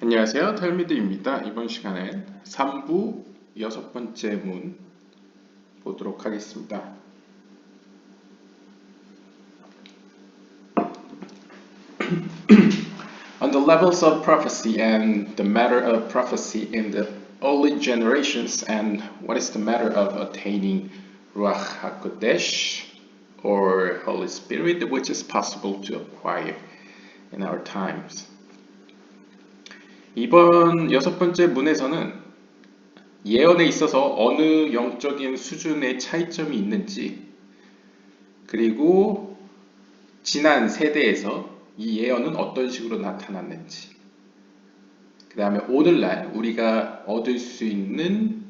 안녕하세요. 텔미드입니다. 이번 시간엔 3부 6번째 문 보도록 하겠습니다. On the levels of prophecy and the matter of prophecy in the early generations, and what is the matter of attaining Ruach HaKodesh or Holy Spirit, which is possible to acquire in our times. 이번 6번째 문에서는 예언에 있어서 어느 영적인 수준의 차이점이 있는지, 그리고 지난 세대에서 이 예언은 어떤 식으로 나타났는지, 그 다음에 오늘날 우리가 얻을 수 있는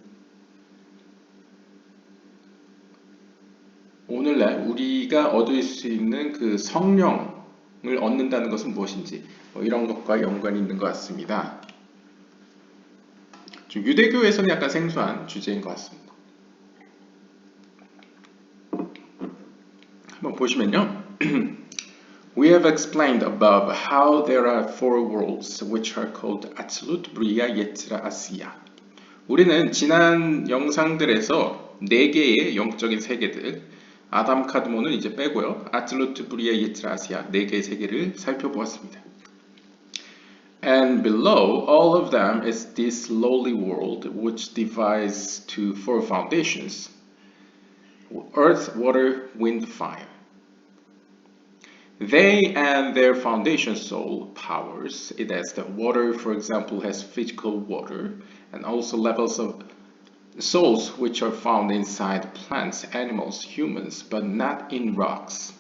그 성령을 얻는다는 것은 무엇인지, 이런 것과 연관이 있는 것 같습니다. 유대교에서는 약간 생소한 주제인 것 같습니다. 한번 보시면요. We have explained above how there are four worlds which are called Atzilut, Bria, Yetzira, Asiya. 우리는 지난 영상들에서 4개의 영적인 세계들, 아담 카드몬은 이제 빼고요. 아틀루트, 브리아, 예트라, 아시아 4개의 세계를 살펴보았습니다. And below all of them is this lowly world which divides to four foundations: earth, water, wind, fire. They and their foundation soul powers, it as the water, for example, has physical water, and also levels of souls which are found inside plants, animals, humans, but not in rocks.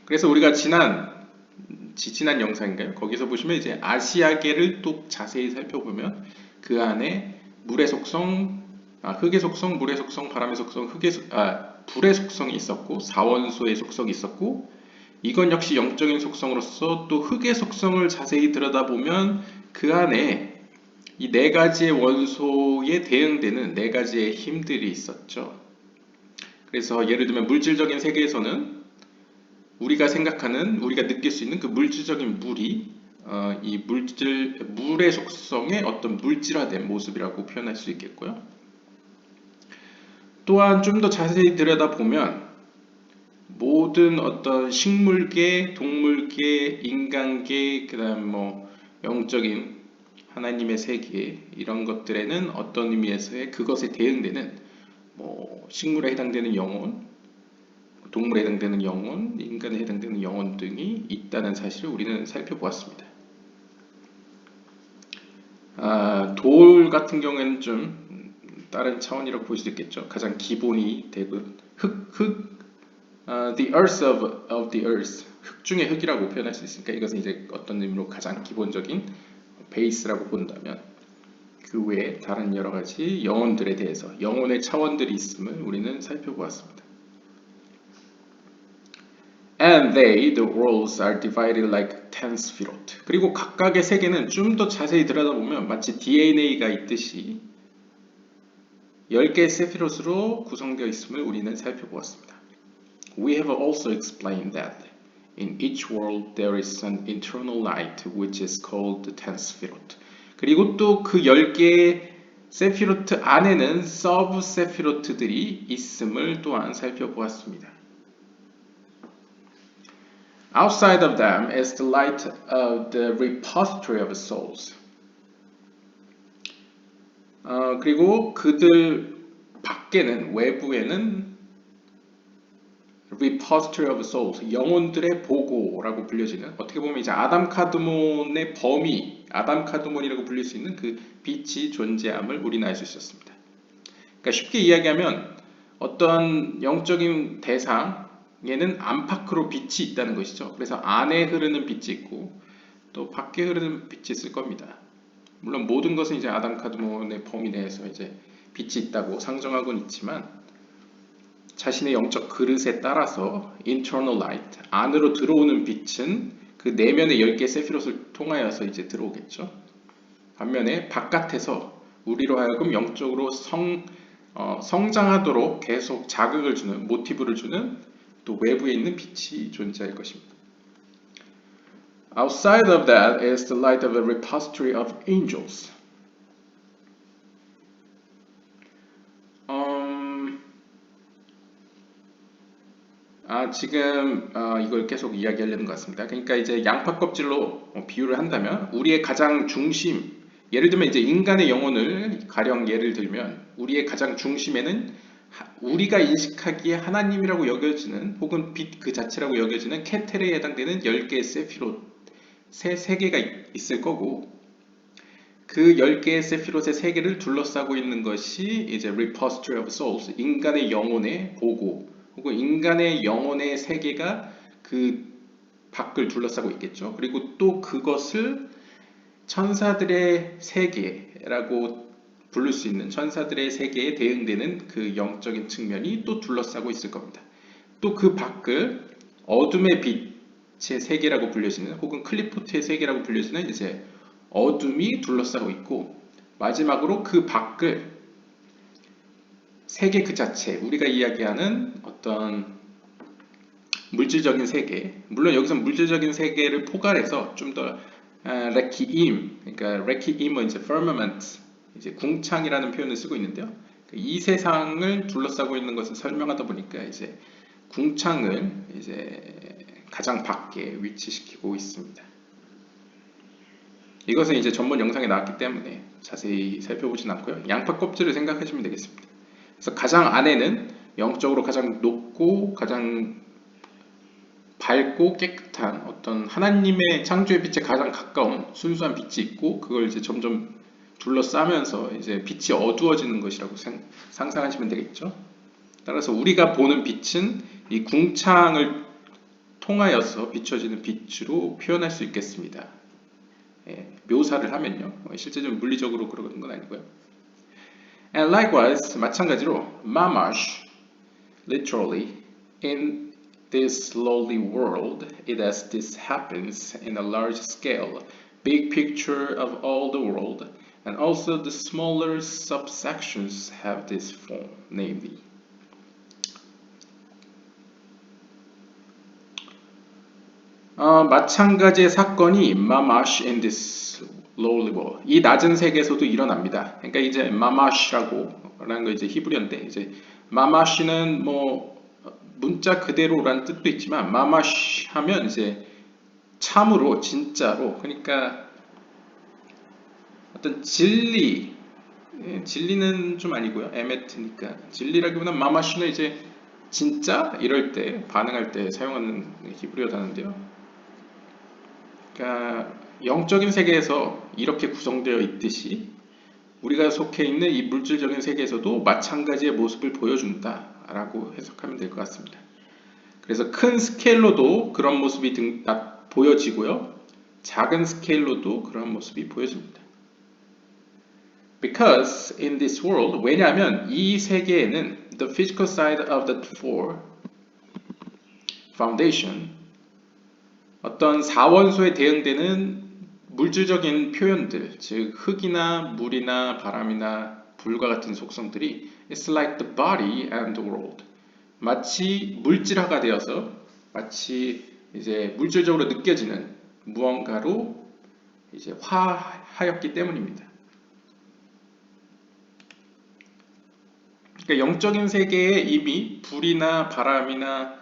그래서 우리가 지난 영상인가요? 거기서 보시면 이제 아시아계를 또 자세히 살펴보면 그 안에 물의 속성, 흙의 속성, 물의 속성, 바람의 속성, 불의 속성이 있었고 사원소의 속성이 있었고, 이건 역시 영적인 속성으로서 또 흙의 속성을 자세히 들여다보면 그 안에 이 4가지의 원소에 대응되는 4가지의 힘들이 있었죠. 그래서 예를 들면 물질적인 세계에서는 우리가 느낄 수 있는 그 물질적인 물이 이 물의 속성의 어떤 물질화된 모습이라고 표현할 수 있겠고요. 또한 좀 더 자세히 들여다보면 모든 어떤 식물계, 동물계, 인간계, 그 다음 영적인 하나님의 세계, 이런 것들에는 어떤 의미에서의 그것에 대응되는 식물에 해당되는 영혼, 동물에 해당되는 영혼, 인간에 해당되는 영혼 등이 있다는 사실을 우리는 살펴보았습니다. 돌 같은 경우에는 좀 다른 차원이라고 볼 수 있겠죠. 가장 기본이 되고 the earth of the earth, 흙 중의 흙이라고 표현할 수 있으니까 이것은 이제 어떤 의미로 가장 기본적인 베이스라고 본다면, 그 외에 다른 여러 가지 영혼들에 대해서 영혼의 차원들이 있음을 우리는 살펴보았습니다. And the worlds are divided like 10 스피롯. 그리고 각각의 세계는 좀 더 자세히 들여다보면 마치 DNA가 있듯이 10개의 세피롯으로 구성되어 있음을 우리는 살펴보았습니다. We have also explained that in each world there is an internal light which is called the 10 스피롯. 그리고 또 그 10개의 세피로트 안에는 서브 세피로트들이 있음을 또한 살펴보았습니다. Outside of them is the light of the repository of souls. 그리고 그들 밖에는, 외부에는 repository of souls, 영혼들의 보고라고 불려지는, 어떻게 보면 이제 아담 카드몬의 범위, 아담 카드몬이라고 불릴 수 있는 그 빛이 존재함을 우리는 알 수 있었습니다. 그러니까 쉽게 이야기하면 어떤 영적인 대상에는 안팎으로 빛이 있다는 것이죠. 그래서 안에 흐르는 빛이 있고 또 밖에 흐르는 빛이 있을 겁니다. 물론 모든 것은 이제 아담 카드몬의 범위 내에서 이제 빛이 있다고 상정하고는 있지만, 자신의 영적 그릇에 따라서 internal light, 안으로 들어오는 빛은 그 내면의 10개 세피롯을 통하여서 이제 들어오겠죠. 반면에 바깥에서 우리로 하여금 영적으로 성장하도록 계속 자극을 주는, 모티브를 주는 또 외부에 있는 빛이 존재할 것입니다. Outside of that is the light of a repository of angels. 지금 이걸 계속 이야기하려는 것 같습니다. 그러니까 이제 양파 껍질로 비유를 한다면 우리의 가장 중심, 예를 들면 이제 인간의 영혼을 가령 예를 들면 우리의 가장 중심에는 우리가 인식하기에 하나님이라고 여겨지는 혹은 빛 그 자체라고 여겨지는 케텔에 해당되는 10개의 세피롯, 세 세계가 있을 거고 그 10개의 세피롯의 세계를 둘러싸고 있는 것이 이제 repository of souls, 인간의 영혼의 보고 혹은 인간의 영혼의 세계가 그 밖을 둘러싸고 있겠죠. 그리고 또 그것을 천사들의 세계라고 부를 수 있는 천사들의 세계에 대응되는 그 영적인 측면이 또 둘러싸고 있을 겁니다. 또 그 밖을 어둠의 빛의 세계라고 불려지는 혹은 클리포트의 세계라고 불려지는 이제 어둠이 둘러싸고 있고 마지막으로 그 밖을 세계 그 자체, 우리가 이야기하는 어떤 물질적인 세계, 물론 여기서 물질적인 세계를 포괄해서 좀 더 레키임, 그러니까 레키임은 이제 firmament, 이제 궁창이라는 표현을 쓰고 있는데요. 이 세상을 둘러싸고 있는 것을 설명하다 보니까 이제 궁창을 이제 가장 밖에 위치시키고 있습니다. 이것은 이제 전문 영상에 나왔기 때문에 자세히 살펴보진 않고요. 양파 껍질을 생각하시면 되겠습니다. 그래서 가장 안에는 영적으로 가장 높고 가장 밝고 깨끗한 어떤 하나님의 창조의 빛에 가장 가까운 순수한 빛이 있고 그걸 이제 점점 둘러싸면서 이제 빛이 어두워지는 것이라고 상상하시면 되겠죠. 따라서 우리가 보는 빛은 이 궁창을 통하여서 비춰지는 빛으로 표현할 수 있겠습니다. 묘사를 하면요. 실제적으로 물리적으로 그러는 건 아니고요. And likewise, 마찬가지로 mamash, literally, in this lowly world, it as this happens in a large scale, big picture of all the world, and also the smaller subsections have this form, namely. 마찬가지의 사건이 mamash in this lowly world, 이 낮은 세계에서도 일어납니다. 그러니까 이제 mamash라고라는 거 이제 히브리어인데 이제 mamash는 뭐 문자 그대로라는 뜻도 있지만 mamash 하면 이제 참으로 진짜로 그러니까 어떤 진리 진리는 좀 아니고요. 에메트니까 진리라기보다는 mamash는 이제 진짜 이럴 때 반응할 때 사용하는 히브리어 단어인데요. 그러니까 영적인 세계에서 이렇게 구성되어 있듯이 우리가 속해 있는 이 물질적인 세계에서도 마찬가지의 모습을 보여준다라고 해석하면 될 것 같습니다. 그래서 큰 스케일로도 그런 모습이 보여지고요. 작은 스케일로도 그런 모습이 보여집니다. Because in this world, 왜냐하면 이 세계에는 the physical side of the four foundation, 어떤 사원소에 대응되는 물질적인 표현들, 즉 흙이나 물이나 바람이나 불과 같은 속성들이 it's like the body and the world, 마치 물질화가 되어서 마치 이제 물질적으로 느껴지는 무언가로 이제 화하였기 때문입니다. 그러니까 영적인 세계에 이미 불이나 바람이나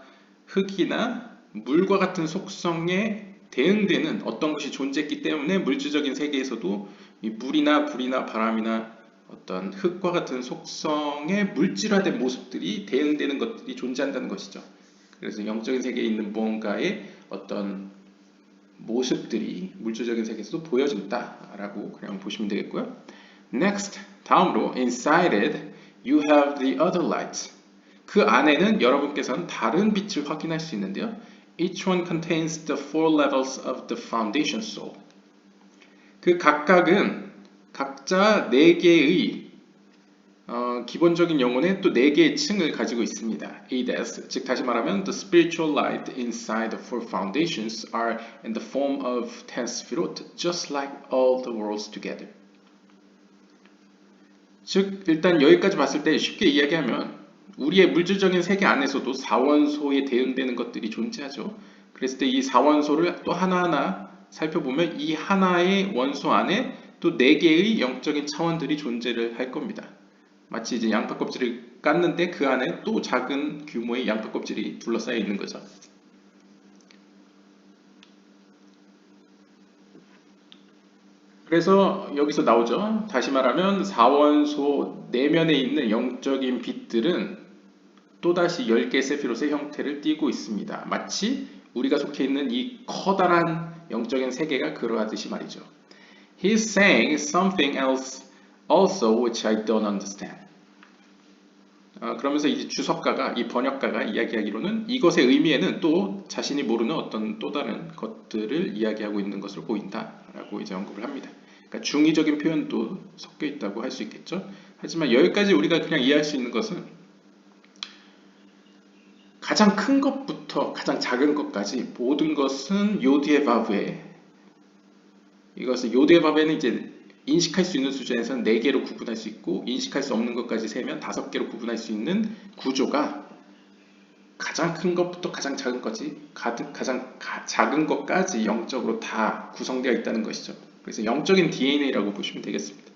흙이나 물과 같은 속성에 대응되는 어떤 것이 존재했기 때문에 물질적인 세계에서도 이 물이나 불이나 바람이나 어떤 흙과 같은 속성의 물질화된 모습들이 대응되는 것들이 존재한다는 것이죠. 그래서 영적인 세계에 있는 무언가의 어떤 모습들이 물질적인 세계에서도 보여진다라고 그냥 보시면 되겠고요. Next, 다음으로 inside it you have the other lights. 그 안에는 여러분께서는 다른 빛을 확인할 수 있는데요. Each one contains the four levels of the foundation soul. 그 각각은 각자 4개의 기본적인 영혼의 또 4개의 층을 가지고 있습니다. As, 즉 다시 말하면 the spiritual light inside the four foundations are in the form of 10 sefirot, just like all the worlds together. 즉 일단 여기까지 봤을 때 쉽게 이야기하면 우리의 물질적인 세계 안에서도 사원소에 대응되는 것들이 존재하죠. 그랬을 때 이 사원소를 또 하나하나 살펴보면 이 하나의 원소 안에 또 4개의 영적인 차원들이 존재를 할 겁니다. 마치 이제 양파 껍질을 깠는데 그 안에 또 작은 규모의 양파 껍질이 둘러싸여 있는 거죠. 그래서 여기서 나오죠. 다시 말하면 4원소 내면에 있는 영적인 빛들은 또다시 10개의 세피롯의 형태를 띠고 있습니다. 마치 우리가 속해 있는 이 커다란 영적인 세계가 그러하듯이 말이죠. He's saying something else also which I don't understand. 그러면서 이제 주석가가, 이 번역가가 이야기하기로는 이것의 의미에는 또 자신이 모르는 어떤 또 다른 것들을 이야기하고 있는 것으로 보인다라고 이제 언급을 합니다. 그러니까 중의적인 표현도 섞여 있다고 할 수 있겠죠. 하지만 여기까지 우리가 그냥 이해할 수 있는 것은 가장 큰 것부터 가장 작은 것까지 모든 것은 요디에바브에 이것을 요디에바브에는 이제 인식할 수 있는 수준에서는 4개로 구분할 수 있고 인식할 수 없는 것까지 세면 5개로 구분할 수 있는 구조가 가장 큰 것부터 가장 작은 것까지 가장 작은 것까지 영적으로 다 구성되어 있다는 것이죠. 그래서 영적인 DNA라고 보시면 되겠습니다.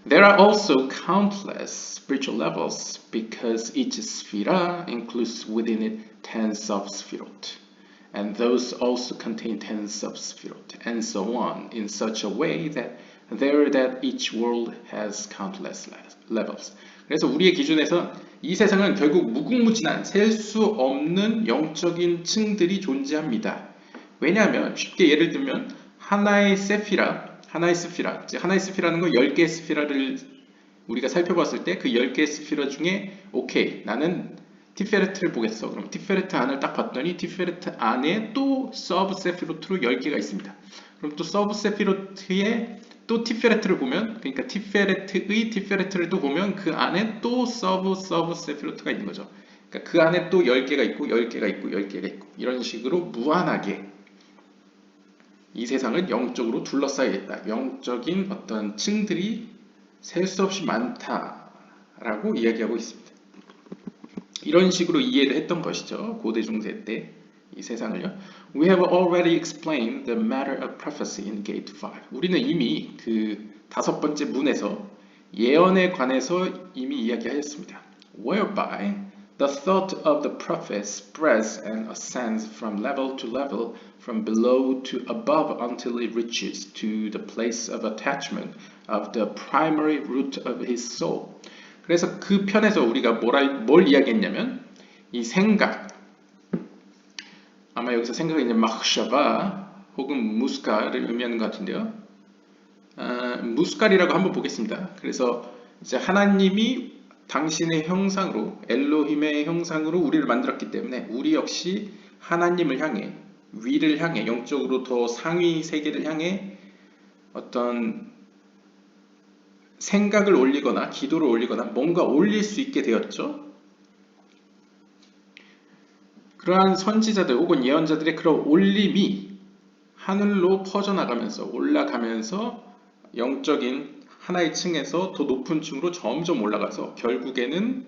There are also countless spiritual levels because each sphera includes within it tens of sphirot, and those also contain tens of sphirot, and so on, in such a way that each world has countless levels. 그래서 우리의 기준에서 이 세상은 결국 무궁무진한 셀 수 없는 영적인 층들이 존재합니다. 왜냐하면 쉽게 예를 들면 하나의 스피라, 즉 하나의 스피라는 건 10개의 스피라를 우리가 살펴봤을 때 그 10개의 스피라 중에 오케이, 나는 티페레트를 보겠어. 그럼 티페레트 안을 딱 봤더니 티페레트 안에 또 서브 세피로트로 10개가 있습니다. 그럼 또 서브 세피로트에 또 티페레트를 보면, 그러니까 티페레트의 티페레트를 또 보면 그 안에 또 서브 세피로트가 있는 거죠. 그러니까 그 안에 또 10개가 있고 10개가 있고 10개가 있고 이런 식으로 무한하게 이 세상은 영적으로 둘러싸여 있다. 영적인 어떤 층들이 셀 수 없이 많다라고 이야기하고 있습니다. 이런 식으로 이해를 했던 것이죠. 고대 중세 때 이 세상을요. We have already explained the matter of prophecy in Gate 5. 우리는 이미 그 5번째 문에서 예언에 관해서 이미 이야기하였습니다. Whereby the thought of the prophet spreads and ascends from level to level, from below to above until it reaches to the place of attachment of the primary root of his soul. 그래서 그 편에서 우리가 뭘 이야기했냐면 이 생각, 아마 여기서 생각이 이제 마흐샤바 혹은 무스카를 의미하는 것 같은데요. 무스칼이라고 한번 보겠습니다. 그래서 이제 하나님이 당신의 형상으로, 엘로힘의 형상으로 우리를 만들었기 때문에 우리 역시 하나님을 향해, 위를 향해, 영적으로 더 상위 세계를 향해 어떤 생각을 올리거나 기도를 올리거나 뭔가 올릴 수 있게 되었죠. 그러한 선지자들 혹은 예언자들의 그런 올림이 하늘로 퍼져나가면서 올라가면서 영적인 하나의 층에서 더 높은 층으로 점점 올라가서 결국에는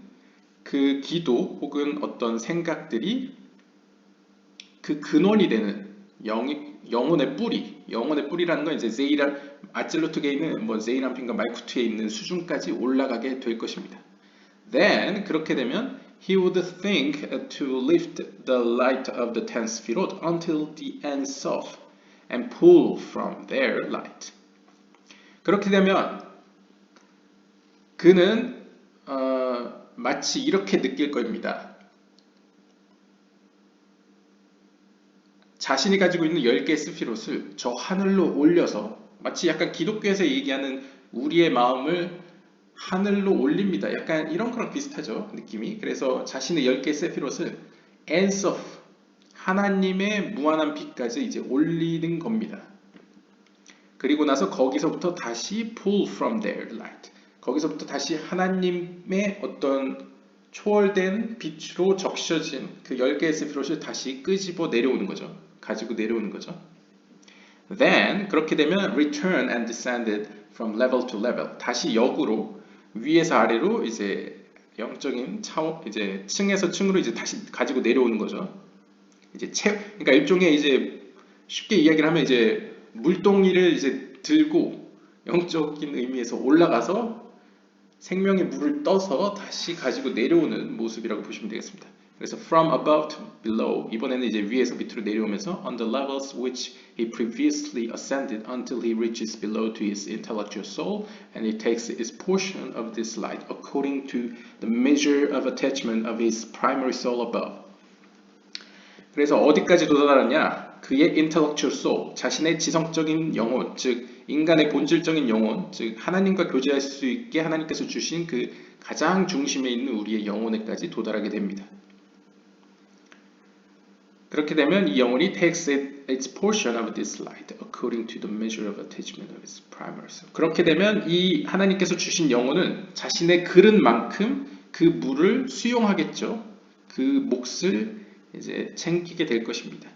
그 기도 혹은 어떤 생각들이 그 근원이 되는 영혼의 뿌리라는 건 이제 아찔로트에 있는 제이람핀과 말쿠트에 있는 수준까지 올라가게 될 것입니다. Then 그렇게 되면 he would think to lift the light of the 10 sphirot until the end self and pull from their light. 그렇게 되면 그는 마치 이렇게 느낄 겁니다. 자신이 가지고 있는 10개의 스피롯을 저 하늘로 올려서 마치 약간 기독교에서 얘기하는 우리의 마음을 하늘로 올립니다. 약간 이런 거랑 비슷하죠, 느낌이. 그래서 자신의 10개의 세피롯을 엔서프, 하나님의 무한한 빛까지 이제 올리는 겁니다. 그리고 나서 거기서부터 다시 pull from their light. 거기서부터 다시 하나님의 어떤 초월된 빛으로 적셔진 그 10개의 세피롯을 다시 끄집어 내려오는 거죠. 가지고 내려오는 거죠. Then 그렇게 되면 return and descended from level to level. 다시 역으로 위에서 아래로 이제 영적인 차원, 이제 층에서 층으로 이제 다시 가지고 내려오는 거죠. 이제 그러니까 일종의 이제 쉽게 이야기를 하면 이제 물동이를 이제 들고 영적인 의미에서 올라가서 생명의 물을 떠서 다시 가지고 내려오는 모습이라고 보시면 되겠습니다. 그래서 from above to below, 이번에는 이제 위에서 밑으로 내려오면서 on the levels which he previously ascended until he reaches below to his intellectual soul and he takes his portion of this light according to the measure of attachment of his primary soul above. 그래서 어디까지 도달하느냐? 그의 intellectual soul, 자신의 지성적인 영혼, 즉 인간의 본질적인 영혼, 즉 하나님과 교제할 수 있게 하나님께서 주신 그 가장 중심에 있는 우리의 영혼에까지 도달하게 됩니다. 그렇게 되면 이 영혼이 takes its portion of this light according to the measure of attachment of its primary soul. 그렇게 되면 이 하나님께서 주신 영혼은 자신의 그릇만큼 그 물을 수용하겠죠. 그 몫을 이제 챙기게 될 것입니다.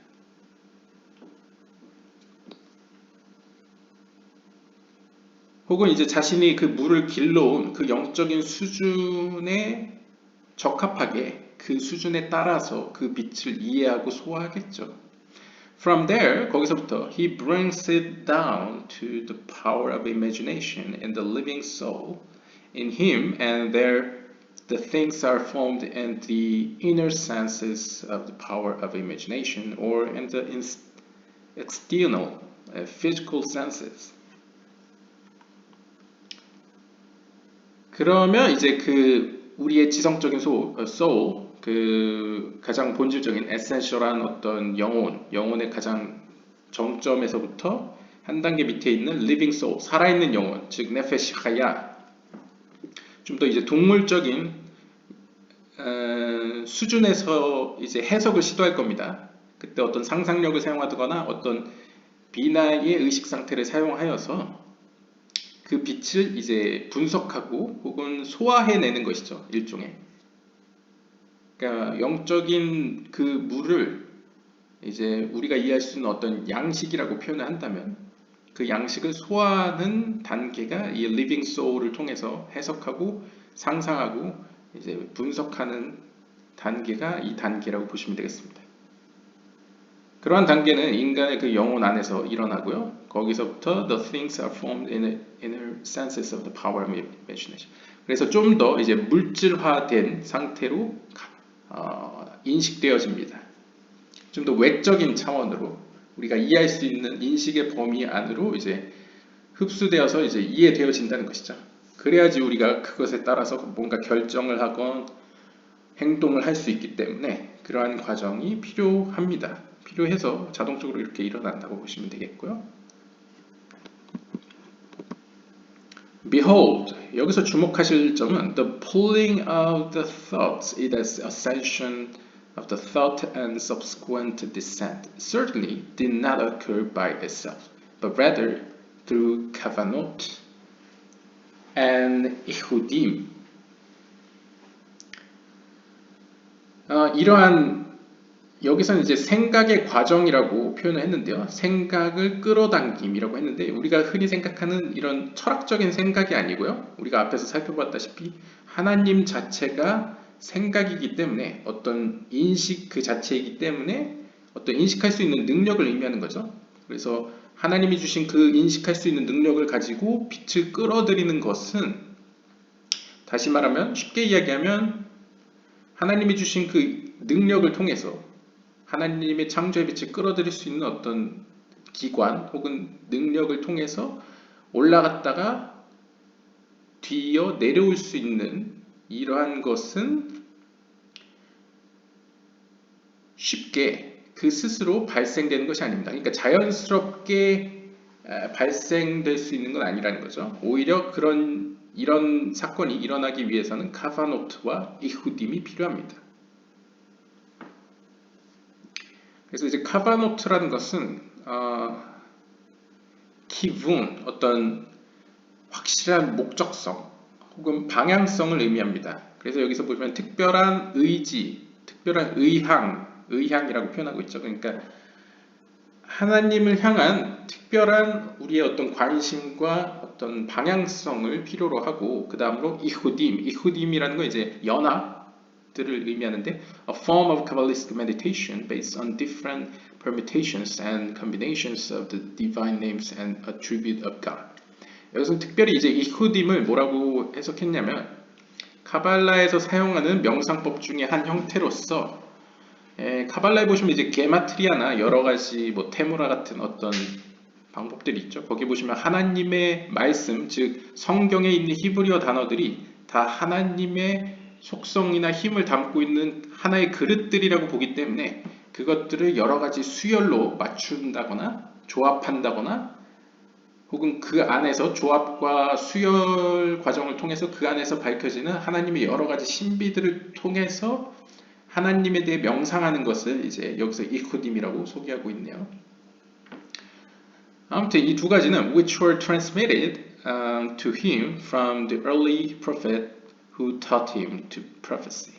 혹은 이제 자신이 그 물을 길러온 그 영적인 수준에 적합하게 그 수준에 따라서 그 빛을 이해하고 소화하겠죠. From there, 거기서부터 he brings it down to the power of imagination and the living soul in him, and there the things are formed in the inner senses of the power of imagination or in the external physical senses. 그러면 이제 그 우리의 지성적인 soul, 그 가장 본질적인 에센셜한 어떤 영혼의 가장 정점에서부터 한 단계 밑에 있는 living soul, 살아있는 영혼, 즉 네페시 하야, 좀 더 이제 동물적인 수준에서 이제 해석을 시도할 겁니다. 그때 어떤 상상력을 사용하거나 어떤 비나의 의식 상태를 사용하여서 그 빛을 이제 분석하고 혹은 소화해내는 것이죠. 일종의. 그러니까 영적인 그 물을 이제 우리가 이해할 수 있는 어떤 양식이라고 표현을 한다면 그 양식을 소화하는 단계가 이 living soul을 통해서 해석하고 상상하고 이제 분석하는 단계가 이 단계라고 보시면 되겠습니다. 그러한 단계는 인간의 그 영혼 안에서 일어나고요. 거기서부터 the things are formed in the inner senses of the power of imagination. 그래서 좀 더 이제 물질화된 상태로 인식되어집니다. 좀 더 외적인 차원으로 우리가 이해할 수 있는 인식의 범위 안으로 이제 흡수되어서 이제 이해되어진다는 것이죠. 그래야지 우리가 그것에 따라서 뭔가 결정을 하건 행동을 할 수 있기 때문에 그러한 과정이 필요합니다. 필요해서 자동적으로 이렇게 일어난다고 보시면 되겠고요. Behold, 여기서 주목하실 점은 the pulling of the thoughts, it is ascension of the thought and subsequent descent, certainly did not occur by itself, but rather through kavanot and ihudim. 이러한 여기서는 이제 생각의 과정이라고 표현을 했는데요. 생각을 끌어당김이라고 했는데 우리가 흔히 생각하는 이런 철학적인 생각이 아니고요. 우리가 앞에서 살펴봤다시피 하나님 자체가 생각이기 때문에 어떤 인식 그 자체이기 때문에 어떤 인식할 수 있는 능력을 의미하는 거죠. 그래서 하나님이 주신 그 인식할 수 있는 능력을 가지고 빛을 끌어들이는 것은 다시 말하면 쉽게 이야기하면 하나님이 주신 그 능력을 통해서 하나님의 창조의 빛을 끌어들일 수 있는 어떤 기관 혹은 능력을 통해서 올라갔다가 뒤이어 내려올 수 있는 이러한 것은 쉽게 그 스스로 발생되는 것이 아닙니다. 그러니까 자연스럽게 발생될 수 있는 건 아니라는 거죠. 오히려 이런 사건이 일어나기 위해서는 카바노트와 이후딤이 필요합니다. 그래서 이제 카바노트라는 것은 기분, 어떤 확실한 목적성 혹은 방향성을 의미합니다. 그래서 여기서 보면 특별한 의지, 특별한 의향이라고 표현하고 있죠. 그러니까 하나님을 향한 특별한 우리의 어떤 관심과 어떤 방향성을 필요로 하고 그 다음으로 이후딤이라는 건 이제 연합, 들을 의미하는데 a form of Kabbalistic meditation based on different permutations and combinations of the divine names and attribute of God. 여기서 특별히 이제 이후딤을 뭐라고 해석했냐면 카발라에서 사용하는 명상법 중에 한 형태로서 카발라에 보시면 이제 게마트리아나 여러 가지 뭐 테무라 같은 어떤 방법들이 있죠. 거기 보시면 하나님의 말씀, 즉 성경에 있는 히브리어 단어들이 다 하나님의 속성이나 힘을 담고 있는 하나의 그릇들이라고 보기 때문에 그것들을 여러 가지 수열로 맞춘다거나 조합한다거나 혹은 그 안에서 조합과 수열 과정을 통해서 그 안에서 밝혀지는 하나님의 여러 가지 신비들을 통해서 하나님에 대해 명상하는 것을 이제 여기서 이후딤이라고 소개하고 있네요. 아무튼 이 두 가지는 which were transmitted to him from the early prophet who taught him to prophesy.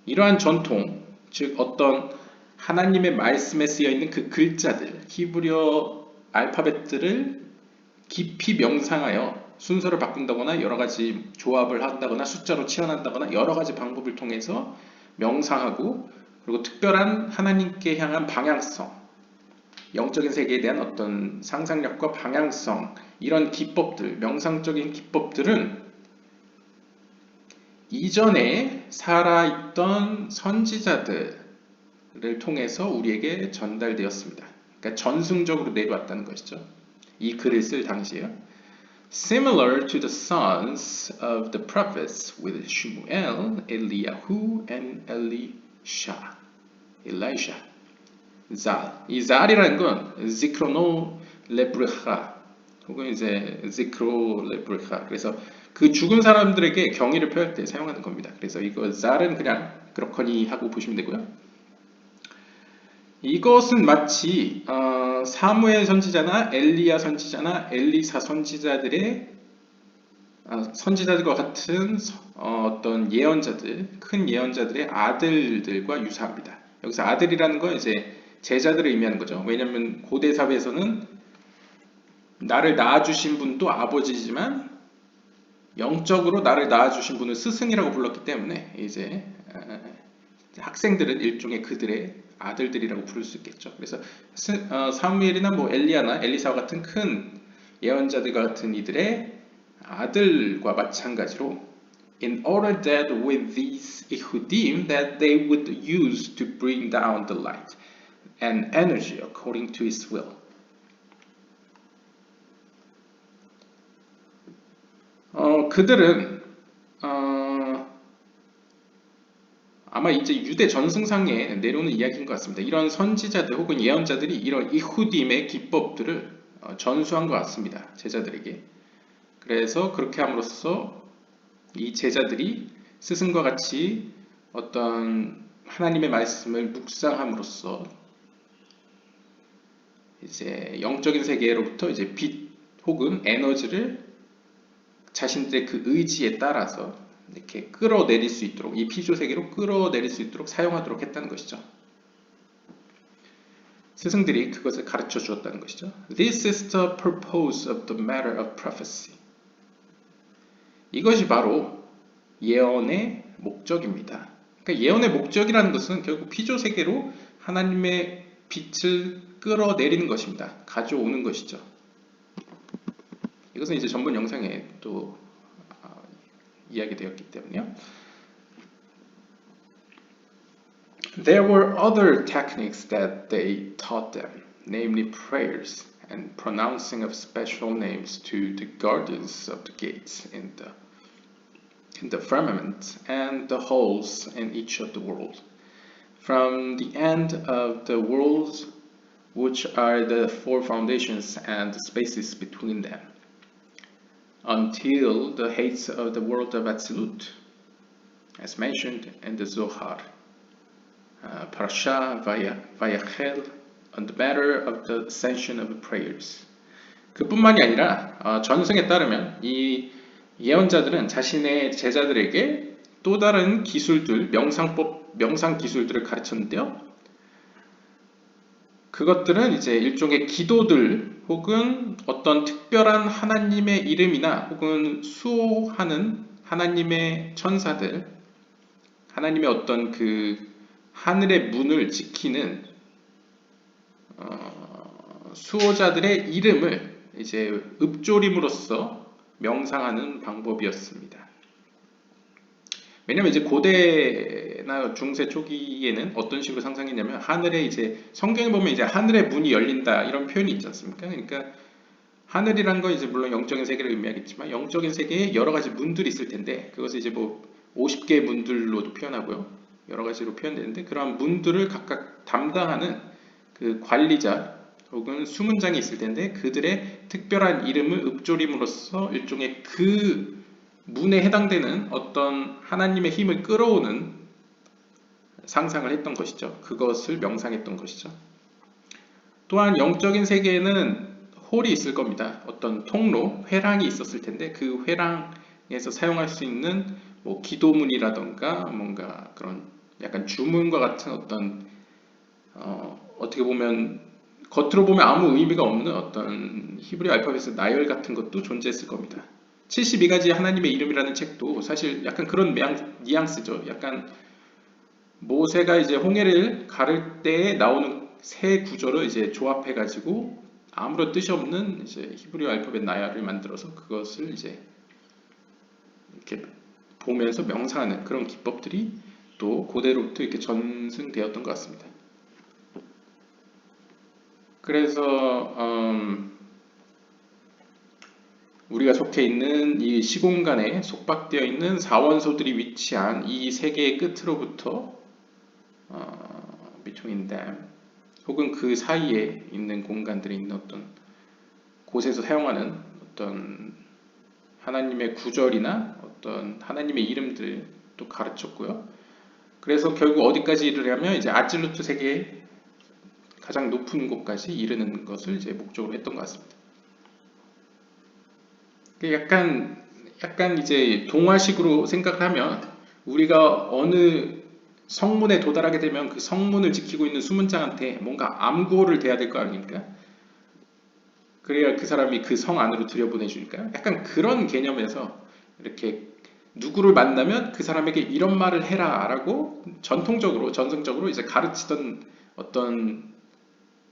이러한 전통, 즉 어떤 하나님의 말씀에 쓰여 있는 그 글자들, 히브리어 알파벳들을 깊이 명상하여 순서를 바꾼다거나 여러 가지 조합을 한다거나 숫자로 치환한다거나 여러 가지 방법을 통해서 명상하고 그리고 특별한 하나님께 향한 방향성, 영적인 세계에 대한 어떤 상상력과 방향성, 이런 기법들, 명상적인 기법들은 이전에 살아있던 선지자들을 통해서 우리에게 전달되었습니다. 그러니까 전승적으로 내려왔다는 것이죠. 이 글을 쓸 당시에요. Similar to the sons of the prophets with Shmuel, Eliyahu, and Elisha. 이 잘이라는 건 지크로노 레브레하 혹은 이제 지크로 레브레하. 그래서 그 죽은 사람들에게 경의를 표할 때 사용하는 겁니다. 그래서 이거 잘은 그냥 그렇거니 하고 보시면 되고요. 이것은 마치 사무엘 선지자나 엘리야 선지자나 엘리사 선지자들의 선지자들과 같은 어떤 예언자들, 큰 예언자들의 아들들과 유사합니다. 여기서 아들이라는 건 이제 제자들을 의미하는 거죠. 왜냐하면 고대 사회에서는 나를 낳아주신 분도 아버지지만 영적으로 나를 낳아주신 분을 스승이라고 불렀기 때문에 이제 학생들은 일종의 그들의 아들들이라고 부를 수 있겠죠. 그래서 사무엘이나 뭐 엘리야나 엘리사와 같은 큰 예언자들과 같은 이들의 아들과 마찬가지로 in order that with these 이후딤 that they would use to bring down the light and energy according to his will. 그들은 아마 이제 유대 전승상에 내려오는 이야기인 것 같습니다. 이런 선지자들 혹은 예언자들이 이런 이후딤의 기법들을 전수한 것 같습니다. 제자들에게. 그래서 그렇게 함으로써 이 제자들이 스승과 같이 어떤 하나님의 말씀을 묵상함으로써 이제 영적인 세계로부터 이제 빛 혹은 에너지를 자신들의 그 의지에 따라서 이렇게 끌어내릴 수 있도록 이 피조 세계로 끌어내릴 수 있도록 사용하도록 했다는 것이죠. 스승들이 그것을 가르쳐 주었다는 것이죠. This is the purpose of the matter of prophecy. 이것이 바로 예언의 목적입니다. 그러니까 예언의 목적이라는 것은 결국 피조 세계로 하나님의 빛을 끌어내리는 것입니다. 가져오는 것이죠. 이것은 이제 전번 영상에 또 이야기되었기 때문에요. There were other techniques that they taught them, namely prayers and pronouncing of special names to the guardians of the gates in the firmament and the holes in each of the world. From the end of the worlds, which are the four foundations and the spaces between them, until the heights of the world of Atzilut, as mentioned in the Zohar, Parasha Vayachel, on the matter of the ascension of the prayers. 그뿐만이 아니라 전승에 따르면 이 예언자들은 자신의 제자들에게 또 다른 기술들, 명상 기술들을 가르쳤는데요. 그것들은 이제 일종의 기도들 혹은 어떤 특별한 하나님의 이름이나 혹은 수호하는 하나님의 천사들 하나님의 어떤 그 하늘의 문을 지키는 수호자들의 이름을 이제 읊조림으로써 명상하는 방법이었습니다. 왜냐면 이제 고대나 중세 초기에는 어떤 식으로 상상했냐면 하늘에 이제 성경에 보면 이제 하늘의 문이 열린다 이런 표현이 있지 않습니까? 그러니까 하늘이란 건 이제 물론 영적인 세계를 의미하겠지만 영적인 세계에 여러 가지 문들이 있을 텐데 그것을 이제 뭐 50개의 문들로도 표현하고요. 여러 가지로 표현되는데 그러한 문들을 각각 담당하는 그 관리자 혹은 수문장이 있을 텐데 그들의 특별한 이름을 읊조림으로써 일종의 그 문에 해당되는 어떤 하나님의 힘을 끌어오는 상상을 했던 것이죠. 그것을 명상했던 것이죠. 또한 영적인 세계에는 홀이 있을 겁니다. 어떤 통로, 회랑이 있었을 텐데 그 회랑에서 사용할 수 있는 뭐 기도문이라던가 뭔가 그런 약간 주문과 같은 어떤 어떻게 보면 겉으로 보면 아무 의미가 없는 어떤 히브리 알파벳의 나열 같은 것도 존재했을 겁니다. 72가지 하나님의 이름이라는 책도 사실 약간 그런 뉘앙스죠. 약간 모세가 이제 홍해를 가를 때 나오는 세 구절을 이제 조합해가지고 아무런 뜻이 없는 이제 히브리 알파벳 나열을 만들어서 그것을 이제 이렇게 보면서 명상하는 그런 기법들이 또 고대로부터 이렇게 전승되었던 것 같습니다. 그래서 우리가 속해 있는 이 시공간에 속박되어 있는 사원소들이 위치한 이 세계의 끝으로부터 between them 혹은 그 사이에 있는 공간들에 있는 어떤 곳에서 사용하는 어떤 하나님의 구절이나 어떤 하나님의 이름들도 가르쳤고요. 그래서 결국 어디까지 이르려면 이제 아질루트 세계의 가장 높은 곳까지 이르는 것을 이제 목적으로 했던 것 같습니다. 약간 이제 동화식으로 생각을 하면 우리가 어느 성문에 도달하게 되면 그 성문을 지키고 있는 수문장한테 뭔가 암고를 대야 될 거 아닙니까? 그래야 그 사람이 그 성 안으로 들여보내주니까요. 약간 그런 개념에서 이렇게 누구를 만나면 그 사람에게 이런 말을 해라 라고 전승적으로 이제 가르치던 어떤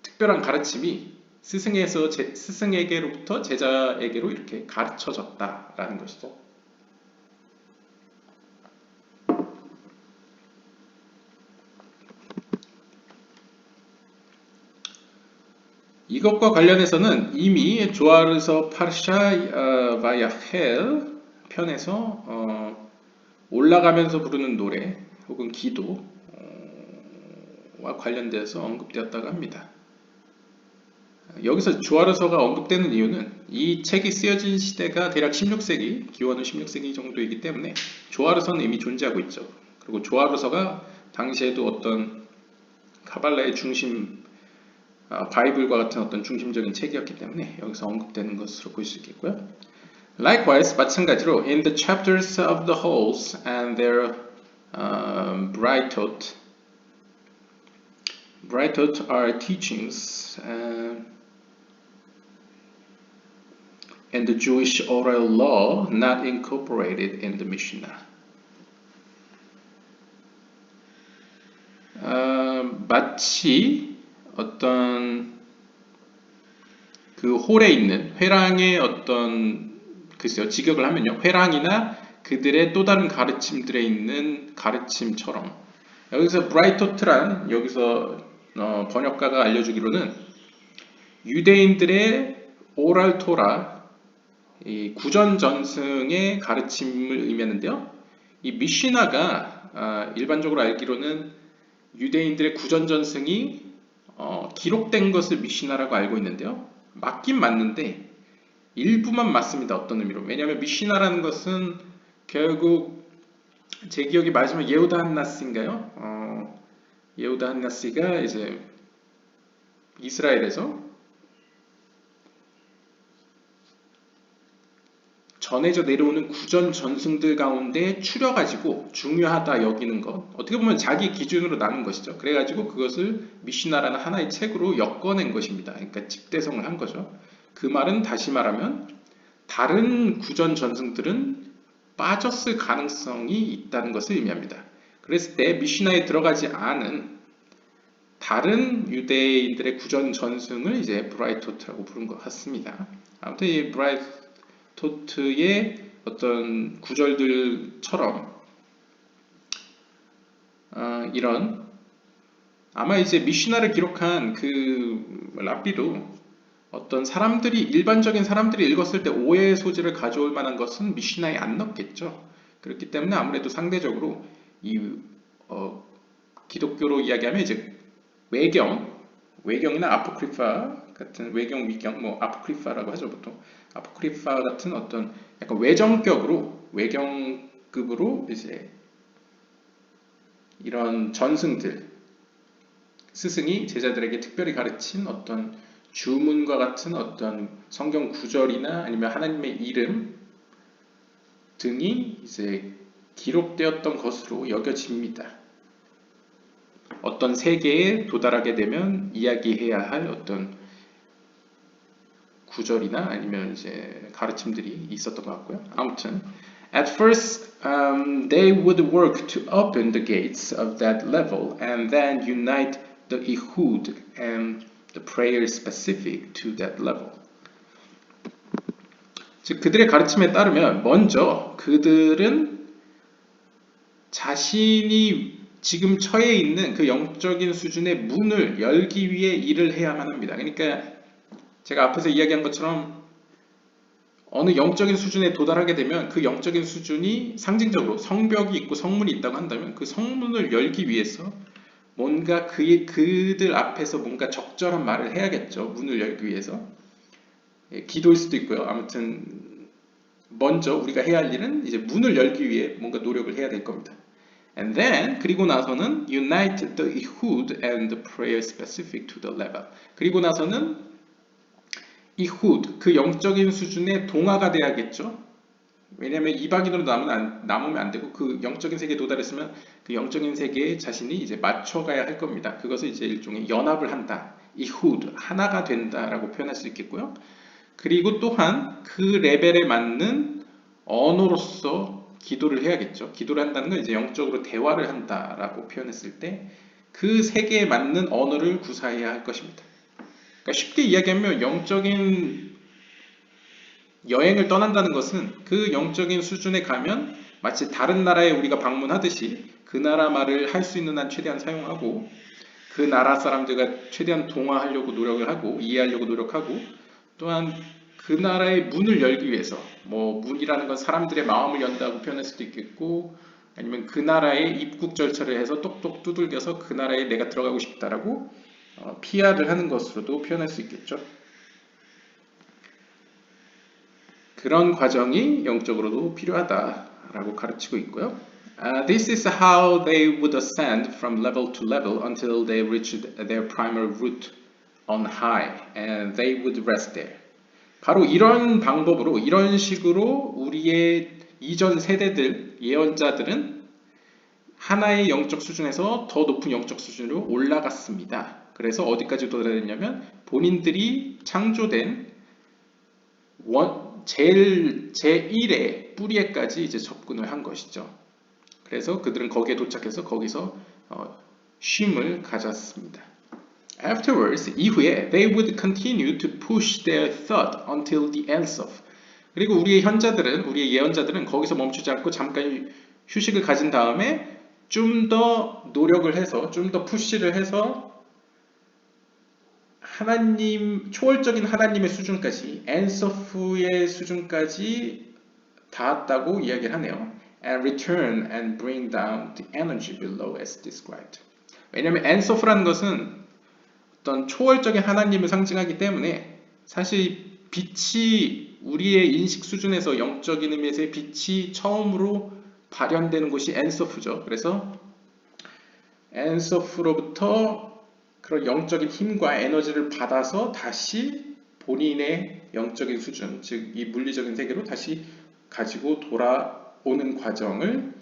특별한 가르침이 스승에게로부터 제자에게로 이렇게 가르쳐졌다라는 것이죠. 이것과 관련해서는 이미 조아르서 파르샤 바야헬 편에서 올라가면서 부르는 노래 혹은 기도와 관련돼서 언급되었다고 합니다. 여기서 조아르서가 언급되는 이유는 이 책이 쓰여진 시대가 대략 16세기, 기원은 16세기 정도이기 때문에 조아르서는 이미 존재하고 있죠. 그리고 조아르서가 당시에도 어떤 카발라의 중심, 바이블과 같은 어떤 중심적인 책이었기 때문에 여기서 언급되는 것으로 볼 수 있겠고요. Likewise, 마찬가지로 in the chapters of the holes and their Brightot are teachings and the Jewish oral law not incorporated in the Mishnah. 마치 어떤 그 홀에 있는 회랑의 어떤 글쎄요 직역을 하면요 회랑이나 그들의 또 다른 가르침들에 있는 가르침처럼 여기서 브라이토트란 여기서 번역가가 알려주기로는 유대인들의 오랄 토라 이 구전 전승의 가르침을 의미하는데요. 이 미시나가 일반적으로 알기로는 유대인들의 구전 전승이 기록된 것을 미시나라고 알고 있는데요. 맞긴 맞는데 일부만 맞습니다. 어떤 의미로? 왜냐하면 미시나라는 것은 결국 제 기억이 맞으면 예후다 한나스인가요? 예후다 한나스가 이제 이스라엘에서 전해져 내려오는 구전 전승들 가운데 추려가지고 중요하다 여기는 것 어떻게 보면 자기 기준으로 나눈 것이죠. 그래가지고 그것을 미시나라는 하나의 책으로 엮어낸 것입니다. 그러니까 집대성을 한 거죠. 그 말은 다시 말하면 다른 구전 전승들은 빠졌을 가능성이 있다는 것을 의미합니다. 그랬을 때 미시나에 들어가지 않은 다른 유대인들의 구전 전승을 이제 브라이토트라고 부른 것 같습니다. 아무튼 이 브라이토트의 어떤 구절들처럼 이런 아마 이제 미시나를 기록한 그 랍비도 어떤 사람들이 일반적인 사람들이 읽었을 때 오해의 소지를 가져올 만한 것은 미시나에 안 넣겠죠. 그렇기 때문에 아무래도 상대적으로 이 기독교로 이야기하면 이제 외경이나 아포크리파 같은 위경, 뭐 아포크리파라고 하죠 보통. 아포크리파 같은 어떤 약간 외경급으로 이제 이런 전승들 스승이 제자들에게 특별히 가르친 어떤 주문과 같은 어떤 성경 구절이나 아니면 하나님의 이름 등이 이제 기록되었던 것으로 여겨집니다. 어떤 세계에 도달하게 되면 이야기해야 할 어떤 구절이나 아니면 이제 가르침들이 있었던 것 같고요. 아무튼 at first they would work to open the gates of that level and then unite the Ehud and the prayer specific to that level. 즉 그들의 가르침에 따르면 먼저 그들은 자신이 지금 처해 있는 그 영적인 수준의 문을 열기 위해 일을 해야만 합니다. 그러니까 제가 앞에서 이야기한 것처럼 어느 영적인 수준에 도달하게 되면 그 영적인 수준이 상징적으로 성벽이 있고 성문이 있다고 한다면 그 성문을 열기 위해서 뭔가 그들 앞에서 뭔가 적절한 말을 해야겠죠. 문을 열기 위해서. 기도일 수도 있고요. 아무튼 먼저 우리가 해야 할 일은 이제 문을 열기 위해 뭔가 노력을 해야 될 겁니다. And then 그리고 나서는 unite the Ehud and the prayer specific to the level. 그리고 나서는 Ehud 그 영적인 수준의 동화가 돼야겠죠. 왜냐하면 이방인으로 남으면 안 되고 그 영적인 세계에 도달했으면 그 영적인 세계에 자신이 이제 맞춰가야 할 겁니다. 그것을 이제 일종의 연합을 한다. Ehud 하나가 된다라고 표현할 수 있겠고요. 그리고 또한 그 레벨에 맞는 언어로서 기도를 해야겠죠. 기도를 한다는 건 이제 영적으로 대화를 한다라고 표현했을 때 그 세계에 맞는 언어를 구사해야 할 것입니다. 그러니까 쉽게 이야기하면 영적인 여행을 떠난다는 것은 그 영적인 수준에 가면 마치 다른 나라에 우리가 방문하듯이 그 나라 말을 할 수 있는 한 최대한 사용하고 그 나라 사람들과 최대한 동화하려고 노력을 하고 이해하려고 노력하고 또한 그 나라의 문을 열기 위해서 뭐 문이라는 건 사람들의 마음을 연다고 표현할 수도 있겠고 아니면 그 나라의 입국 절차를 해서 똑똑 두들겨서 그 나라에 내가 들어가고 싶다라고 PR을 하는 것으로도 표현할 수 있겠죠. 그런 과정이 영적으로도 필요하다라고 가르치고 있고요. This is how they would ascend from level to level until they reached their primal root on high, and they would rest there. 바로 이런 방법으로, 이런 식으로 우리의 이전 세대들, 예언자들은 하나의 영적 수준에서 더 높은 영적 수준으로 올라갔습니다. 그래서 어디까지 도달했냐면 본인들이 창조된 제1의 뿌리에까지 이제 접근을 한 것이죠. 그래서 그들은 거기에 도착해서 거기서 쉼을 가졌습니다. Afterwards, 이후에 they would continue to push their thought until the ends of. 그리고 우리의 예언자들은 거기서 멈추지 않고 잠깐 휴식을 가진 다음에 좀 더 노력을 해서, 좀 더 푸시를 해서 하나님, 초월적인 하나님의 수준까지, 엔서프의 수준까지 닿았다고 이야기를 하네요. And return and bring down the energy below as described. 왜냐하면 엔서프라는 것은 어떤 초월적인 하나님을 상징하기 때문에 사실 빛이 우리의 인식 수준에서 영적인 의미에서의 빛이 처음으로 발현되는 곳이 엔서프죠. 그래서 엔서프로부터 그런 영적인 힘과 에너지를 받아서 다시 본인의 영적인 수준, 즉 이 물리적인 세계로 다시 가지고 돌아오는 과정을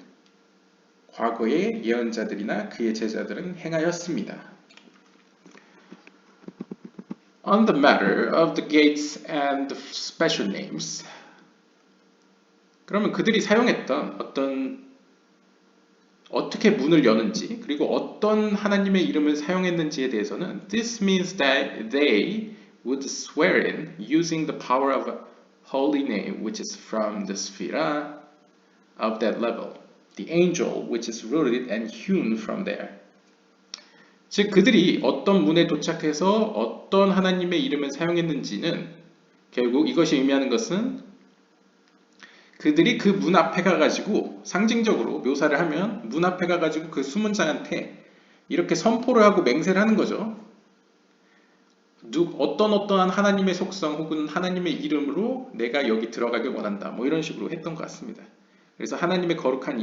과거의 예언자들이나 그의 제자들은 행하였습니다. On the matter of the gates and the special names, 그러면 그들이 사용했던 어떤 어떻게 문을 여는지 그리고 어떤 하나님의 이름을 사용했는지에 대해서는 This means that they would swear in using the power of a holy name which is from the sphera of that level, the angel which is rooted and hewn from there. 즉 그들이 어떤 문에 도착해서 어떤 하나님의 이름을 사용했는지는 결국 이것이 의미하는 것은 그들이 그 문 앞에 가가지고 상징적으로 묘사를 하면 문 앞에 가가지고 그 수문장한테 이렇게 선포를 하고 맹세를 하는 거죠. 어떠한 하나님의 속성 혹은 하나님의 이름으로 내가 여기 들어가길 원한다. 뭐 이런 식으로 했던 것 같습니다. 그래서 하나님의 거룩한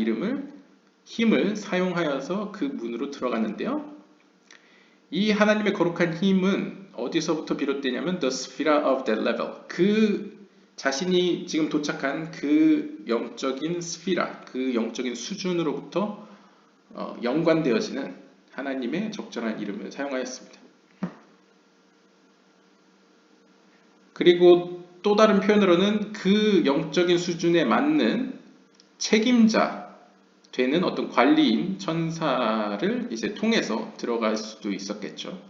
힘을 사용하여서 그 문으로 들어갔는데요. 이 하나님의 거룩한 힘은 어디서부터 비롯되냐면 the sphere of that level. 그 자신이 지금 도착한 그 영적인 스피라, 그 영적인 수준으로부터 연관되어지는 하나님의 적절한 이름을 사용하였습니다. 그리고 또 다른 표현으로는 그 영적인 수준에 맞는 책임자 되는 어떤 관리인 천사를 이제 통해서 들어갈 수도 있었겠죠.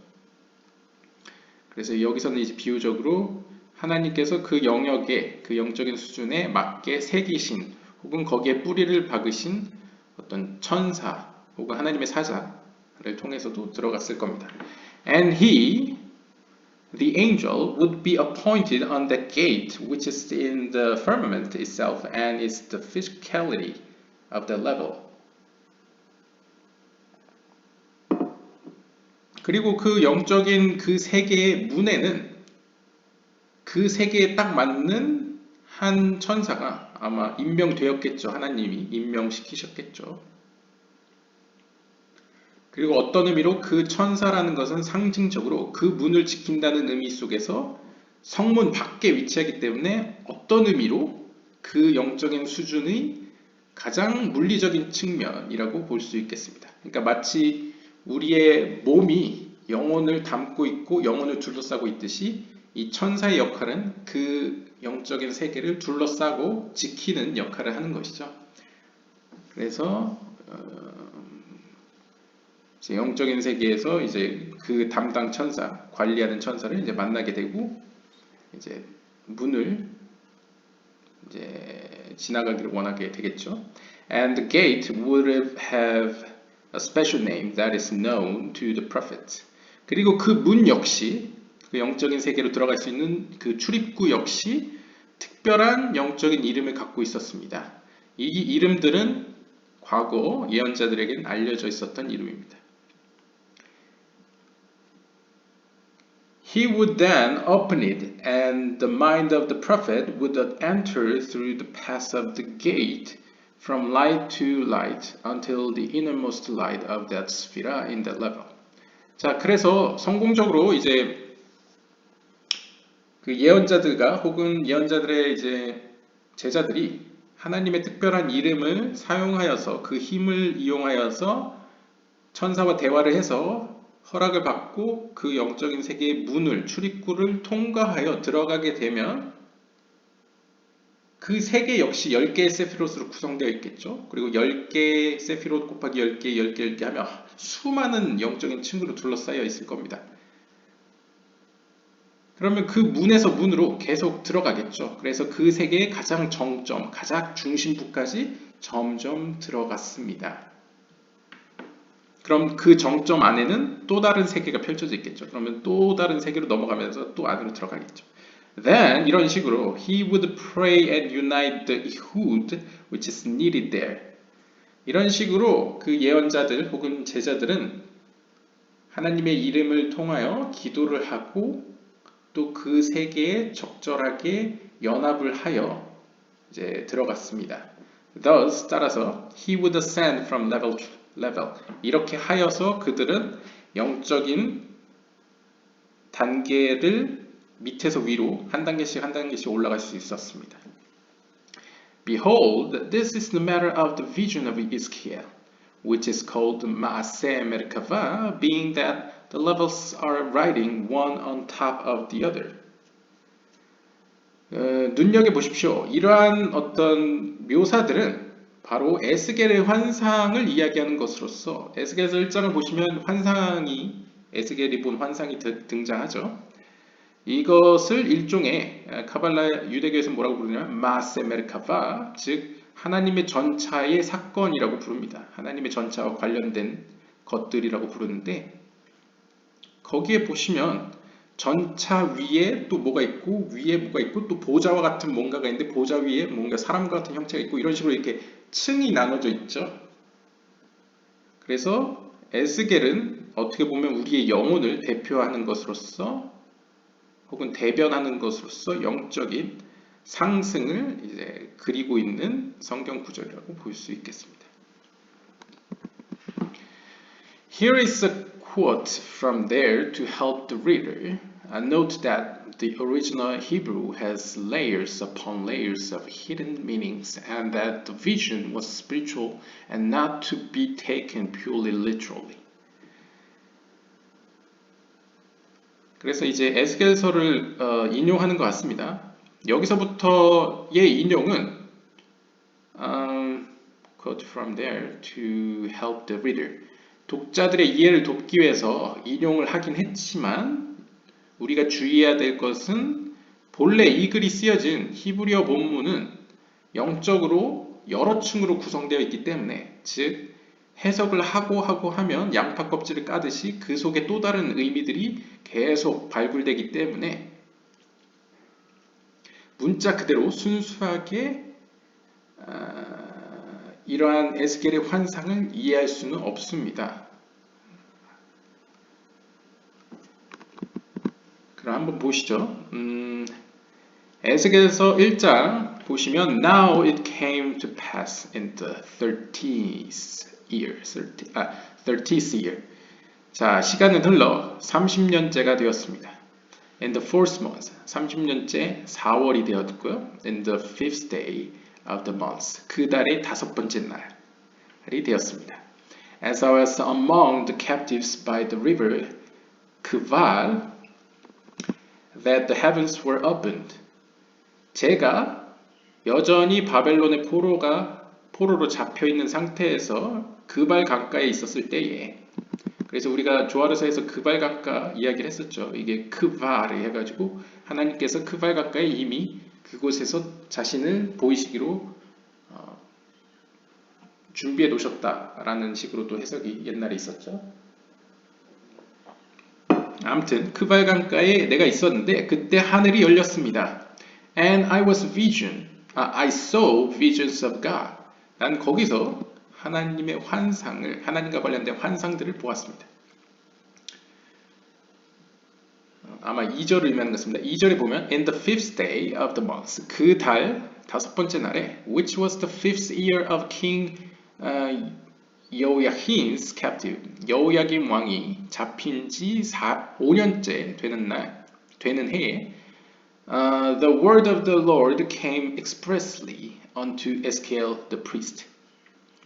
그래서 여기서는 이제 비유적으로 하나님께서 그 영역에 그 영적인 수준에 맞게 새기신 혹은 거기에 뿌리를 박으신 어떤 천사 혹은 하나님의 사자를 통해서도 들어갔을 겁니다. And he, the angel, would be appointed on the gate which is in the firmament itself and is the physicality of the level. 그리고 그 영적인 그 세계의 문에는 그 세계에 딱 맞는 한 천사가 아마 임명되었겠죠. 하나님이 임명시키셨겠죠. 그리고 어떤 의미로 그 천사라는 것은 상징적으로 그 문을 지킨다는 의미 속에서 성문 밖에 위치하기 때문에 어떤 의미로 그 영적인 수준의 가장 물리적인 측면이라고 볼 수 있겠습니다. 그러니까 마치 우리의 몸이 영혼을 담고 있고 영혼을 둘러싸고 있듯이 이 천사의 역할은 그 영적인 세계를 둘러싸고 지키는 역할을 하는 것이죠. 그래서 영적인 세계에서 이제 그 담당 천사, 관리하는 천사를 이제 만나게 되고 이제 문을 이제 지나가기를 원하게 되겠죠. And the gate would have a special name that is known to the prophet. 그리고 그 문 역시 그 영적인 세계로 들어갈 수 있는 그 출입구 역시 특별한 영적인 이름을 갖고 있었습니다. 이 이름들은 과거 예언자들에게는 알려져 있었던 이름입니다. He would then open it, and the mind of the prophet would enter through the path of the gate from light to light until the innermost light of that sphere in that level. 자, 그래서 성공적으로 이제 그 예언자들과 혹은 예언자들의 이제 제자들이 하나님의 특별한 이름을 사용하여서 그 힘을 이용하여서 천사와 대화를 해서 허락을 받고 그 영적인 세계의 문을 출입구를 통과하여 들어가게 되면 그 세계 역시 10개의 세피롯으로 구성되어 있겠죠. 그리고 10개의 세피롯 곱하기 10개, 10개, 10개 하면 수많은 영적인 층으로 둘러싸여 있을 겁니다. 그러면 그 문에서 문으로 계속 들어가겠죠. 그래서 그 세계의 가장 정점, 가장 중심부까지 점점 들어갔습니다. 그럼 그 정점 안에는 또 다른 세계가 펼쳐져 있겠죠. 그러면 또 다른 세계로 넘어가면서 또 안으로 들어가겠죠. Then 이런 식으로 he would pray and unite the Ehud which is needed there. 이런 식으로 그 예언자들 혹은 제자들은 하나님의 이름을 통하여 기도를 하고 또 그 세계에 적절하게 연합을 하여 이제 들어갔습니다. Thus 따라서 he would ascend from level to level. 이렇게 하여서 그들은 영적인 단계를 밑에서 위로 한 단계씩 한 단계씩 올라갈 수 있었습니다. Behold, this is the matter of the vision of Ezekiel, which is called Maaseh Merkavah, being that the levels are riding one on top of the other. 눈여겨보십시오. 이러한 어떤 묘사들은 바로 에스겔의 환상을 이야기하는 것으로서 에스겔서 1장을 보시면 환상이 에스겔이 본 환상이 등장하죠. 이것을 일종의 카발라 유대교에서 뭐라고 부르냐면 마세 메르카바, 즉 하나님의 전차의 사건이라고 부릅니다. 하나님의 전차와 관련된 것들이라고 부르는데 거기에 보시면 전차 위에 또 뭐가 있고 위에 뭐가 있고 또 보좌와 같은 뭔가가 있는데 보좌 위에 뭔가 사람과 같은 형체가 있고 이런 식으로 이렇게 층이 나눠져 있죠. 그래서 에스겔은 어떻게 보면 우리의 영혼을 대표하는 것으로서 혹은 대변하는 것으로서 영적인 상승을 이제 그리고 있는 성경 구절이라고 볼 수 있겠습니다. Here is a quote from there to help the reader. Note that the original Hebrew has layers upon layers of hidden meanings and that the vision was spiritual and not to be taken purely literally. 그래서 이제 에스겔서를 인용하는 것 같습니다. 여기서부터의 인용은 quote from there to help the reader. 독자들의 이해를 돕기 위해서 인용을 하긴 했지만 우리가 주의해야 될 것은 본래 이 글이 쓰여진 히브리어 본문은 영적으로 여러 층으로 구성되어 있기 때문에 즉 해석을 하고 하면 양파 껍질을 까듯이 그 속에 또 다른 의미들이 계속 발굴되기 때문에 문자 그대로 순수하게 이러한 에스겔의 환상을 이해할 수는 없습니다. 그럼 한번 보시죠. 에스겔서 1장 보시면 Now it came to pass in the 30th year. 자, 시간은 흘러 30년째가 되었습니다. In the fourth month, 30년째 4월이 되었고요. In the fifth day of the month, 그 달의 다섯 번째 날이 되었습니다. As I was among the captives by the river Kval, that the heavens were opened. 제가 여전히 바벨론의 포로로 잡혀있는 상태에서 그발 강가에 있었을 때에 그래서 우리가 조아르서에서 그발 강가 이야기를 했었죠. 이게 크발을 해가지고 하나님께서 그발 강가에 이미 그곳에서 자신을 보이시기로 준비해 놓으셨다라는 식으로 또 해석이 옛날에 있었죠. 아무튼 그발 강가에 내가 있었는데 그때 하늘이 열렸습니다. And I saw visions of God. 난 거기서 하나님의 환상을, 하나님과 관련된 환상들을 보았습니다. 아마 2절을 의미하는 것입니다. 2절에 보면 In the fifth day of the month, 그 달 다섯 번째 날에 Which was the fifth year of King 여호야킨's captive. 여호야김 왕이 잡힌 지 5년째 되는 해에 The word of the Lord came expressly unto Ezekiel the priest,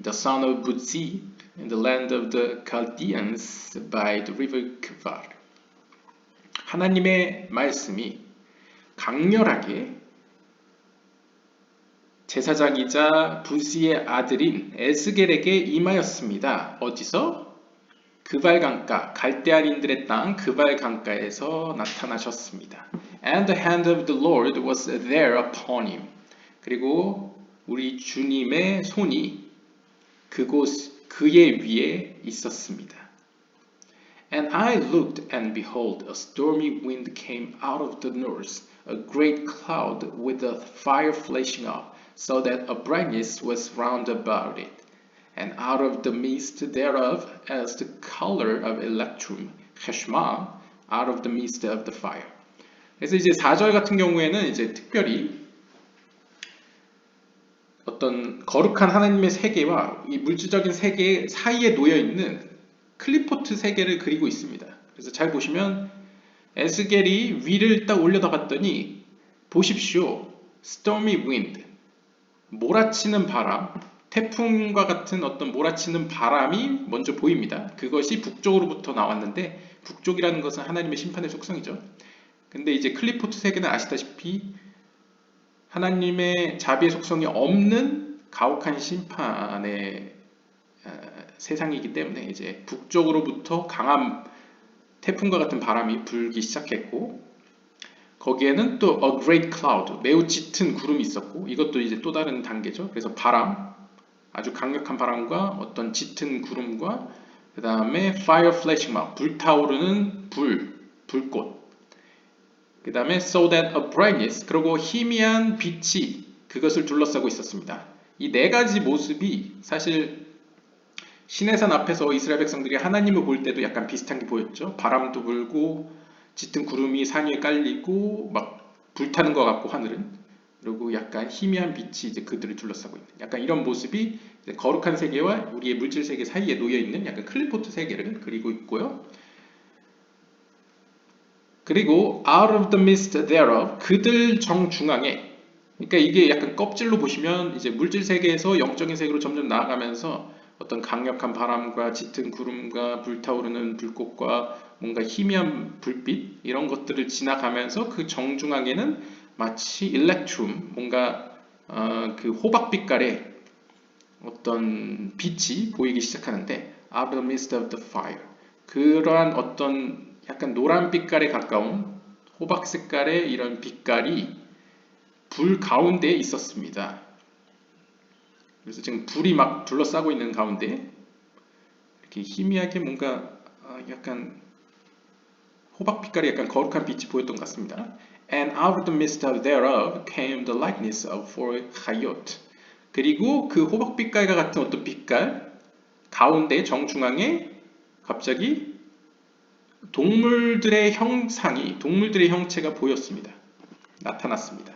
the son of Buzi, in the land of the Chaldeans by the river Kvar. 하나님의 말씀이 강렬하게 제사장이자 부시의 아들인 에스겔에게 임하였습니다. 어디서? 그발 강가, 갈대아인들의 땅 그발 강가에서 나타나셨습니다. And the hand of the Lord was there upon him. 그리고 우리 주님의 손이 그의 위에 있었습니다. And I looked, and behold, a stormy wind came out of the north, a great cloud with a fire flashing up, so that a brightness was round about it. And out of the midst thereof, as the color of electrum, cheshma, out of the midst of the fire. 그래서 이제 4절 같은 경우에는 이제 특별히 어떤 거룩한 하나님의 세계와 이 물질적인 세계 사이에 놓여 있는 클리포트 세계를 그리고 있습니다. 그래서 잘 보시면 에스겔이 위를 딱 올려다 봤더니 보십시오. stormy wind, 몰아치는 바람, 태풍과 같은 어떤 몰아치는 바람이 먼저 보입니다. 그것이 북쪽으로부터 나왔는데 북쪽이라는 것은 하나님의 심판의 속성이죠. 근데 이제 클리포트 세계는 아시다시피 하나님의 자비의 속성이 없는 가혹한 심판의 세상이기 때문에 이제 북쪽으로부터 강한 태풍과 같은 바람이 불기 시작했고, 거기에는 또 a great cloud, 매우 짙은 구름이 있었고, 이것도 이제 또 다른 단계죠. 그래서 바람, 아주 강력한 바람과 어떤 짙은 구름과 그 다음에 fire flashing, 막 불타오르는 불꽃. 그 다음에 so that a brightness, 그리고 희미한 빛이 그것을 둘러싸고 있었습니다. 이 네 가지 모습이 사실 시내산 앞에서 이스라엘 백성들이 하나님을 볼 때도 약간 비슷한 게 보였죠. 바람도 불고 짙은 구름이 산 위에 깔리고 막 불타는 것 같고 하늘은, 그리고 약간 희미한 빛이 이제 그들을 둘러싸고 있는 약간 이런 모습이 거룩한 세계와 우리의 물질 세계 사이에 놓여 있는 약간 클리포트 세계를 그리고 있고요. 그리고 out of the midst thereof, 그들 정중앙에, 그러니까 이게 약간 껍질로 보시면 이제 물질 세계에서 영적인 세계로 점점 나아가면서 어떤 강력한 바람과 짙은 구름과 불타오르는 불꽃과 뭔가 희미한 불빛 이런 것들을 지나가면서 그 정중앙에는 마치 일렉트룸, 뭔가 그 호박빛깔의 어떤 빛이 보이기 시작하는데 out of the midst of the fire, 그러한 어떤 약간 노란 빛깔에 가까운 호박 색깔의 이런 빛깔이 불 가운데에 있었습니다. 그래서 지금 불이 막 둘러싸고 있는 가운데 이렇게 희미하게 뭔가 약간 호박 빛깔이 약간 거룩한 빛이 보였던 것 같습니다. And out of the midst of thereof came the likeness of four hayot. 그리고 그 호박 빛깔과 같은 어떤 빛깔 가운데 정중앙에 갑자기 동물들의 형상이, 동물들의 형체가 보였습니다. 나타났습니다.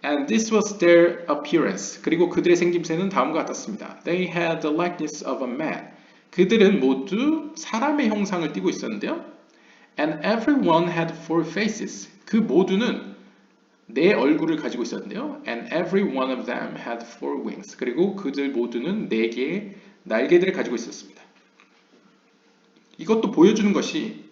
And this was their appearance. 그리고 그들의 생김새는 다음과 같았습니다. They had the likeness of a man. 그들은 모두 사람의 형상을 띠고 있었는데요. And everyone had four faces. 그 모두는 네 얼굴을 가지고 있었는데요. And every one of them had four wings. 그리고 그들 모두는 네 개의 날개들을 가지고 있었습니다. 이것도 보여주는 것이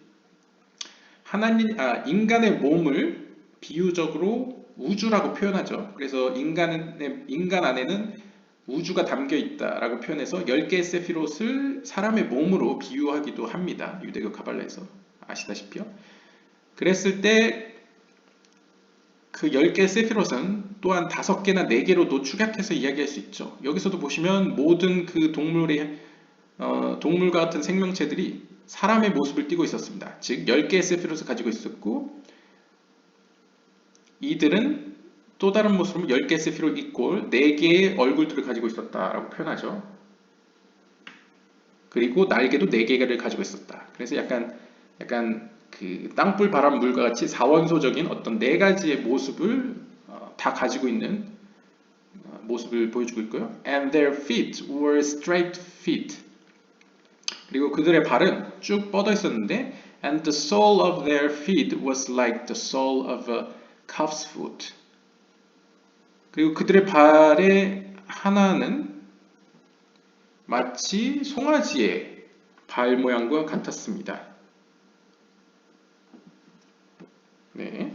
인간의 몸을 비유적으로 우주라고 표현하죠. 그래서 인간 안에는 우주가 담겨 있다라고 표현해서 10개의 세피롯을 사람의 몸으로 비유하기도 합니다. 유대교 가발라에서 아시다시피요. 그랬을 때 그 10개의 세피롯은 또한 5개나 4개로도 축약해서 이야기할 수 있죠. 여기서도 보시면 모든 그 동물과 같은 생명체들이 사람의 모습을 띠고 있었습니다. 즉 10개의 세피롯을 가지고 있었고, 이들은 또 다른 모습으로 10개의 세피롯 이꼴 4개의 얼굴들을 가지고 있었다라고 표현하죠. 그리고 날개도 4개를 가지고 있었다. 그래서 약간 그 땅불 바람 물과 같이 사원소적인 어떤 4가지의 모습을 다 가지고 있는 모습을 보여주고 있고요. And their feet were straight feet. 그리고 그들의 발은 쭉 뻗어 있었는데 and the sole of their feet was like the sole of a calf's foot. 그리고 그들의 발의 하나는 마치 송아지의 발 모양과 같았습니다. 네.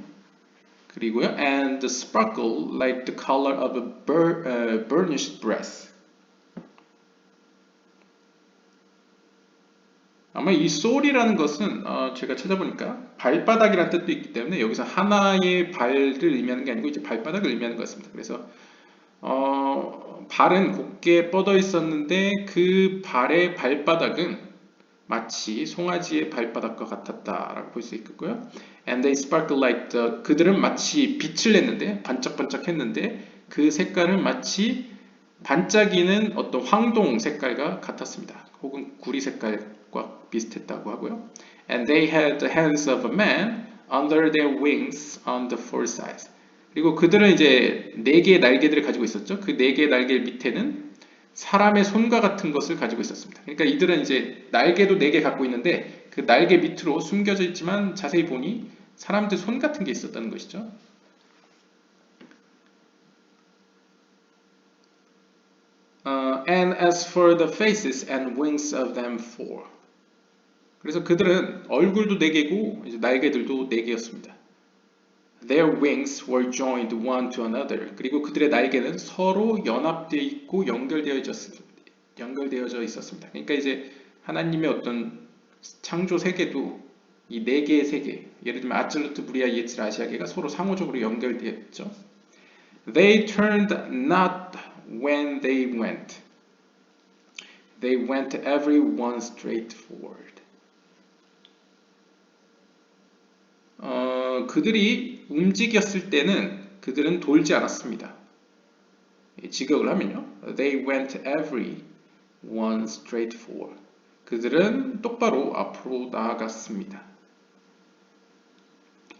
그리고요, and the sparkle like the color of a burnished brass. 아마 이 sole이라는 것은 제가 찾아보니까 발바닥이라는 뜻도 있기 때문에 여기서 하나의 발을 의미하는 게 아니고 이제 발바닥을 의미하는 것 같습니다. 그래서 발은 곧게 뻗어 있었는데 그 발의 발바닥은 마치 송아지의 발바닥과 같았다라고 볼 수 있겠고요. And they sparkle like 그들은 마치 빛을 냈는데 반짝반짝했는데 그 색깔은 마치 반짝이는 어떤 황동 색깔과 같았습니다. 혹은 구리 색깔과 비슷했다고 하고요. And they had the hands of a man under their wings on the four sides. 그리고 그들은 이제 4개의 날개들을 가지고 있었죠. 그 4개의 날개 밑에는 사람의 손과 같은 것을 가지고 있었습니다. 그러니까 이들은 이제 날개도 4개 갖고 있는데 그 날개 밑으로 숨겨져 있지만 자세히 보니 사람들 손 같은 게 있었다는 것이죠. And as for the faces and wings of them four. 그래서 그들은 얼굴도 4개고 이제 날개들도 4개였습니다. Their wings were joined one to another. 그리고 그들의 날개는 서로 연합되어 있고 연결되어져 있었습니다. 그러니까 이제 하나님의 어떤 창조 세계도 이 네 개의 세계, 예를 들면 아즐루트, 브리아, 예츠라, 아시아계가 서로 상호적으로 연결되어 있죠. They turned not when they went. They went every one straight forward. 그들이 움직였을 때는 그들은 돌지 않았습니다. 직역을 하면요. They went every one straight forward. 그들은 똑바로 앞으로 나아갔습니다.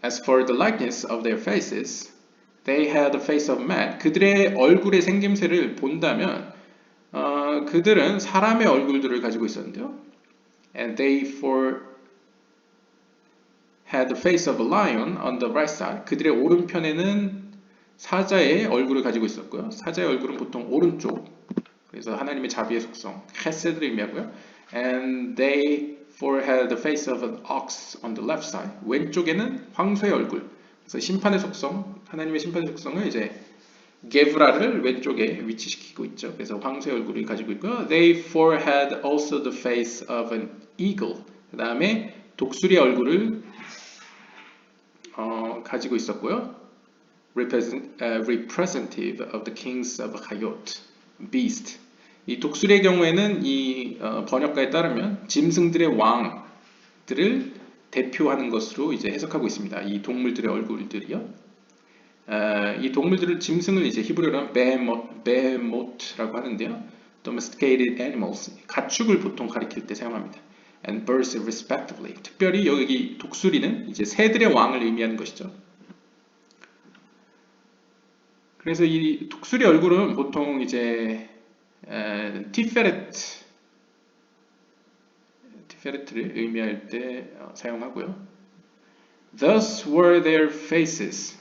As for the likeness of their faces, they had the face of man. 그들의 얼굴의 생김새를 본다면 그들은 사람의 얼굴들을 가지고 있었는데요. And they had the face of a lion on the right side. 그들의 오른편에는 사자의 얼굴을 가지고 있었고요. 사자의 얼굴은 보통 오른쪽. 그래서 하나님의 자비의 속성, 헤세드를 의미하고요. And they had the face of an ox on the left side. 왼쪽에는 황소의 얼굴. 그래서 심판의 속성, 하나님의 심판의 속성을 이제 게브라를 왼쪽에 위치시키고 있죠. 그래서 황소의 얼굴을 가지고 있고요. They had also the face of an eagle. 그 다음에 독수리의 얼굴을 가지고 있었고요. Representative of the kings of Hayot, beast. 이 독수리의 경우에는 이 번역가에 따르면 짐승들의 왕들을 대표하는 것으로 이제 해석하고 있습니다. 이 동물들의 얼굴들이요. 이 동물들을 짐승을 이제 히브리어로 behemoth라고 하는데요. Domesticated animals, 가축을 보통 가리킬 때 사용합니다. And birds respectively. 특별히 여기 독수리는 이제 새들의 왕을 의미하는 것이죠. 그래서 이 독수리 얼굴은 보통 이제 티페레트를 의미할 때 사용하고요. Thus were their faces.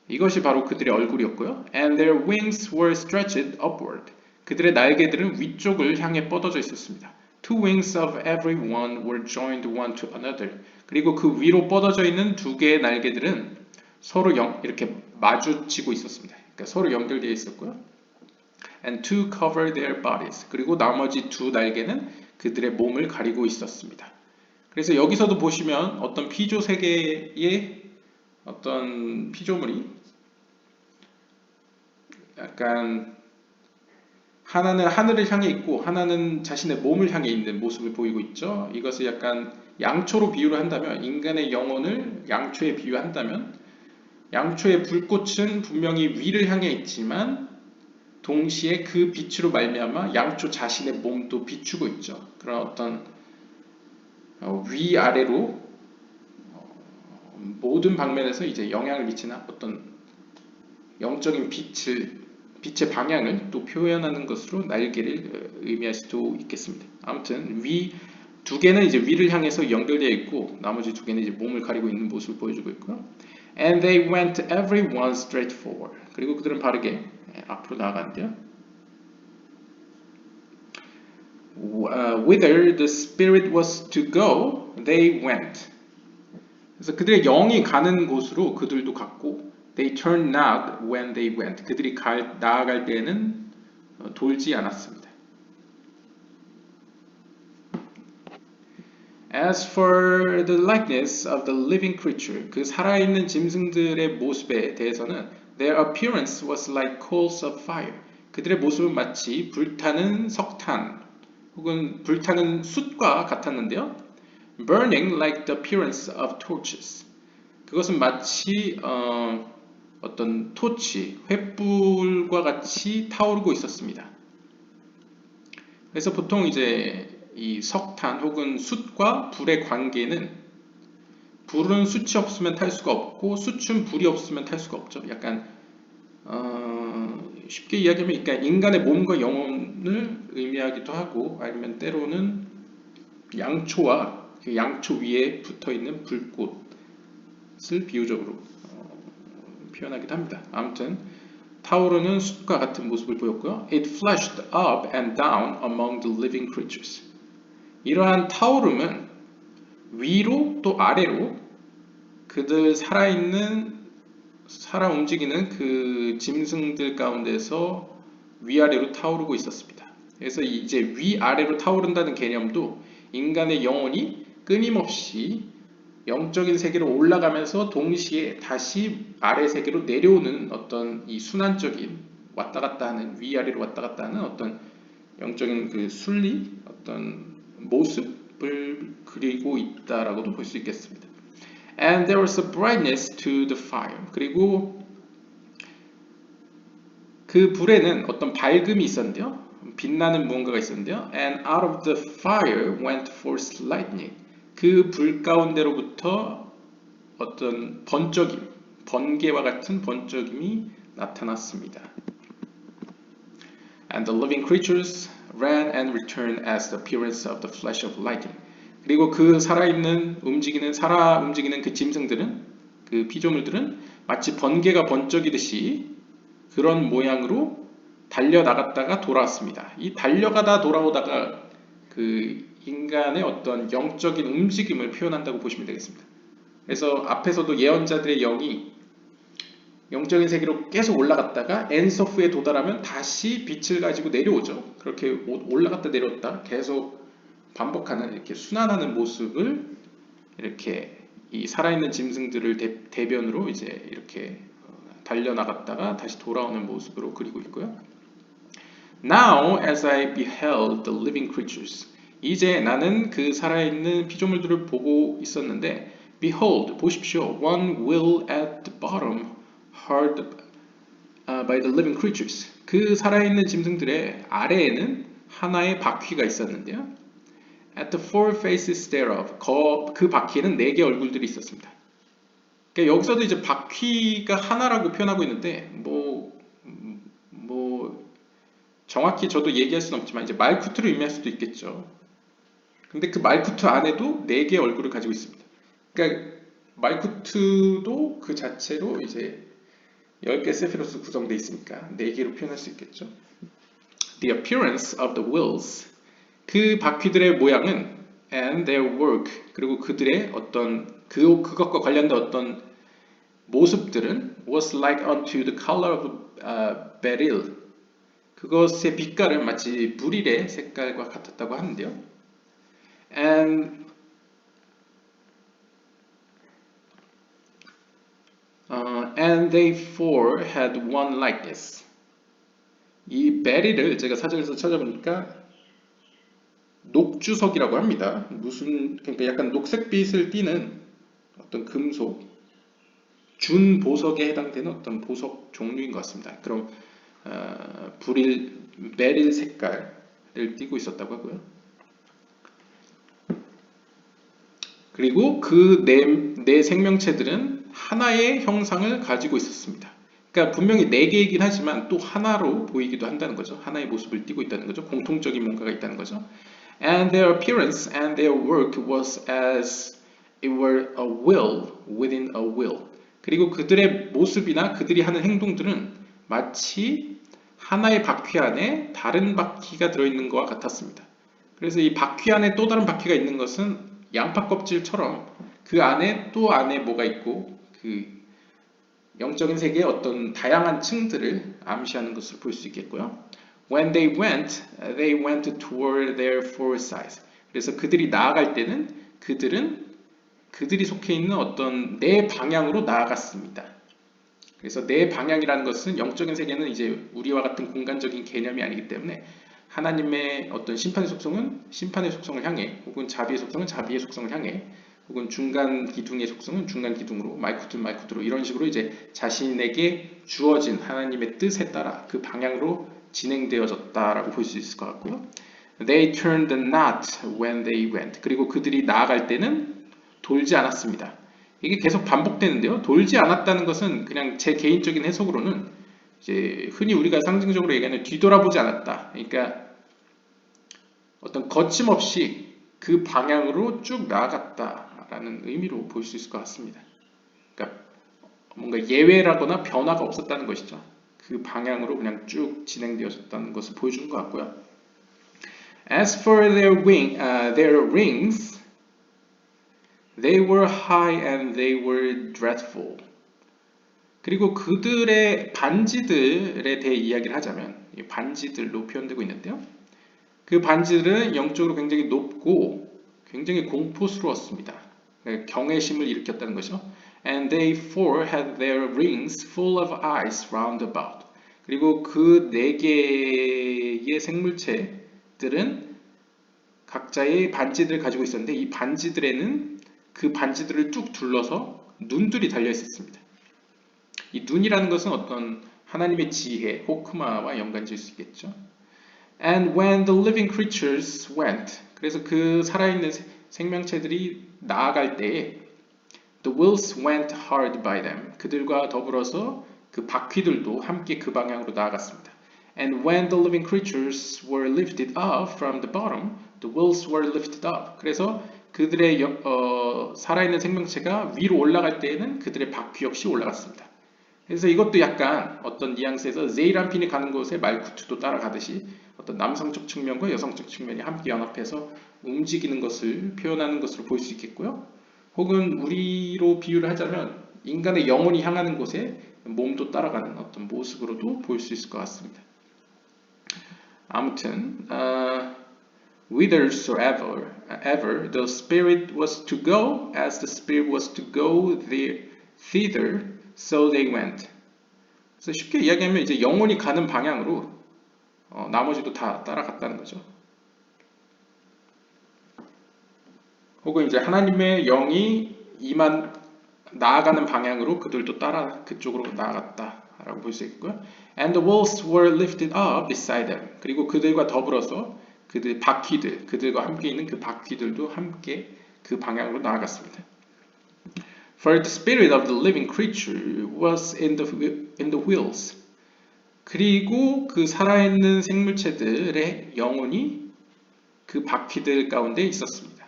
이것이 바로 그들의 얼굴이었고요. And their wings were stretched upward. 그들의 날개들은 위쪽을 향해 뻗어져 있었습니다. Two wings of every one were joined one to another. 그리고 그 위로 뻗어져 있는 두 개의 날개들은 서로 이렇게 마주치고 있었습니다. 그러니까 서로 연결되어 있었고요. And two covered their bodies. 그리고 나머지 두 날개는 그들의 몸을 가리고 있었습니다. 그래서 여기서도 보시면 어떤 피조 세계의 어떤 피조물이 약간 하나는 하늘을 향해 있고 하나는 자신의 몸을 향해 있는 모습을 보이고 있죠. 이것을 약간 양초로 비유를 한다면, 인간의 영혼을 양초에 비유한다면, 양초의 불꽃은 분명히 위를 향해 있지만 동시에 그 빛으로 말미암아 양초 자신의 몸도 비추고 있죠. 그런 어떤 위아래로 모든 방면에서 이제 영향을 미치는 어떤 영적인 빛의 방향을 또 표현하는 것으로 날개를 의미할 수도 있겠습니다. 아무튼 두 개는 이제 위를 향해서 연결되어 있고 나머지 두 개는 이제 몸을 가리고 있는 모습을 보여주고 있고요. And they went every one straight forward. 그리고 그들은 바르게 앞으로 나아갔는데요. Whither the spirit was to go, they went. 그래서 그들의 영이 가는 곳으로 그들도 갔고, they turned not when they went. 그들이 나아갈 때에는 돌지 않았습니다. As for the likeness of the living creature, 그 살아있는 짐승들의 모습에 대해서는 their appearance was like coals of fire. 그들의 모습은 마치 불타는 석탄 혹은 불타는 숯과 같았는데요. Burning like the appearance of torches. 그것은 마치 어떤 토치, 횃불과 같이 타오르고 있었습니다. 그래서 보통 이제 이 석탄 혹은 숯과 불의 관계는 불은 숯이 없으면 탈 수가 없고 숯은 불이 없으면 탈 수가 없죠. 약간 쉽게 이야기하면 그러니까 인간의 몸과 영혼을 의미하기도 하고 아니면 때로는 양초와 그 양초 위에 붙어있는 불꽃을 비유적으로 표현하기도 합니다. 아무튼 타오르는 숯과 같은 모습을 보였고요. It flashed up and down among the living creatures. 이러한 타오름은 위로 또 아래로 그들 살아있는 살아 움직이는 그 짐승들 가운데서 위아래로 타오르고 있었습니다. 그래서 이제 위아래로 타오른다는 개념도 인간의 영혼이 끊임없이 영적인 세계로 올라가면서 동시에 다시 아래 세계로 내려오는 어떤 이 순환적인 왔다 갔다 하는 위아래로 왔다 갔다 하는 어떤 영적인 그 순리, 어떤 모습을 그리고 있다라고도 볼 수 있겠습니다. And there was a brightness to the fire. 그리고 그 불에는 어떤 밝음이 있었는데요. 빛나는 무언가가 있었는데요. And out of the fire went forth lightning. 그 불 가운데로부터 어떤 번쩍임, 번개와 같은 번쩍임이 나타났습니다. And the living creatures ran and returned as the appearance of the flash of lightning. 그리고 그 살아있는 움직이는 그 짐승들은, 그 피조물들은 마치 번개가 번쩍이듯이 그런 모양으로 달려나갔다가 돌아왔습니다. 이 달려가다 돌아오다가 그 인간의 어떤 영적인 움직임을 표현한다고 보시면 되겠습니다. 그래서 앞에서도 예언자들의 영이 영적인 세계로 계속 올라갔다가 엔서프에 도달하면 다시 빛을 가지고 내려오죠. 그렇게 올라갔다 내려왔다 계속 반복하는 이렇게 순환하는 모습을 이렇게 이 살아있는 짐승들을 대변으로 이제 이렇게 달려나갔다가 다시 돌아오는 모습으로 그리고 있고요. Now as I beheld the living creatures, 이제 나는 그 살아있는 피조물들을 보고 있었는데, behold, 보십시오, one wheel at the bottom held by the living creatures. 그 살아있는 짐승들의 아래에는 하나의 바퀴가 있었는데요. At the four faces thereof, 그 바퀴에는 4개 얼굴들이 있었습니다. 그러니까 여기서도 이제 바퀴가 하나라고 표현하고 있는데 정확히 저도 얘기할 수는 없지만 이제 말쿠트를 의미할 수도 있겠죠. 근데 그 말쿠트 안에도 4개의 얼굴을 가지고 있습니다. 그러니까 말쿠트도 그 자체로 이제 10개 세피로스 구성되어 있으니까 4개로 표현할 수 있겠죠. The appearance of the wheels, 그 바퀴들의 모양은 and their work, 그리고 그들의 어떤 그것과 관련된 어떤 모습들은 was like unto the color of beryl, 그것의 빛깔은 마치 브릴의 색깔과 같았다고 하는데요. And they four had one likeness. 이 베릴을 제가 사전에서 찾아보니까 녹주석이라고 합니다. 그러니까 약간 녹색빛을 띠는 어떤 금속, 준보석에 해당되는 어떤 보석 종류인 것 같습니다. 그럼 베릴 색깔을 띠고 있었다고 하고요. 그리고 그 네 생명체들은 하나의 형상을 가지고 있었습니다. 그러니까 분명히 4개이긴 하지만 또 하나로 보이기도 한다는 거죠. 하나의 모습을 띠고 있다는 거죠. 공통적인 뭔가가 있다는 거죠. And their appearance and their work was as it were a wheel within a wheel. 그리고 그들의 모습이나 그들이 하는 행동들은 마치 하나의 바퀴 안에 다른 바퀴가 들어있는 것과 같았습니다. 그래서 이 바퀴 안에 또 다른 바퀴가 있는 것은 양파 껍질처럼 그 안에 또 안에 뭐가 있고 그 영적인 세계의 어떤 다양한 층들을 암시하는 것으로 볼 수 있겠고요. When they went toward their four sides. 그래서 그들이 나아갈 때는 그들이 속해 있는 어떤 네 방향으로 나아갔습니다. 그래서 네 방향이라는 것은 영적인 세계는 이제 우리와 같은 공간적인 개념이 아니기 때문에 하나님의 어떤 심판의 속성은 심판의 속성을 향해, 혹은 자비의 속성은 자비의 속성을 향해, 혹은 중간 기둥의 속성은 중간 기둥으로, 말쿠트는 말쿠트로, 이런 식으로 이제 자신에게 주어진 하나님의 뜻에 따라 그 방향으로 진행되어졌다라고 볼 수 있을 것 같고요. They turned not when they went. 그리고 그들이 나아갈 때는 돌지 않았습니다. 이게 계속 반복되는데요. 돌지 않았다는 것은 그냥 제 개인적인 해석으로는 이제 흔히 우리가 상징적으로 얘기하는 뒤돌아보지 않았다. 그러니까 어떤 거침없이 그 방향으로 쭉 나아갔다라는 의미로 볼 수 있을 것 같습니다. 그러니까 뭔가 예외라거나 변화가 없었다는 것이죠. 그 방향으로 그냥 쭉 진행되어졌다는 것을 보여주는 것 같고요. As for their rings, they were high and they were dreadful. 그리고 그들의 반지들에 대해 이야기를 하자면 이 반지들로 표현되고 있는데요. 그 반지들은 영적으로 굉장히 높고 굉장히 공포스러웠습니다. 경외심을 일으켰다는 것이죠. And they four had their rings full of eyes round about. 그리고 그 네 개의 생물체들은 각자의 반지들을 가지고 있었는데 이 반지들에는 그 반지들을 쭉 둘러서 눈들이 달려 있었습니다. 이 눈이라는 것은 어떤 하나님의 지혜, 호크마와 연관지을 수 있겠죠. And when the living creatures went, 그래서 그 살아있는 생명체들이 나아갈 때에 the wheels went hard by them. 그들과 더불어서 그 바퀴들도 함께 그 방향으로 나아갔습니다. And when the living creatures were lifted up from the bottom, the wheels were lifted up. 그래서 그들의 살아있는 생명체가 위로 올라갈 때에는 그들의 바퀴 역시 올라갔습니다. 그래서 이것도 약간 어떤 뉘앙스에서 제이란핀이 가는 곳에 말쿠트도 따라가듯이 어떤 남성적 측면과 여성적 측면이 함께 연합해서 움직이는 것을 표현하는 것으로 볼 수 있겠고요. 혹은 우리로 비유를 하자면 인간의 영혼이 향하는 곳에 몸도 따라가는 어떤 모습으로도 볼 수 있을 것 같습니다. 아무튼 whithersoever the spirit was to go, as the spirit was to go thither, so they went. 그래서 쉽게 이야기하면 이제 영혼이 가는 방향으로 나머지도 다 따라갔다는 거죠. 혹은 이제 하나님의 영이 나아가는 방향으로 그들도 따라 그쪽으로 나아갔다라고 볼 수 있고요. And the walls were lifted up beside them. 그리고 그들과 더불어서 그들과 함께 있는 그 바퀴들도 함께 그 방향으로 나아갔습니다. For the spirit of the living creature was in the wheels. 그리고 그 살아있는 생물체들의 영혼이 그 바퀴들 가운데 있었습니다.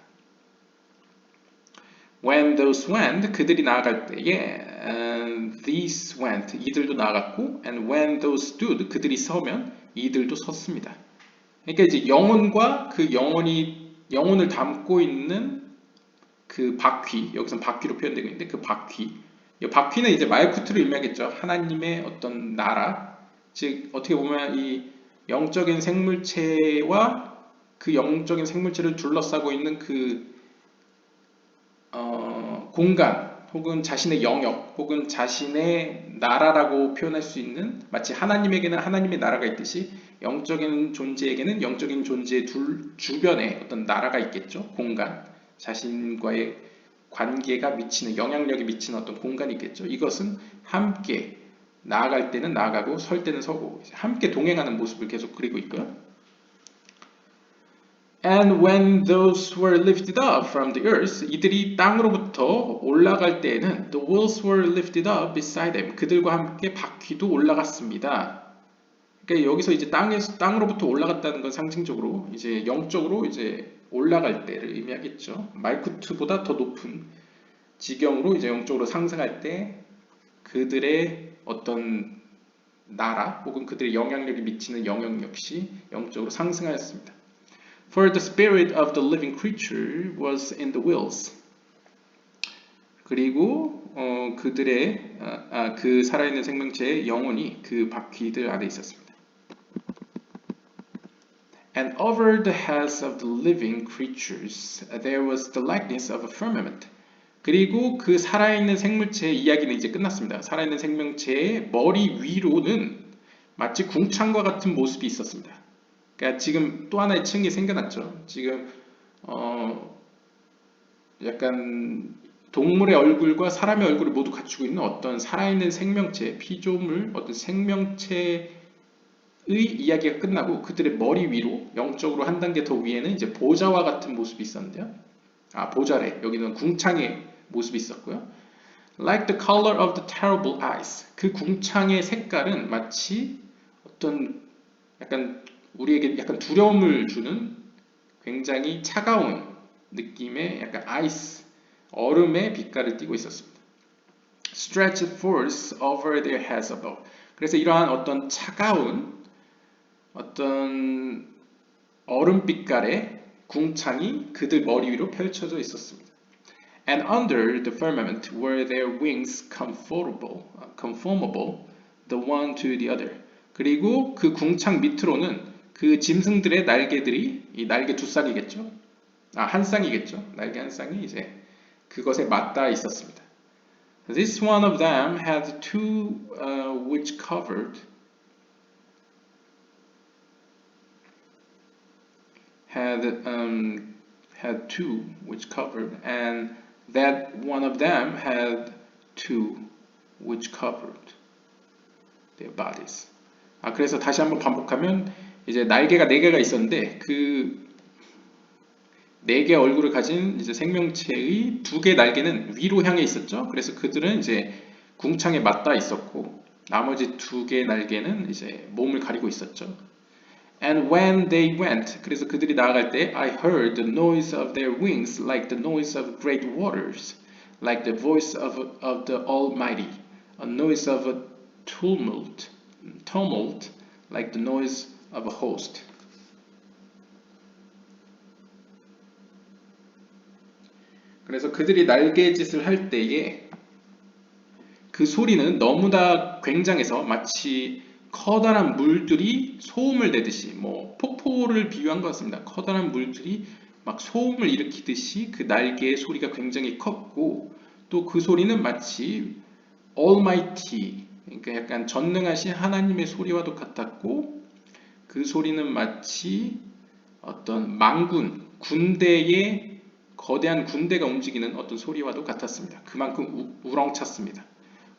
When those went, 그들이 나아갈 때에 these went, 이들도 나아갔고 and when those stood, 그들이 서면 이들도 섰습니다. 그러니까 이제 영혼과 그 영혼을 담고 있는 그 바퀴, 여기서 바퀴로 표현되고 있는데 그 이 바퀴는 이제 말쿠트를 의미하겠죠. 하나님의 어떤 나라, 즉 어떻게 보면 이 영적인 생물체와 그 영적인 생물체를 둘러싸고 있는 그 공간 혹은 자신의 영역 혹은 자신의 나라라고 표현할 수 있는 마치 하나님에게는 하나님의 나라가 있듯이 영적인 존재에게는 영적인 존재의 주변에 어떤 나라가 있겠죠. 공간, 자신과의 관계가 미치는 영향력이 미치는 어떤 공간이 있겠죠. 이것은 함께 나아갈 때는 나아가고 설 때는 서고 함께 동행하는 모습을 계속 그리고 있고요. And when those were lifted up from the earth, 이들이 땅으로부터 올라갈 때에는 the wheels were lifted up beside them. 그들과 함께 바퀴도 올라갔습니다. 그러니까 여기서 이제 땅으로부터 올라갔다는 건 상징적으로 이제 영적으로 이제 올라갈 때를 의미하겠죠. 말쿠트보다 더 높은 지경으로 이제 영적으로 상승할 때 그들의 어떤 나라 혹은 그들의 영향력이 미치는 영역 역시 영적으로 상승하였습니다. For the spirit of the living creature was in the wheels. 그리고 그들의 그 살아있는 생명체의 영혼이 그 바퀴들 안에 있었습니다. And over the heads of the living creatures there was the likeness of a firmament. 그리고 그 살아있는 생물체의 이야기는 이제 끝났습니다. 살아있는 생명체의 머리 위로는 마치 궁창과 같은 모습이 있었습니다. 그러니까 지금 또 하나의 층이 생겨났죠. 지금 약간 동물의 얼굴과 사람의 얼굴을 모두 갖추고 있는 어떤 살아있는 생명체, 피조물, 어떤 생명체의 이야기가 끝나고 그들의 머리 위로 영적으로 한 단계 더 위에는 이제 보좌와 같은 모습이 있었는데요. 보좌래. 여기는 궁창의 모습이 있었고요. Like the color of the terrible eyes. 그 궁창의 색깔은 마치 어떤 약간 우리에게 약간 두려움을 주는 굉장히 차가운 느낌의 약간 아이스, 얼음의 빛깔을 띠고 있었습니다. Stretched forth over their heads above. 그래서 이러한 어떤 차가운 어떤 얼음 빛깔의 궁창이 그들 머리 위로 펼쳐져 있었습니다. And under the firmament were their wings conformable, the one to the other. 그리고 그 궁창 밑으로는 그 짐승들의 날개들이 이 날개 두 쌍이겠죠. 한 쌍이겠죠. 날개 한 쌍이 이제 그것에 맞닿아 있었습니다. This one of them had two which covered had two which covered, and that one of them had two which covered their bodies. 그래서 다시 한번 반복하면 이제 날개가 네 개가 있었는데 그 네 개 얼굴을 가진 이제 생명체의 두 개 날개는 위로 향해 있었죠. 그래서 그들은 이제 궁창에 맞닿아 있었고 나머지 두 개 날개는 이제 몸을 가리고 있었죠. And when they went, 그래서 그들이 나아갈 때 I heard the noise of their wings like the noise of great waters, like the voice of the Almighty, a noise of a tumult, like the noise of a host. 그래서 그들이 날개짓을 할 때에 그 소리는 너무나 굉장해서 마치 커다란 물들이 소음을 내듯이 뭐 폭포를 비유한 것 같습니다. 커다란 물들이 막 소음을 일으키듯이 그 날개의 소리가 굉장히 컸고 또 그 소리는 마치 Almighty, 그러니까 약간 전능하신 하나님의 소리와도 같았고 그 소리는 마치 어떤 망군, 군대의 거대한 군대가 움직이는 어떤 소리와도 같았습니다. 그만큼 우렁찼습니다.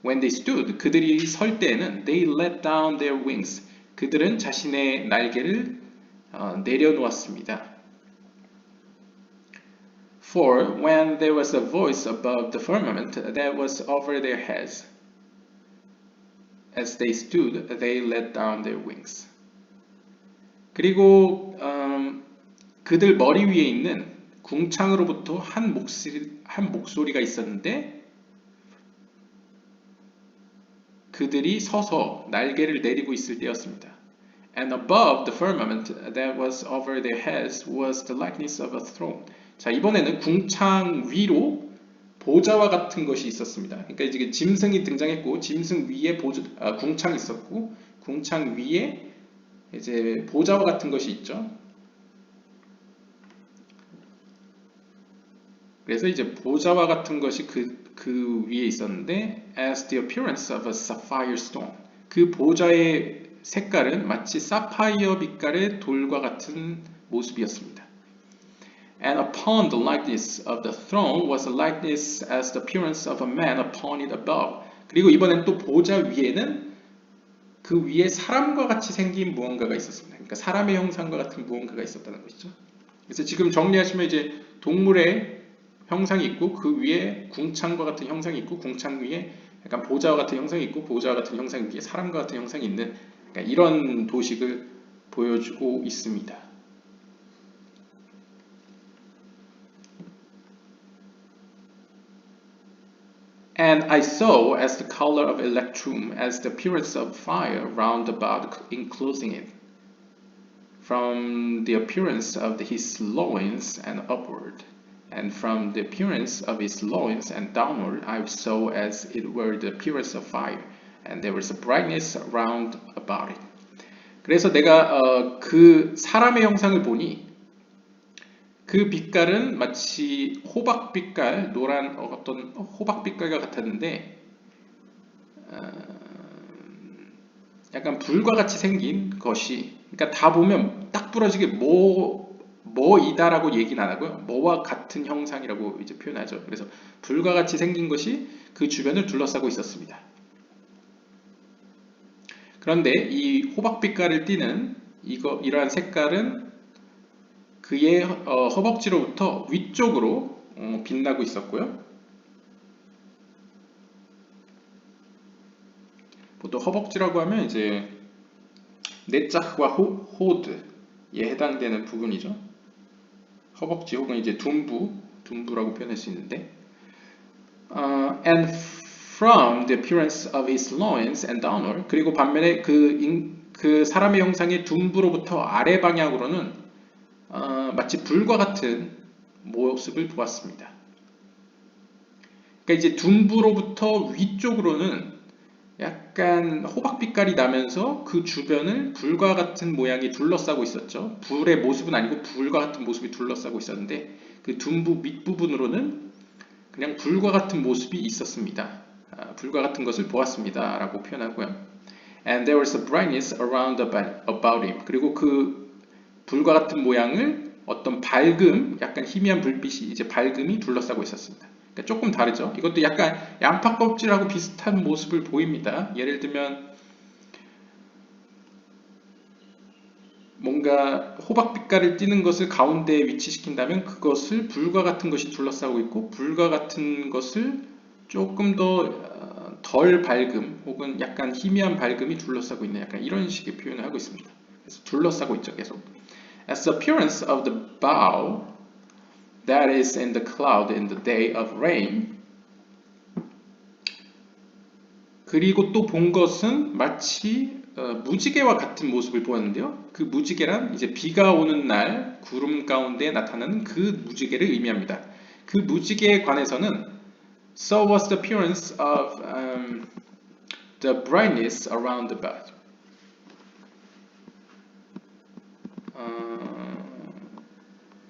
When they stood, 그들이 설 때에는 they let down their wings. 그들은 자신의 날개를 내려놓았습니다. For when there was a voice above the firmament that was over their heads, as they stood, they let down their wings. 그리고 그들 머리 위에 있는 궁창으로부터 한 목소리가 있었는데 그들이 서서 날개를 내리고 있을 때였습니다. And above the firmament that was over their heads was the likeness of a throne. 자, 이번에는 궁창 위로 보좌와 같은 것이 있었습니다. 그러니까 이제 짐승이 등장했고 짐승 위에 궁창이 있었고 궁창 위에 이제 보좌와 같은 것이 있죠. 그래서 이제 보좌와 같은 것이 그 위에 있었는데 as the appearance of a sapphire stone. 그 보좌의 색깔은 마치 사파이어 빛깔의 돌과 같은 모습이었습니다. And upon the likeness of the throne was a likeness as the appearance of a man upon it above. 그리고 이번엔 또 보좌 위에는 그 위에 사람과 같이 생긴 무언가가 있었습니다. 그러니까 사람의 형상과 같은 무언가가 있었다는 것이죠. 그래서 지금 정리하시면 이제 동물의 형상이 있고 그 위에 궁창과 같은 형상이 있고 궁창 위에 약간 보좌와 같은 형상이 있고 보좌와 같은 형상 위에 사람과 같은 형상이 있는 그러니까 이런 도식을 보여주고 있습니다. And I saw as the color of electrum, as the appearance of fire round about enclosing it, from the appearance of his loins and upward. And from the appearance of his loins and downward, I saw as it were the appearance of fire, and there was a brightness round about it. 그래서 내가 그 사람의 형상을 보니 그 빛깔은 마치 호박빛깔, 노란 어떤 호박빛깔과 같았는데 약간 불과 같이 생긴 것이, 그러니까 다 보면 딱 부러지게 뭐이다라고 얘기는 안 하고요. 뭐와 같은 형상이라고 이제 표현하죠. 그래서 불과 같이 생긴 것이 그 주변을 둘러싸고 있었습니다. 그런데 이 호박빛깔을 띠는 이러한 색깔은 그의 허벅지로부터 위쪽으로 빛나고 있었고요. 보통 허벅지라고 하면 이제 내짝과 호드에 해당되는 부분이죠. 허벅지 혹은 이제 둔부라고 표현할 수 있는데, and from the appearance of his loins and downward. 그리고 반면에 그 사람의 형상의 둔부로부터 아래 방향으로는 마치 불과 같은 모습을 보았습니다. 그러니까 이제 둔부로부터 위쪽으로는 약간 호박빛깔이 나면서 그 주변을 불과 같은 모양이 둘러싸고 있었죠. 불의 모습은 아니고 불과 같은 모습이 둘러싸고 있었는데 그 둔부 밑부분으로는 그냥 불과 같은 모습이 있었습니다. 불과 같은 것을 보았습니다. 라고 표현하고요. And there was a brightness around about him. 그리고 그 불과 같은 모양을 어떤 밝음, 약간 희미한 불빛이 이제 밝음이 둘러싸고 있었습니다. 그러니까 조금 다르죠. 이것도 약간 양파 껍질하고 비슷한 모습을 보입니다. 예를 들면 뭔가 호박빛깔을 띠는 것을 가운데에 위치시킨다면 그것을 불과 같은 것이 둘러싸고 있고 불과 같은 것을 조금 더 덜 밝음 혹은 약간 희미한 밝음이 둘러싸고 있는 약간 이런 식의 표현을 하고 있습니다. 그래서 둘러싸고 있죠, 계속. As the appearance of the bow that is in the cloud in the day of rain. 그리고 또 본 것은 마치 무지개와 같은 모습을 보았는데요. 그 무지개란 이제 비가 오는 날 구름 가운데 나타나는 그 무지개를 의미합니다. 그 무지개에 관해서는 So was the appearance of the brightness around the bed.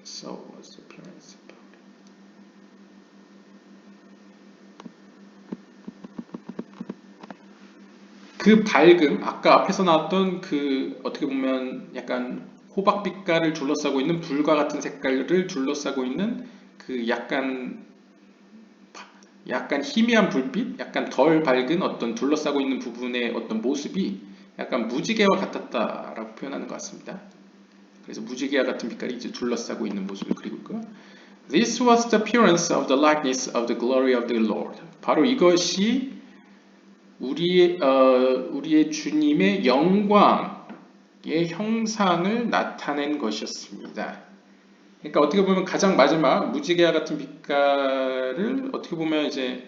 So was the appearance. 그 밝음, 아까 앞에서 나왔던 그 어떻게 보면 약간 호박빛깔을 둘러싸고 있는 불과 같은 색깔을 둘러싸고 있는 그 약간 희미한 불빛, 약간 덜 밝은 어떤 둘러싸고 있는 부분의 어떤 모습이 약간 무지개와 같았다라고 표현하는 것 같습니다. 그래서 무지개와 같은 빛깔이 이제 둘러싸고 있는 모습을 그리고 있고요. This was the appearance of the likeness of the glory of the Lord. 바로 이것이 우리의 주님의 영광의 형상을 나타낸 것이었습니다. 그러니까 어떻게 보면 가장 마지막 무지개와 같은 빛깔을 어떻게 보면 이제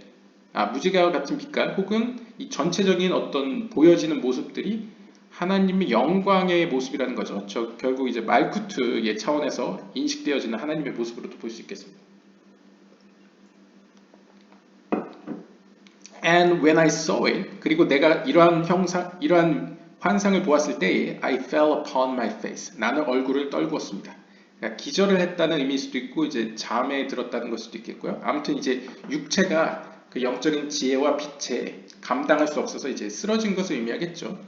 무지개와 같은 빛깔 혹은 이 전체적인 어떤 보여지는 모습들이 하나님의 영광의 모습이라는 거죠. 결국 이제 말쿠트의 차원에서 인식되어지는 하나님의 모습으로도 볼 수 있겠습니다. And when I saw it, 그리고 내가 이러한 환상을 보았을 때에 I fell upon my face. 나는 얼굴을 떨구었습니다. 그러니까 기절을 했다는 의미일 수도 있고 이제 잠에 들었다는 것일 수도 있겠고요. 아무튼 이제 육체가 그 영적인 지혜와 빛에 감당할 수 없어서 이제 쓰러진 것을 의미하겠죠.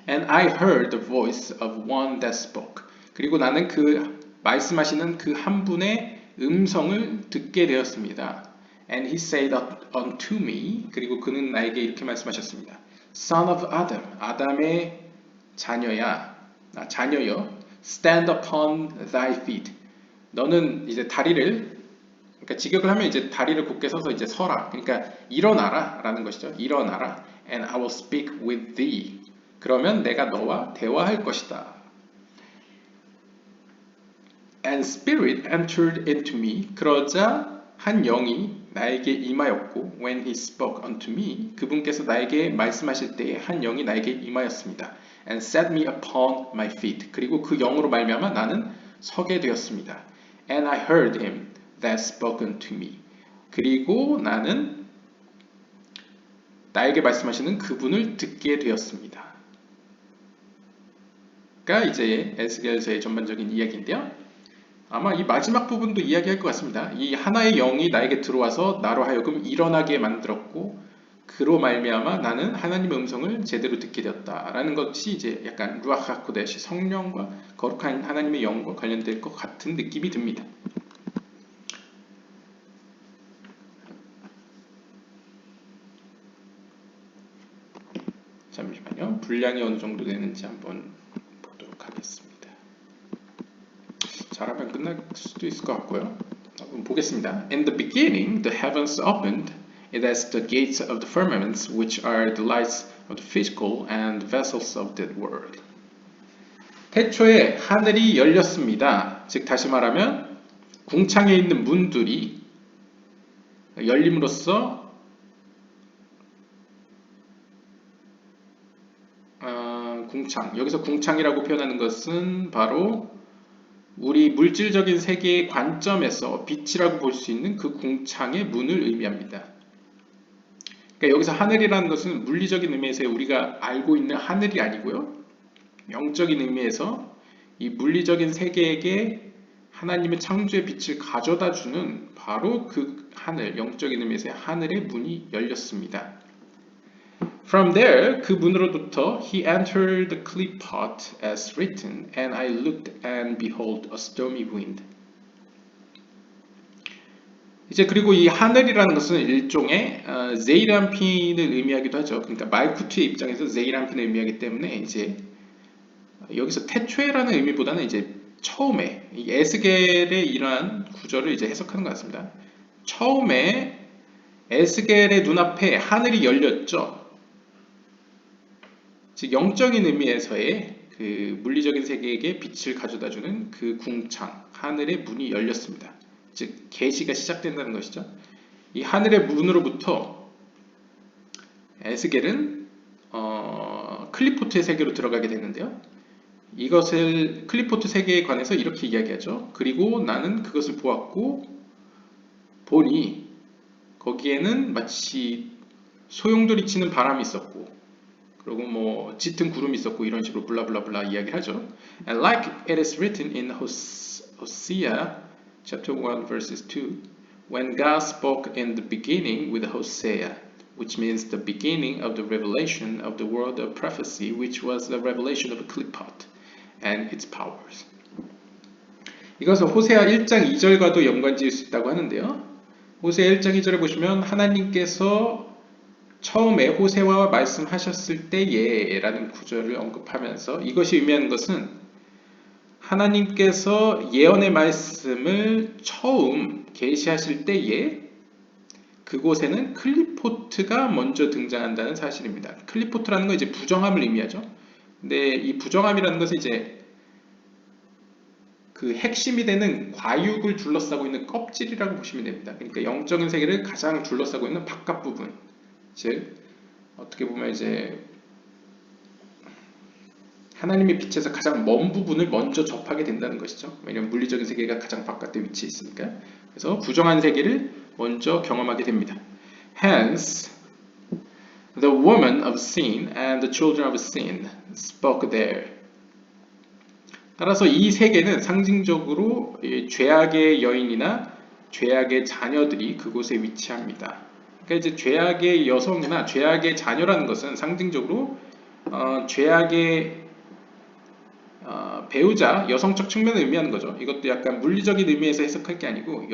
And I heard the voice of one that spoke. 그리고 나는 그 말씀하시는 그 한 분의 음성을 듣게 되었습니다. And he said unto me, 그리고 그는 나에게 이렇게 말씀하셨습니다. Son of Adam, 아담의 자녀여, stand upon thy feet. 너는 이제 그러니까 직역을 하면 이제 다리를 곧게 서서 이제 서라. 그러니까 일어나라라는 것이죠. 일어나라. And I will speak with thee. 그러면 내가 너와 대화할 것이다. And spirit entered into me. 그러자 한 영이 나에게 임하였고 when he spoke unto me 그분께서 나에게 말씀하실 때에 한 영이 나에게 임하였습니다. And set me upon my feet 그리고 그 영으로 말미암아 나는 서게 되었습니다. And I heard him that spoke unto me 그리고 나는 나에게 말씀하시는 그분을 듣게 되었습니다. 가 이제 에스겔서의 전반적인 이야기인데요. 아마 이 마지막 부분도 이야기할 것 같습니다. 이 하나의 영이 나에게 들어와서 나로 하여금 일어나게 만들었고 그로 말미암아 나는 하나님의 음성을 제대로 듣게 되었다라는 것이 이제 약간 루아흐 하코데시 성령과 거룩한 하나님의 영과 관련될 것 같은 느낌이 듭니다. 잠시만요. 분량이 어느 정도 되는지 한번 보도록 하겠습니다. 잘하면 끝날 수도 있을 것 같고요. 한번 보겠습니다. In the beginning, the heavens opened, it as the gates of the firmaments, which are the lights of the physical and vessels of the world. 태초에 하늘이 열렸습니다. 즉 다시 말하면 궁창에 있는 문들이 열림으로써 궁창, 여기서 궁창이라고 표현하는 것은 바로 우리 물질적인 세계의 관점에서 빛이라고 볼 수 있는 그 궁창의 문을 의미합니다. 그러니까 여기서 하늘이라는 것은 물리적인 의미에서 우리가 알고 있는 하늘이 아니고요. 영적인 의미에서 이 물리적인 세계에게 하나님의 창조의 빛을 가져다 주는 바로 그 하늘, 영적인 의미에서의 하늘의 문이 열렸습니다. From there, 그 문으로부터 he entered the clay pot as written, and I looked and behold a stormy wind. 이제 그리고 이 하늘이라는 것은 일종의 제이란핀을 의미하기도 하죠. 그러니까 말쿠트의 입장에서 제이란핀을 의미하기 때문에 이제 여기서 태초에라는 의미보다는 이제 처음에 이 에스겔의 이러한 구절을 이제 해석하는 것 같습니다. 처음에 에스겔의 눈앞에 하늘이 열렸죠. 즉 영적인 의미에서의 그 물리적인 세계에게 빛을 가져다주는 그 궁창, 하늘의 문이 열렸습니다. 즉 계시가 시작된다는 것이죠. 이 하늘의 문으로부터 에스겔은 클리포트의 세계로 들어가게 되는데요. 이것을 클리포트 세계에 관해서 이렇게 이야기하죠. 그리고 나는 그것을 보았고 보니 거기에는 마치 소용돌이 치는 바람이 있었고 그리고 뭐 짙은 구름이 있었고 이런 식으로 블라블라블라 이야기를 하죠. And like it is written in Hosea chapter 1 verses 2, when God spoke in the beginning with Hosea, which means the beginning of the revelation of the word of prophecy, which was the revelation of a clay pot and its powers. 이것은 호세아 1장 2절과도 연관지을 수 있다고 하는데요. 호세아 1장 2절에 보시면 하나님께서 처음에 호세아와 말씀하셨을 때에 라는 구절을 언급하면서 이것이 의미하는 것은 하나님께서 예언의 말씀을 처음 계시하실 때에 그곳에는 클리포트가 먼저 등장한다는 사실입니다. 클리포트라는 건 이제 부정함을 의미하죠. 근데 이 부정함이라는 것은 이제 그 핵심이 되는 과육을 둘러싸고 있는 껍질이라고 보시면 됩니다. 그러니까 영적인 세계를 가장 둘러싸고 있는 바깥 부분, 즉 어떻게 보면 이제 하나님의 빛에서 가장 먼 부분을 먼저 접하게 된다는 것이죠. 왜냐하면 물리적인 세계가 가장 바깥에 위치해 있으니까. 그래서 부정한 세계를 먼저 경험하게 됩니다. Hence, the woman of sin and the children of sin spoke there. 따라서 이 세계는 상징적으로 죄악의 여인이나 죄악의 자녀들이 그곳에 위치합니다. 그러니까 이제 죄악의 여성이나 죄악의 자녀라는 것은 상징적으로 죄악의 배우자, 여성적 측면을 의미하는 거죠. 이것도 약간 물리적인 의미에서 해석할 게 아니고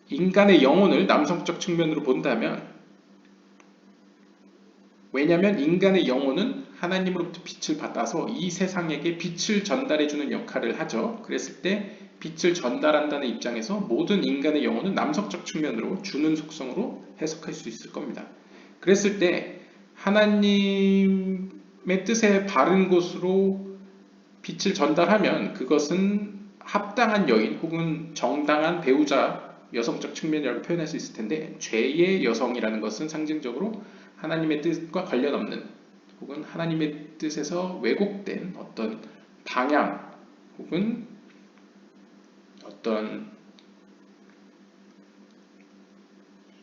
인간의 영혼을 남성적 측면으로 본다면, 왜냐하면 인간의 영혼은 하나님으로부터 빛을 받아서 이 세상에게 빛을 전달해주는 역할을 하죠. 그랬을 때 빛을 전달한다는 입장에서 모든 인간의 영혼은 남성적 측면으로 주는 속성으로 해석할 수 있을 겁니다. 그랬을 때 하나님의 뜻에 바른 곳으로 빛을 전달하면 그것은 합당한 여인 혹은 정당한 배우자, 여성적 측면이라고 표현할 수 있을 텐데, 죄의 여성이라는 것은 상징적으로 하나님의 뜻과 관련 없는 혹은 하나님의 뜻에서 왜곡된 어떤 방향 혹은 어떤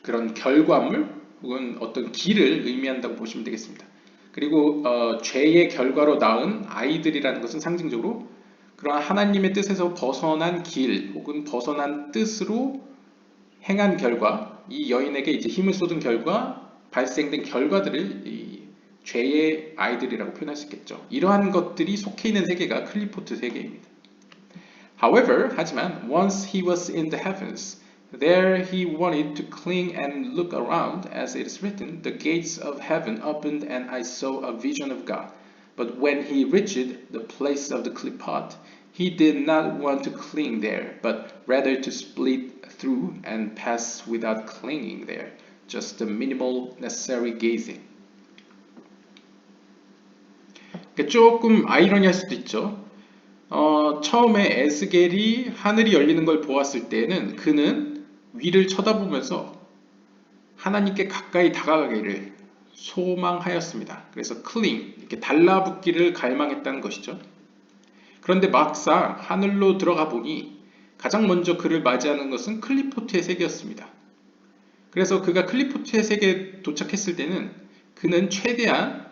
그런 결과물 혹은 어떤 길을 의미한다고 보시면 되겠습니다. 그리고 죄의 결과로 낳은 아이들이라는 것은 상징적으로 그러한 하나님의 뜻에서 벗어난 길 혹은 벗어난 뜻으로 행한 결과, 이 여인에게 이제 힘을 쏟은 결과 발생된 결과들을 이 죄의 아이들이라고 표현할 수 있겠죠. 이러한 것들이 속해 있는 세계가 클리포트 세계입니다. However, 하지만 once he was in the heavens, there he wanted to cling and look around, as it is written, the gates of heaven opened and I saw a vision of God. But when he reached the place of the clay pot, he did not want to cling there, but rather to split through and pass without clinging there, just the minimal necessary gazing. 조금 아이러니할 수도 있죠. 처음에 에스겔이 하늘이 열리는 걸 보았을 때는 그는 위를 쳐다보면서 하나님께 가까이 다가가기를 소망하였습니다. 그래서 클링, 이렇게 달라붙기를 갈망했다는 것이죠. 그런데 막상 하늘로 들어가 보니 가장 먼저 그를 맞이하는 것은 클리포트의 세계였습니다. 그래서 그가 클리포트의 세계에 도착했을 때는 그는 최대한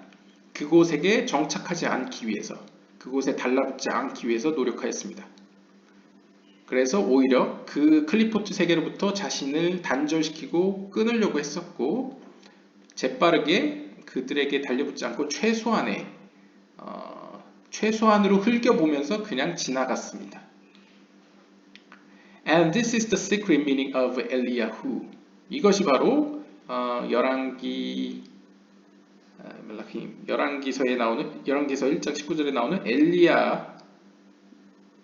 그곳에 정착하지 않기 위해서, 그곳에 달라붙지 않기 위해서 노력하였습니다. 그래서 오히려 그 클리포트 세계로부터 자신을 단절시키고 끊으려고 했었고, 재빠르게 그들에게 달려붙지 않고 최소한으로 흘겨보면서 그냥 지나갔습니다. And this is the secret meaning of Eliyahu. 이것이 바로 열왕기서에 나오는 열왕기서 1장 19절에 나오는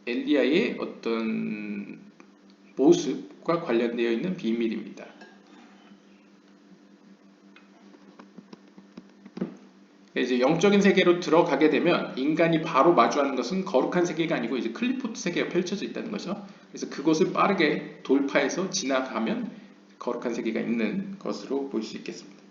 엘리야의 어떤 모습과 관련되어 있는 비밀입니다. 이제 영적인 세계로 들어가게 되면 인간이 바로 마주하는 것은 거룩한 세계가 아니고 이제 클리포트 세계가 펼쳐져 있다는 거죠. 그래서 그것을 빠르게 돌파해서 지나가면 거룩한 세계가 있는 것으로 볼 수 있겠습니다.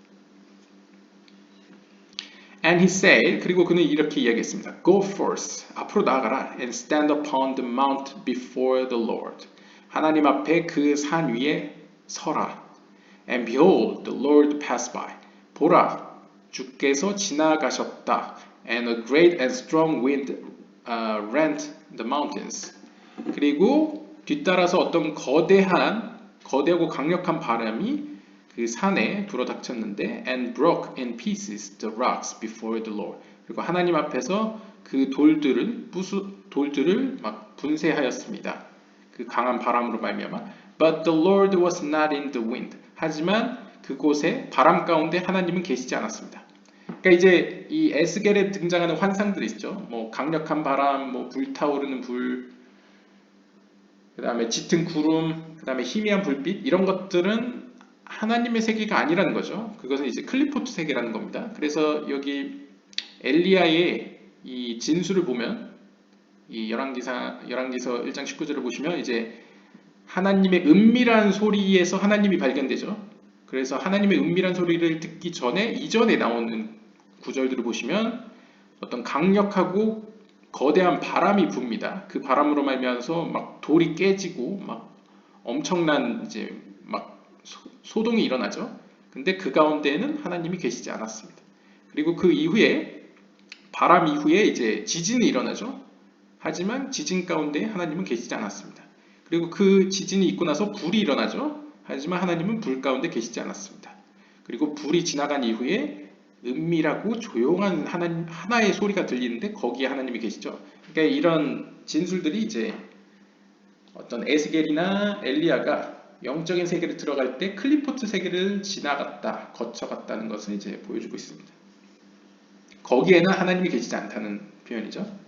And he said, 그리고 그는 이렇게 이야기했습니다. Go forth, 앞으로 나아가라, and stand upon the mount before the Lord. 하나님 앞에 그 산 위에 서라. And behold, the Lord passed by. 보라, 주께서 지나가셨다. And a great and strong wind rent the mountains. 그리고 뒤따라서 어떤 거대하고 강력한 바람이 그 산에 불어닥쳤는데 and broke in pieces the rocks before the Lord. 그리고 하나님 앞에서 그 돌들을 막 분쇄하였습니다. 그 강한 바람으로 말미암아. But the Lord was not in the wind. 하지만 그곳에 바람 가운데 하나님은 계시지 않았습니다. 그러니까 이제 이 에스겔에 등장하는 환상들이 있죠. 뭐 강력한 바람, 뭐 불타오르는 불, 그다음에 짙은 구름, 그다음에 희미한 불빛 이런 것들은 하나님의 세계가 아니라는 거죠. 그것은 이제 클리포트 세계라는 겁니다. 그래서 여기 엘리야의 이 진술을 보면 이 열왕기서 1장 19절을 보시면 이제 하나님의 은밀한 소리에서 하나님이 발견되죠. 그래서 하나님의 은밀한 소리를 듣기 전에 이전에 나오는 구절들을 보시면 어떤 강력하고 거대한 바람이 붑니다. 그 바람으로 말미암아서 막 돌이 깨지고 막 엄청난 이제 막 소동이 일어나죠. 근데 그 가운데에는 하나님이 계시지 않았습니다. 그리고 그 이후에 바람 이후에 이제 지진이 일어나죠. 하지만 지진 가운데 하나님은 계시지 않았습니다. 그리고 그 지진이 있고 나서 불이 일어나죠. 하지만 하나님은 불 가운데 계시지 않았습니다. 그리고 불이 지나간 이후에 은밀하고 조용한 하나의 소리가 들리는데 거기에 하나님이 계시죠. 그러니까 이런 진술들이 이제 어떤 에스겔이나 엘리야가 영적인 세계를 들어갈 때 클리포트 세계를 거쳐갔다는 것을 이제 보여주고 있습니다. 거기에는 하나님이 계시지 않다는 표현이죠.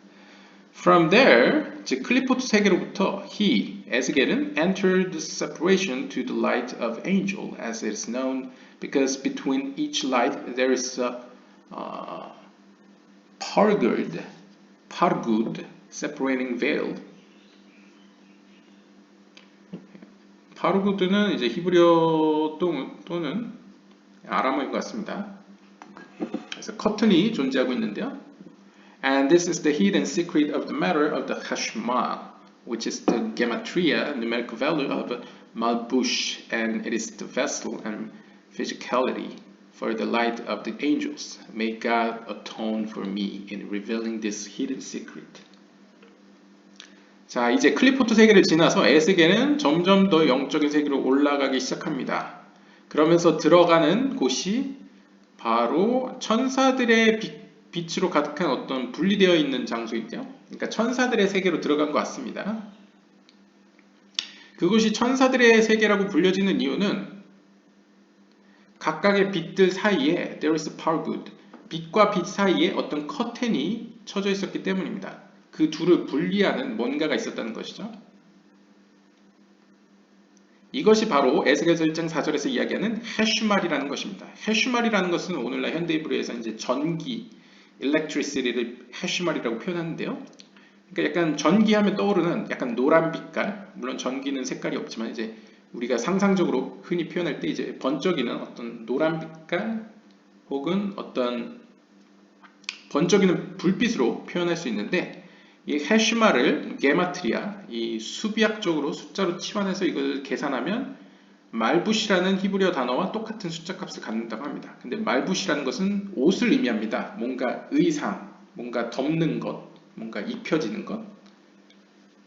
From there, 즉 클리포트 세계로부터 에스겔은 entered the separation to the light of angel, as it is known, because between each light there is a pargud, separating veil. 파르구드는 이제 히브리어 또는 아람어인 것 같습니다. 그래서 커튼이 존재하고 있는데요. And this is the hidden secret of the matter of the Hashmal, which is the gematria, numerical value of Malbush, and it is the vessel and physicality for the light of the angels. May God atone for me in revealing this hidden secret. 자, 이제 클리포트 세계를 지나서 에스겔은 점점 더 영적인 세계로 올라가기 시작합니다. 그러면서 들어가는 곳이 바로 천사들의 빛으로 가득한 어떤 분리되어 있는 장소인데요. 그러니까 천사들의 세계로 들어간 것 같습니다. 그것이 천사들의 세계라고 불려지는 이유는 각각의 빛들 사이에 there is a pargud, 빛과 빛 사이에 어떤 커튼이 쳐져 있었기 때문입니다. 그 둘을 분리하는 뭔가가 있었다는 것이죠. 이것이 바로 에스겔서 1장 4절에서 이야기하는 해슈말이라는 것입니다. 해슈말이라는 것은 오늘날 현대 히브리어에서 이제 전기, electricity를 해슈말이라고 표현하는데요. 그러니까 약간 전기하면 떠오르는 약간 노란 빛깔, 물론 전기는 색깔이 없지만 이제 우리가 상상적으로 흔히 표현할 때 이제 번쩍이는 어떤 노란 빛깔 혹은 어떤 번쩍이는 불빛으로 표현할 수 있는데 이 해시마를 게마트리아, 이 수비학적으로 숫자로 치환해서 이걸 계산하면 말붓이라는 히브리어 단어와 똑같은 숫자 값을 갖는다고 합니다. 근데 말붓이라는 것은 옷을 의미합니다. 뭔가 의상, 뭔가 덮는 것, 뭔가 입혀지는 것.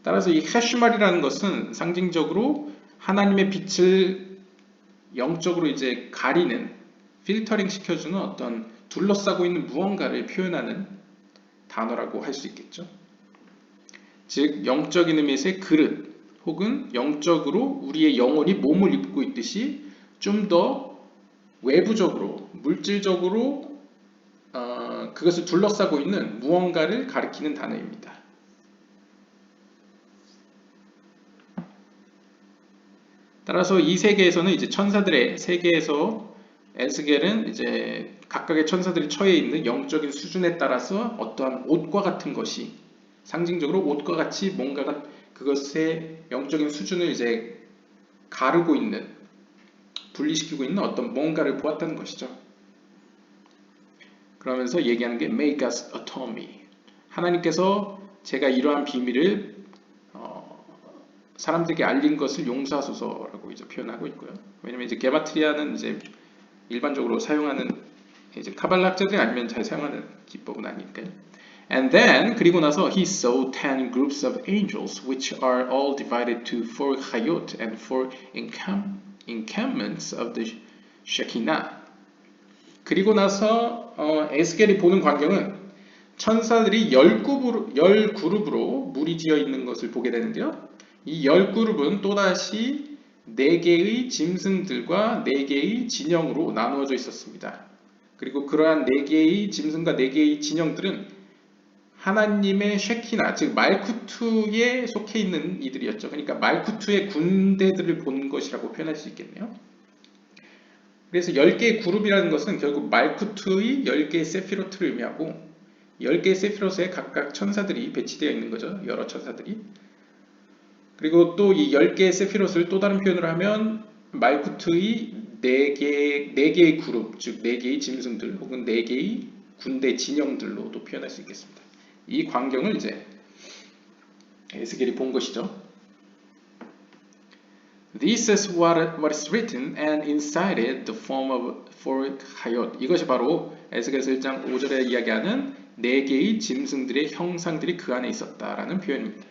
따라서 이 해슈말이라는 것은 상징적으로 하나님의 빛을 영적으로 이제 가리는, 필터링 시켜주는 어떤 둘러싸고 있는 무언가를 표현하는 단어라고 할 수 있겠죠. 즉 영적인 의미에서의 그릇 혹은 영적으로 우리의 영혼이 몸을 입고 있듯이 좀 더 외부적으로 물질적으로 그것을 둘러싸고 있는 무언가를 가리키는 단어입니다. 따라서 이 세계에서는 이제 천사들의 세계에서 에스겔은 이제 각각의 천사들이 처해 있는 영적인 수준에 따라서 어떠한 옷과 같은 것이 상징적으로 옷과 같이 뭔가가 그것의 영적인 수준을 이제 가르고 있는, 분리시키고 있는 어떤 뭔가를 보았다는 것이죠. 그러면서 얘기하는 게 Make us a Tommy. 하나님께서 제가 이러한 비밀을 사람들에게 알린 것을 용서하소서라고 이제 표현하고 있고요. 왜냐면 이제 게마트리아는 이제 일반적으로 사용하는 이제 카발라 학자들이 아니면 잘 사용하는 기법은 아니니까요. And then 그리고 나서 he saw 10 groups of angels which are all divided to 4 chayot and 4 encampments of the Shekinah. 그리고 나서 에스겔이 보는 광경은 천사들이 10그룹으로 무리지어 있는 것을 보게 되는데요. 이 10그룹은 또다시 4개의 짐승들과 4개의 진영으로 나누어져 있었습니다. 그리고 그러한 4개의 짐승과 4개의 진영들은 하나님의 쉐키나, 즉 말쿠투에 속해 있는 이들이었죠. 그러니까 말쿠투의 군대들을 본 것이라고 표현할 수 있겠네요. 그래서 10개의 그룹이라는 것은 결국 말쿠투의 10개의 세피로트를 의미하고 10개의 세피로트에 각각 천사들이 배치되어 있는 거죠. 여러 천사들이. 그리고 또 이 10개의 세피로트를 또 다른 표현으로 하면 말쿠투의 4개의 그룹, 즉 4개의 짐승들 혹은 4개의 군대 진영들로도 표현할 수 있겠습니다. 이 광경을 이제 에스겔이 본 것이죠. This is what is written, and inside it the form of 4 chayot. 이것이 바로 에스겔서 1장 5절에 이야기하는 4개의 짐승들의 형상들이 그 안에 있었다라는 표현입니다.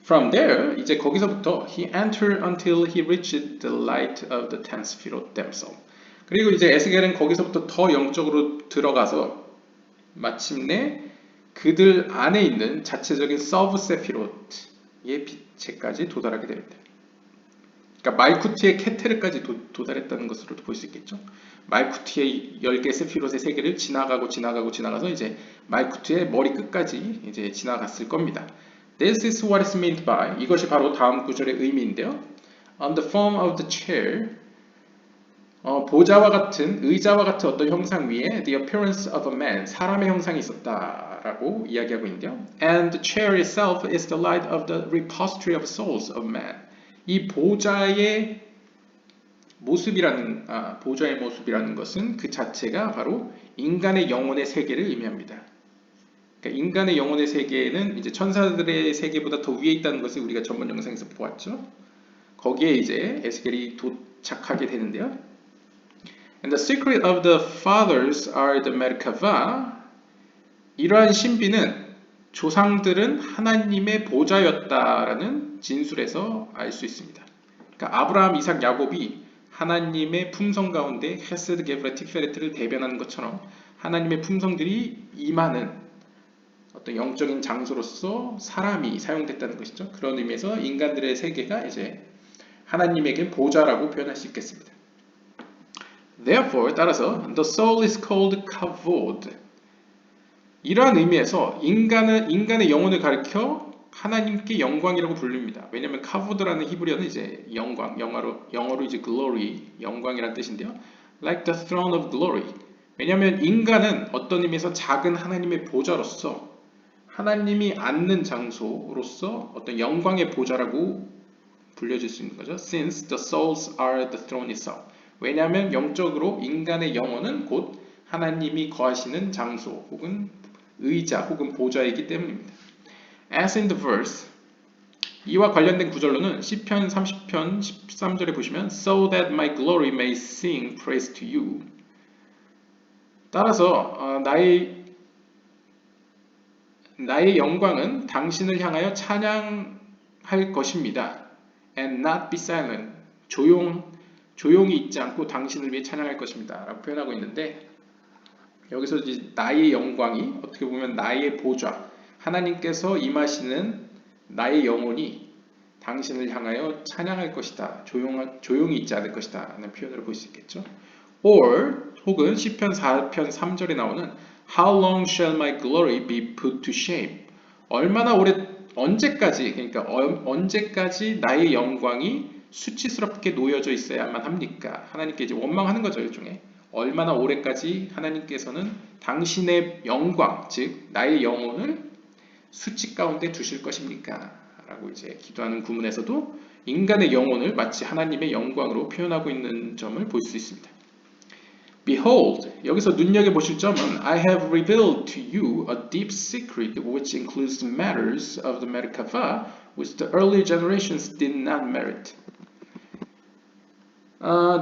From there, 이제 거기서부터 he entered until he reached the light of the 10 Sefirot themselves. 그리고 이제 에스겔은 거기서부터 더 영적으로 들어가서 마침내 그들 안에 있는 자체적인 서브 세피롯의 빛에까지 도달하게 됩니다. 그러니까 말쿠트의 케테르까지 도달했다는 것으로도 볼 수 있겠죠. 말쿠트의 10개 세피롯의 세계를 지나가서 이제 말쿠트의 머리 끝까지 이제 지나갔을 겁니다. This is what is meant by, 이것이 바로 다음 구절의 의미인데요. On the form of the chair, 보좌와 같은, 의자와 같은 어떤 형상 위에 the appearance of a man, 사람의 형상이 있었다라고 이야기하고 있는데요. And the chair itself is the light of the repository of souls of man. 이 보좌의 모습이라는 것은 그 자체가 바로 인간의 영혼의 세계를 의미합니다. 그러니까 인간의 영혼의 세계는 이제 천사들의 세계보다 더 위에 있다는 것을 우리가 전번 영상에서 보았죠. 거기에 이제 에스겔이 도착하게 되는데요. And the secret of the fathers are the Merkava. 이러한 신비는 조상들은 하나님의 보좌였다라는 진술에서 알 수 있습니다. 그러니까 아브라함, 이삭, 야곱이 하나님의 품성 가운데 헤세드, 게브라, 티페레트를 대변하는 것처럼 하나님의 품성들이 임하는 어떤 영적인 장소로서 사람이 사용됐다는 것이죠. 그런 의미에서 인간들의 세계가 이제 하나님에겐 보좌라고 표현할 수 있겠습니다. Therefore, 따라서 the soul is called kavod. 이러한 의미에서 인간의 영혼을 가리켜 하나님께 영광이라고 부릅니다. 왜냐하면 카보드라는 히브리어는 이제 영광, 영어로 이제 glory, 영광이라는 뜻인데요. Like the throne of glory. 왜냐하면 인간은 어떤 의미에서 작은 하나님의 보좌로서 하나님이 앉는 장소로서 어떤 영광의 보좌라고 불려질 수 있는 거죠. Since the souls are the throne itself. 왜냐하면 영적으로 인간의 영혼은 곧 하나님이 거하시는 장소 혹은 의자 혹은 보좌이기 때문입니다. as in the verse, 이와 관련된 구절로는 시편 30편 13절에 보시면 so that my glory may sing praise to you. 따라서 나의 영광은 당신을 향하여 찬양할 것입니다. And not be silent. 조용히 있지 않고 당신을 위해 찬양할 것입니다. 라고 표현하고 있는데 여기서 이제 나의 영광이 어떻게 보면 나의 보좌, 하나님께서 임하시는 나의 영혼이 당신을 향하여 찬양할 것이다. 조용히 있지 않을 것이다. 라는 표현으로 볼 수 있겠죠. Or 혹은 시편 4편 3절에 나오는 How long shall my glory be put to shame? 언제까지 그러니까 언제까지 나의 영광이 수치스럽게 놓여져 있어야만 합니까? 하나님께 이제 원망하는 거죠, 일종의. 얼마나 오래까지 하나님께서는 당신의 영광, 즉 나의 영혼을 수치 가운데 두실 것입니까? 라고 이제 기도하는 구문에서도 인간의 영혼을 마치 하나님의 영광으로 표현하고 있는 점을 볼 수 있습니다. Behold, 여기서 눈여겨보실 점은 I have revealed to you a deep secret which includes matters of the Merkava which the earlier generations did not merit.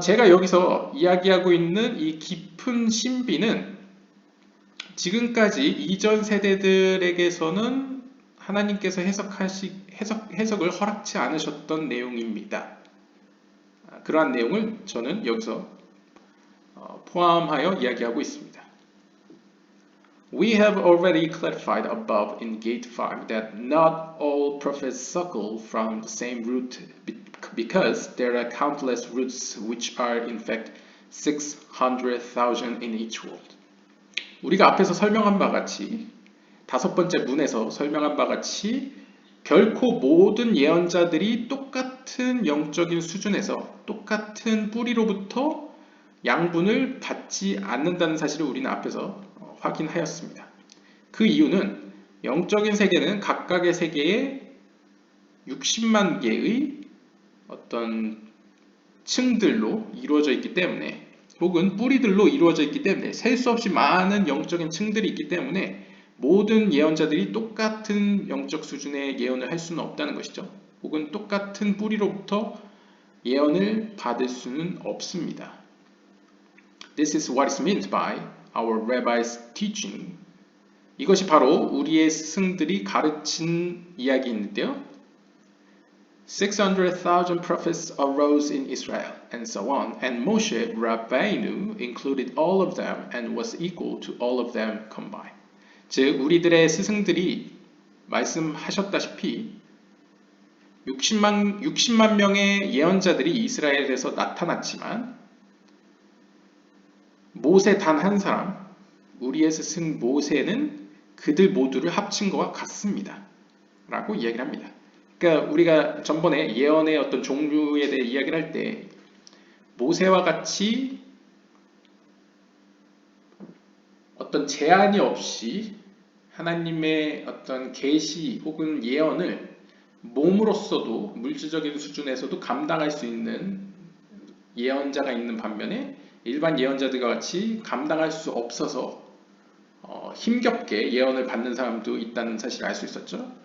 제가 여기서 이야기하고 있는 이 깊은 신비는 지금까지 이전 세대들에게서는 하나님께서 해석을 허락치 않으셨던 내용입니다. 그러한 내용을 저는 여기서 포함하여 이야기하고 있습니다. We have already clarified above in Gate 5 that not all prophets suckle from the same root because there are countless roots which are in fact 600,000 in each world. 우리가 앞에서 설명한 바 같이 다섯 번째 문에서 설명한 바 같이 결코 모든 예언자들이 똑같은 영적인 수준에서 똑같은 뿌리로부터 양분을 받지 않는다는 사실을 우리는 앞에서 확인하였습니다. 그 이유는 영적인 세계는 각각의 세계에 60만 개의 어떤 층들로 이루어져 있기 때문에 혹은 뿌리들로 이루어져 있기 때문에 셀 수 없이 많은 영적인 층들이 있기 때문에 모든 예언자들이 똑같은 영적 수준의 예언을 할 수는 없다는 것이죠. 혹은 똑같은 뿌리로부터 예언을 받을 수는 없습니다. This is what is meant by our rabbis' teaching. 이것이 바로 우리의 스승들이 가르친 이야기인데요. 600,000 prophets arose in Israel, and so on, and Moshe Rabbeinu included all of them and was equal to all of them combined. 즉, 우리들의 스승들이 말씀하셨다시피 60만 명의 예언자들이 이스라엘에서 나타났지만 모세 단 한 사람, 우리의 스승 모세는 그들 모두를 합친 것과 같습니다. 라고 이야기를 합니다. 그러니까 우리가 전번에 예언의 어떤 종류에 대해 이야기를 할 때 모세와 같이 어떤 제한이 없이 하나님의 어떤 계시 혹은 예언을 몸으로서도 물질적인 수준에서도 감당할 수 있는 예언자가 있는 반면에 일반 예언자들과 같이 감당할 수 없어서 힘겹게 예언을 받는 사람도 있다는 사실을 알 수 있었죠.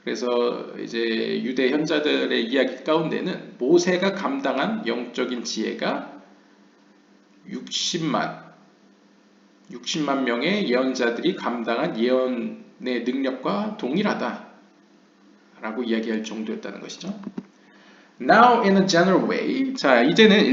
그래서 이제 유대 현자들의 이야기 가운데는 모세가 감당한 영적인 지혜가 60만 명의 예언자들이 감당한 예언의 능력과 동일하다 라고 이야기할 정도였다는 것이죠. Now in a general way, 자 이제는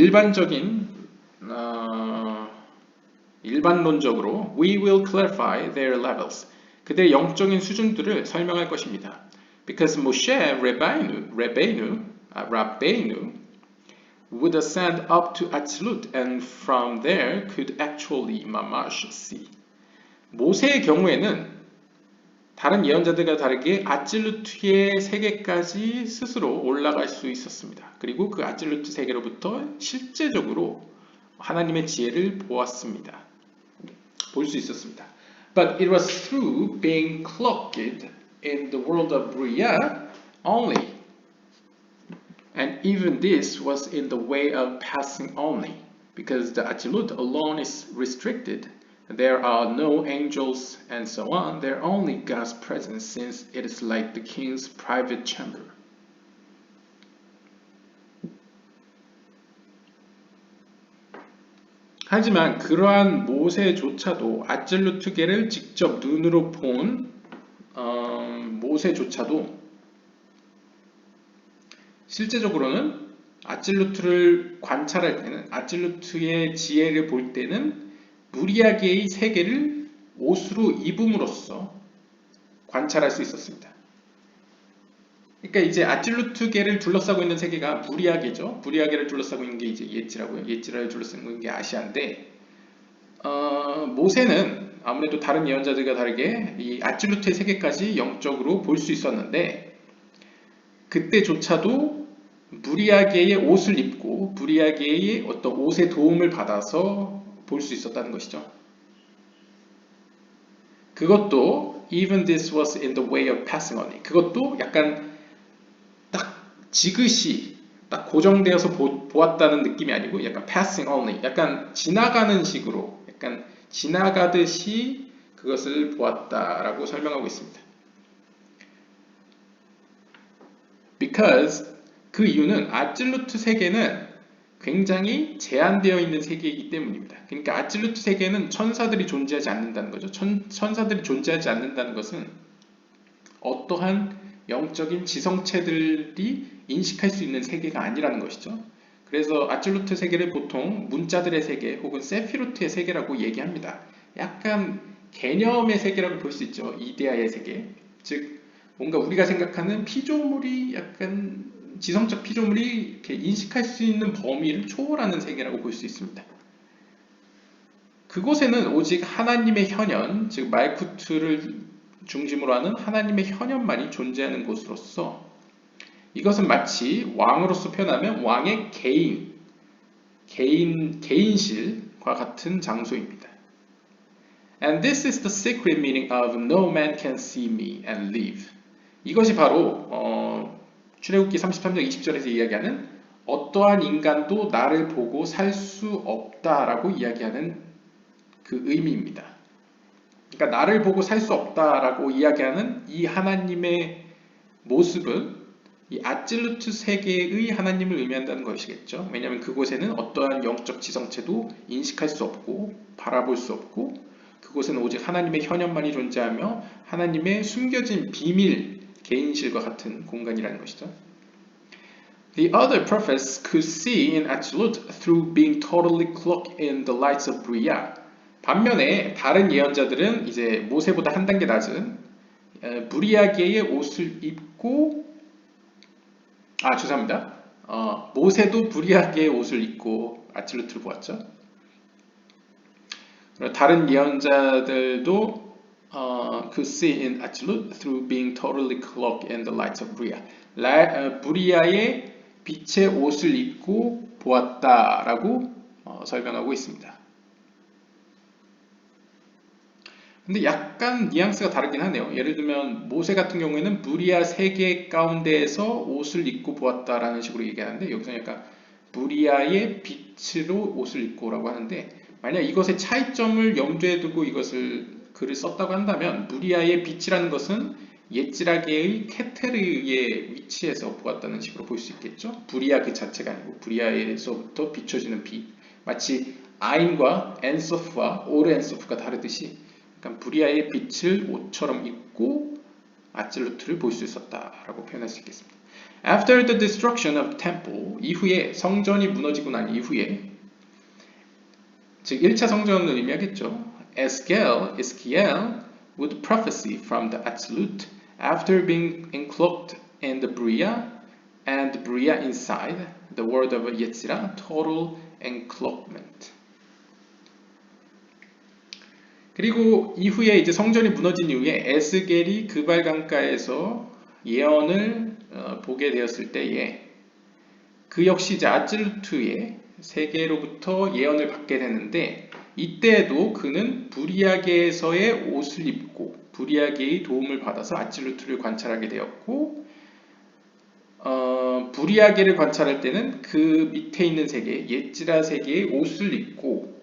일반론적으로 we will clarify their levels. 그들의 영적인 수준들을 설명할 것입니다. Because Moshe Rabbeinu would ascend up to Atzilut and from there could actually mamash see. 모세의 경우에는 다른 예언자들과 다르게 아찔루트의 세계까지 스스로 올라갈 수 있었습니다. 그리고 그 아찔루트 세계로부터 실제적으로 하나님의 지혜를 보았습니다. 볼 수 있었습니다. But it was through being cloaked in the world of Bria only. And even this was in the way of passing only, because the Atzilut alone is restricted There are no angels and so on. They're only God's presence since it is like the king's private chamber. 하지만 그러한 모세조차도 아찔루트계를 직접 눈으로 본 모세조차도 실제적으로는 아찔루트를 관찰할 때는 아찔루트의 지혜를 볼 때는 무리아게의 세계를 옷으로 입음으로써 관찰할 수 있었습니다. 그러니까 이제 아찔루트계를 둘러싸고 있는 세계가 무리아게죠. 무리아게를 둘러싸고 있는 게 이제 예지라고요. 예지라를 둘러싸고 있는 게 아시아인데 모세는 아무래도 다른 예언자들과 다르게 이 아찔루트의 세계까지 영적으로 볼 수 있었는데 그때조차도 무리아게의 옷을 입고 무리아게의 어떤 옷의 도움을 받아서 볼 수 있었다는 것이죠. 그것도 even this was in the way of passing on. 그것도 약간 딱 지그시 딱 고정되어서 보았다는 느낌이 아니고 약간 passing only, 약간 지나가는 식으로, 약간 지나가듯이 그것을 보았다라고 설명하고 있습니다. Because 그 이유는 아찔루트 세계는 굉장히 제한되어 있는 세계이기 때문입니다. 그러니까 아찔루트 세계는 천사들이 존재하지 않는다는 거죠. 천사들이 존재하지 않는다는 것은 어떠한 영적인 지성체들이 인식할 수 있는 세계가 아니라는 것이죠. 그래서 아찔루트 세계를 보통 문자들의 세계 혹은 세피로트의 세계라고 얘기합니다. 약간 개념의 세계라고 볼 수 있죠. 이데아의 세계. 즉 뭔가 우리가 생각하는 피조물이 약간 지성적 피조물이 이렇게 인식할 수 있는 범위를 초월하는 세계라고 볼 수 있습니다. 그곳에는 오직 하나님의 현현, 즉 말쿠트를 중심으로 하는 하나님의 현현만이 존재하는 곳으로서 이것은 마치 왕으로서 표현하면 왕의 개인실과 같은 장소입니다. And this is the secret meaning of no man can see me and live. 이것이 바로 출애굽기 33장 20절에서 이야기하는 어떠한 인간도 나를 보고 살 수 없다라고 이야기하는 그 의미입니다. 그러니까 나를 보고 살 수 없다라고 이야기하는 이 하나님의 모습은 이 아찔루트 세계의 하나님을 의미한다는 것이겠죠. 왜냐하면 그곳에는 어떠한 영적 지성체도 인식할 수 없고 바라볼 수 없고 그곳에는 오직 하나님의 현현만이 존재하며 하나님의 숨겨진 비밀 개인실과 같은 공간이라는 것이죠. The other prophets could see in Atzilut through being totally cloaked in the lights of Bria. 반면에 다른 예언자들은 이제 모세보다 한 단계 낮은 무리아게의 옷을 입고 죄송합니다. 모세도 무리아게의 옷을 입고 아찔루트를 보았죠. 다른 예언자들도 could see in Atzilut through being totally cloaked in the lights of Bria. 브리아의 빛의 옷을 입고 보았다라고 설명하고 있습니다. 근데 약간 뉘앙스가 다르긴 하네요. 예를 들면 모세 같은 경우에는 무리아 세계 가운데에서 옷을 입고 보았다라는 식으로 얘기하는데 여기서 약간 무리아의 빛으로 옷을 입고라고 하는데 만약 이것의 차이점을 염두에 두고 이것을 글을 썼다고 한다면 무리아의 빛이라는 것은 옛지라게의 케테르의 위치에서 보았다는 식으로 볼 수 있겠죠. 브리아 그 자체가 아니고 브리아에서부터 비춰지는 빛, 마치 아인과 엔소프와 오르 엔소프가 다르듯이 그러니까 브리아의 빛을 옷처럼 입고 아찔루트를 볼 수 있었다라고 표현할 수 있겠습니다. After the destruction of the temple, 이후에 성전이 무너지고 난 이후에 즉 1차 성전을 의미하겠죠. Eskiel would prophesy from the Atzilut after being encloaked in the Bria and the Bria inside, the word of Yetzirah, total encloakment. 그리고 이후에 이제 성전이 무너진 이후에 에스겔이 그발 강가에서 예언을 보게 되었을 때에 그 역시 이제 아찔루트의 세계로부터 예언을 받게 되는데 이때에도 그는 브리아게에서의 옷을 입고 브리아게의 도움을 받아서 아찔루트를 관찰하게 되었고 브리아게를 관찰할 때는 그 밑에 있는 세계, 옛지라 세계의 옷을 입고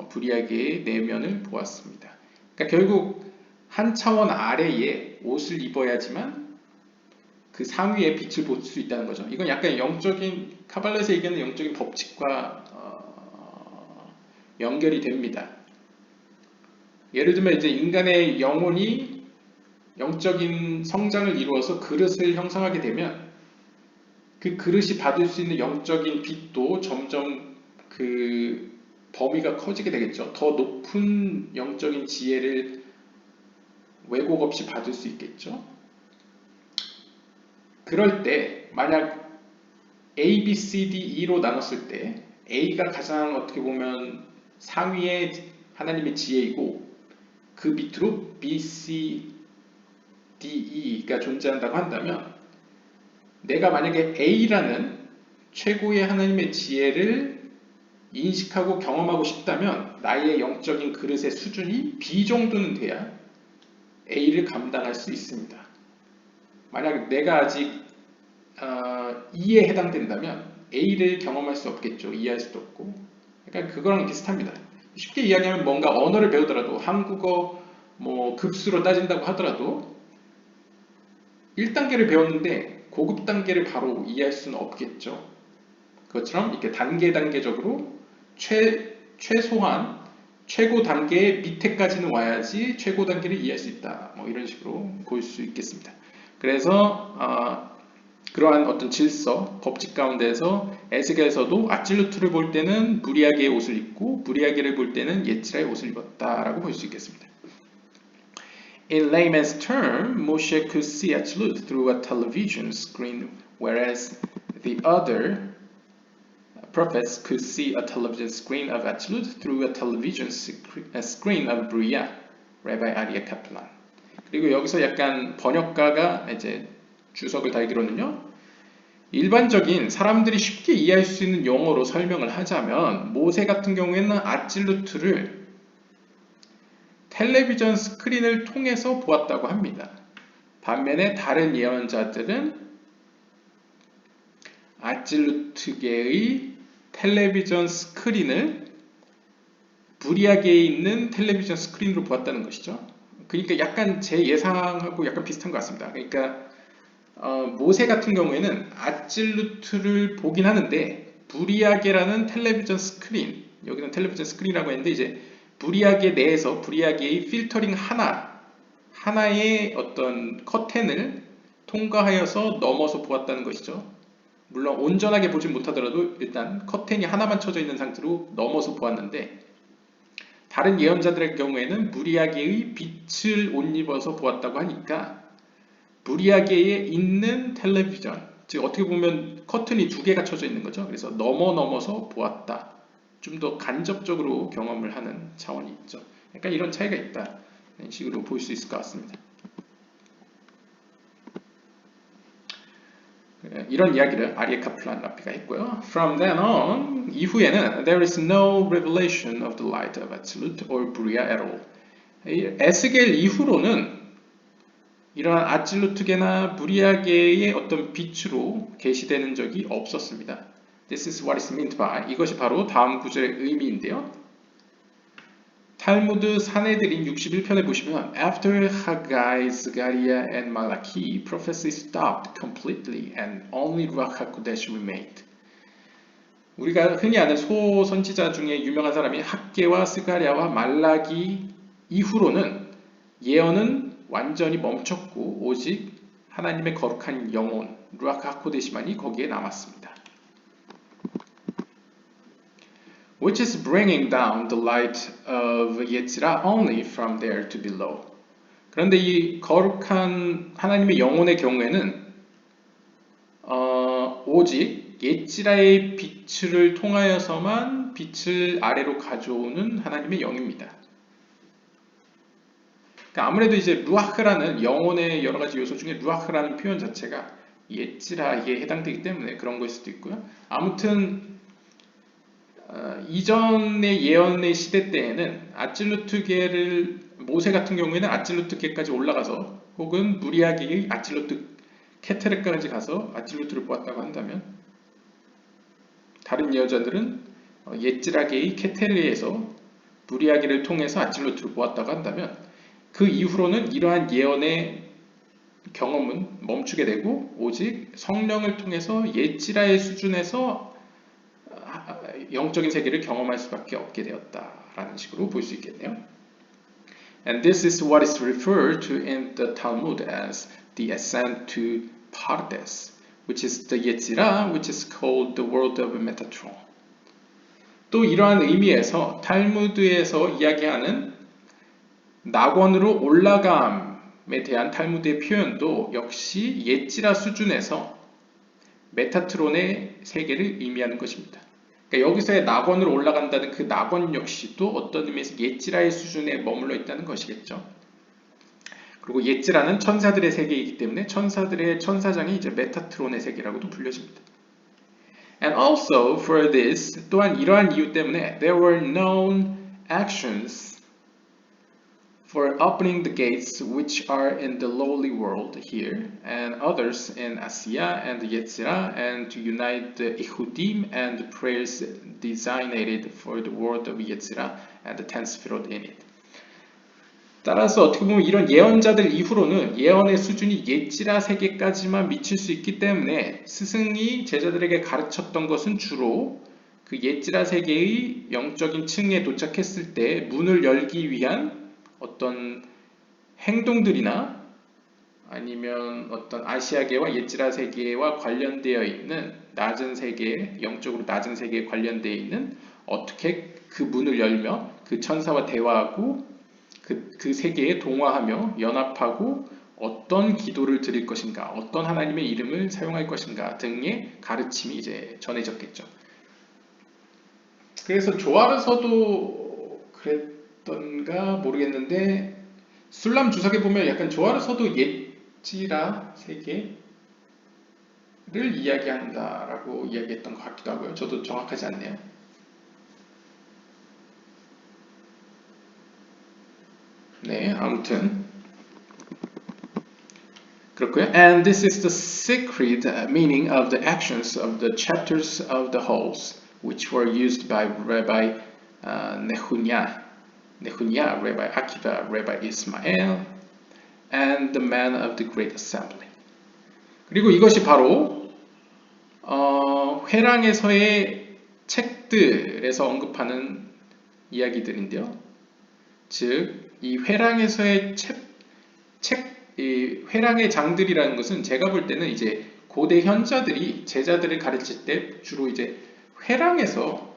브리아게의 내면을 보았습니다. 그러니까 결국 한 차원 아래에 옷을 입어야지만 그 상위의 빛을 볼 수 있다는 거죠. 이건 약간 영적인 카발라에서 얘기하는 영적인 법칙과 연결이 됩니다. 예를 들면 이제 인간의 영혼이 영적인 성장을 이루어서 그릇을 형성하게 되면 그 그릇이 받을 수 있는 영적인 빛도 점점 그 범위가 커지게 되겠죠. 더 높은 영적인 지혜를 왜곡 없이 받을 수 있겠죠. 그럴 때 만약 A, B, C, D, E로 나눴을 때 A가 가장 어떻게 보면 상위의 하나님의 지혜이고 그 밑으로 B, C, D, E가 존재한다고 한다면 내가 만약에 A라는 최고의 하나님의 지혜를 인식하고 경험하고 싶다면 나의 영적인 그릇의 수준이 B 정도는 돼야 A를 감당할 수 있습니다. 만약 내가 아직 E에 해당된다면 A를 경험할 수 없겠죠. 이해할 수도 없고. 그러니까 그거랑 비슷합니다. 쉽게 이야기하면 뭔가 언어를 배우더라도 한국어 뭐 급수로 따진다고 하더라도 1단계를 배웠는데 고급 단계를 바로 이해할 수는 없겠죠. 그것처럼 이렇게 단계적으로 최소한 최고 단계의 밑에까지는 와야지 최고 단계를 이해할 수 있다. 뭐 이런 식으로 볼 수 있겠습니다. 그래서 그러한 어떤 질서, 법칙 가운데서 에스겔에서도 아찔루트를 볼 때는 무리아게의 옷을 입고 무리아게를 볼 때는 예치라의 옷을 입었다라고 볼 수 있겠습니다. In layman's term, Moshe could see Atzilut through a television screen, whereas the other prophets could see a television screen of Atzilut through a television screen of Bria, Rabbi Aryeh Kaplan. 그리고 여기서 약간 번역가가 이제 주석을 달기로는요. 일반적인 사람들이 쉽게 이해할 수 있는 용어로 설명을 하자면 모세 같은 경우에는 아찔루트를 텔레비전 스크린을 통해서 보았다고 합니다. 반면에 다른 예언자들은 아찔루트계의 텔레비전 스크린을 브리아게에 있는 텔레비전 스크린으로 보았다는 것이죠. 그러니까 약간 제 예상하고 약간 비슷한 것 같습니다. 그러니까 모세 같은 경우에는 아찔루트를 보긴 하는데 브리아게라는 텔레비전 스크린, 여기는 텔레비전 스크린이라고 했는데 이제 브리아게 내에서 브리아게의 필터링 하나의 어떤 커튼을 통과하여서 넘어서 보았다는 것이죠. 물론 온전하게 보진 못하더라도 일단 커튼이 하나만 쳐져 있는 상태로 넘어서 보았는데 다른 예언자들의 경우에는 무리아게의 빛을 옷 입어서 보았다고 하니까 무리아게에 있는 텔레비전, 즉 어떻게 보면 커튼이 두 개가 쳐져 있는 거죠. 그래서 넘어서 보았다. 좀 더 간접적으로 경험을 하는 차원이 있죠. 약간 이런 차이가 있다. 이런 식으로 볼 수 있을 것 같습니다. 이런 이야기를 아리에 카플란 라피가 했고요. From then on, 이후에는 there is no revelation of the light of Atzilut or Bria at all. 에스겔 이후로는 이러한 아찔루트계나 브리아계의 어떤 빛으로 계시되는 적이 없었습니다. This is what is meant by. 이것이 바로 다음 구절의 의미인데요. 탈무드 사내들인 61편에 보시면 After Haggai, Zechariah, and Malachi, prophecy stopped completely and only Ruach HaKodesh remained. 우리가 흔히 아는 소선지자 중에 유명한 사람이 학계와 스가랴와 말라기 이후로는 예언은 완전히 멈췄고 오직 하나님의 거룩한 영혼, 루아크 하코데시만이 거기에 남았습니다. Which is bringing down the light of 예치라 only from there to below. 그런데 이 거룩한 하나님의 영혼의 경우에는 오직 예치라의 빛을 통하여서만 빛을 아래로 가져오는 하나님의 영입니다. 그러니까 아무래도 이제 루아흐라는 영혼의 여러 가지 요소 중에 루아흐라는 표현 자체가 예치라에 해당되기 때문에 그런 걸 수도 있고요. 아무튼 이전의 예언의 시대 때에는 아찔루트계를 모세 같은 경우에는 아찔루트계까지 올라가서 혹은 무리아계의 아찔루트 케테르까지 가서 아찔루트를 보았다고 한다면 다른 예언자들은 예찌라계의 케테르에서 무리하기를 통해서 아침로트를 보았다고 한다면 그 이후로는 이러한 예언의 경험은 멈추게 되고 오직 성령을 통해서 옛지라의 수준에서 영적인 세계를 경험할 수밖에 없게 되었다라는 식으로 볼 수 있겠네요. And this is what is referred to in the Talmud as the ascent to Pardes, which is the Yetzirah, which is called the world of Metatron. 또 이러한 의미에서 탈무드에서 이야기하는 낙원으로 올라감에 대한 탈무드의 표현도 역시 옛지라 수준에서 메타트론의 세계를 의미하는 것입니다. 그러니까 여기서의 낙원으로 올라간다는 그 낙원 역시도 어떤 의미에서 옛지라의 수준에 머물러 있다는 것이겠죠. 그리고 옛지라는 천사들의 세계이기 때문에 천사들의 천사장이 이제 메타트론의 세계라고도 불려집니다. And also for this, 또한 이러한 이유 때문에 there were known actions for opening the gates which are in the lowly world here, and others in Asiya and Yetzirah, and to unite the Ichudim and the prayers designated for the world of Yetzirah and the 10 Sefirot in it. 따라서 어떻게 보면 이런 예언자들 이후로는 예언의 수준이 옛지라 세계까지만 미칠 수 있기 때문에 스승이 제자들에게 가르쳤던 것은 주로 그 옛지라 세계의 영적인 층에 도착했을 때 문을 열기 위한 어떤 행동들이나 아니면 어떤 아시아계와 옛지라 세계와 관련되어 있는 낮은 세계, 영적으로 낮은 세계에 관련되어 있는 어떻게 그 문을 열며 그 천사와 대화하고 그 세계에 동화하며 연합하고 어떤 기도를 드릴 것인가, 어떤 하나님의 이름을 사용할 것인가 등의 가르침이 이제 전해졌겠죠. 그래서 조아르서도 그랬던가 모르겠는데 술람 주석에 보면 약간 조아르서도 옛지라 세계를 이야기한다라고 이야기했던 것 같기도 하고요. 저도 정확하지 않네요. 네, 아무튼 그렇고요. And this is the secret meaning of the actions of the chapters of the halls, which were used by Rabbi Nehunya, Rabbi Akiva, Rabbi Ismael, and the man of the great assembly. 그리고 이것이 바로 회랑에서의 책들에서 언급하는 이야기들인데요. 즉, 이 회랑에서의 이 회랑의 장들이라는 것은 제가 볼 때는 이제 고대 현자들이 제자들을 가르칠 때 주로 이제 회랑에서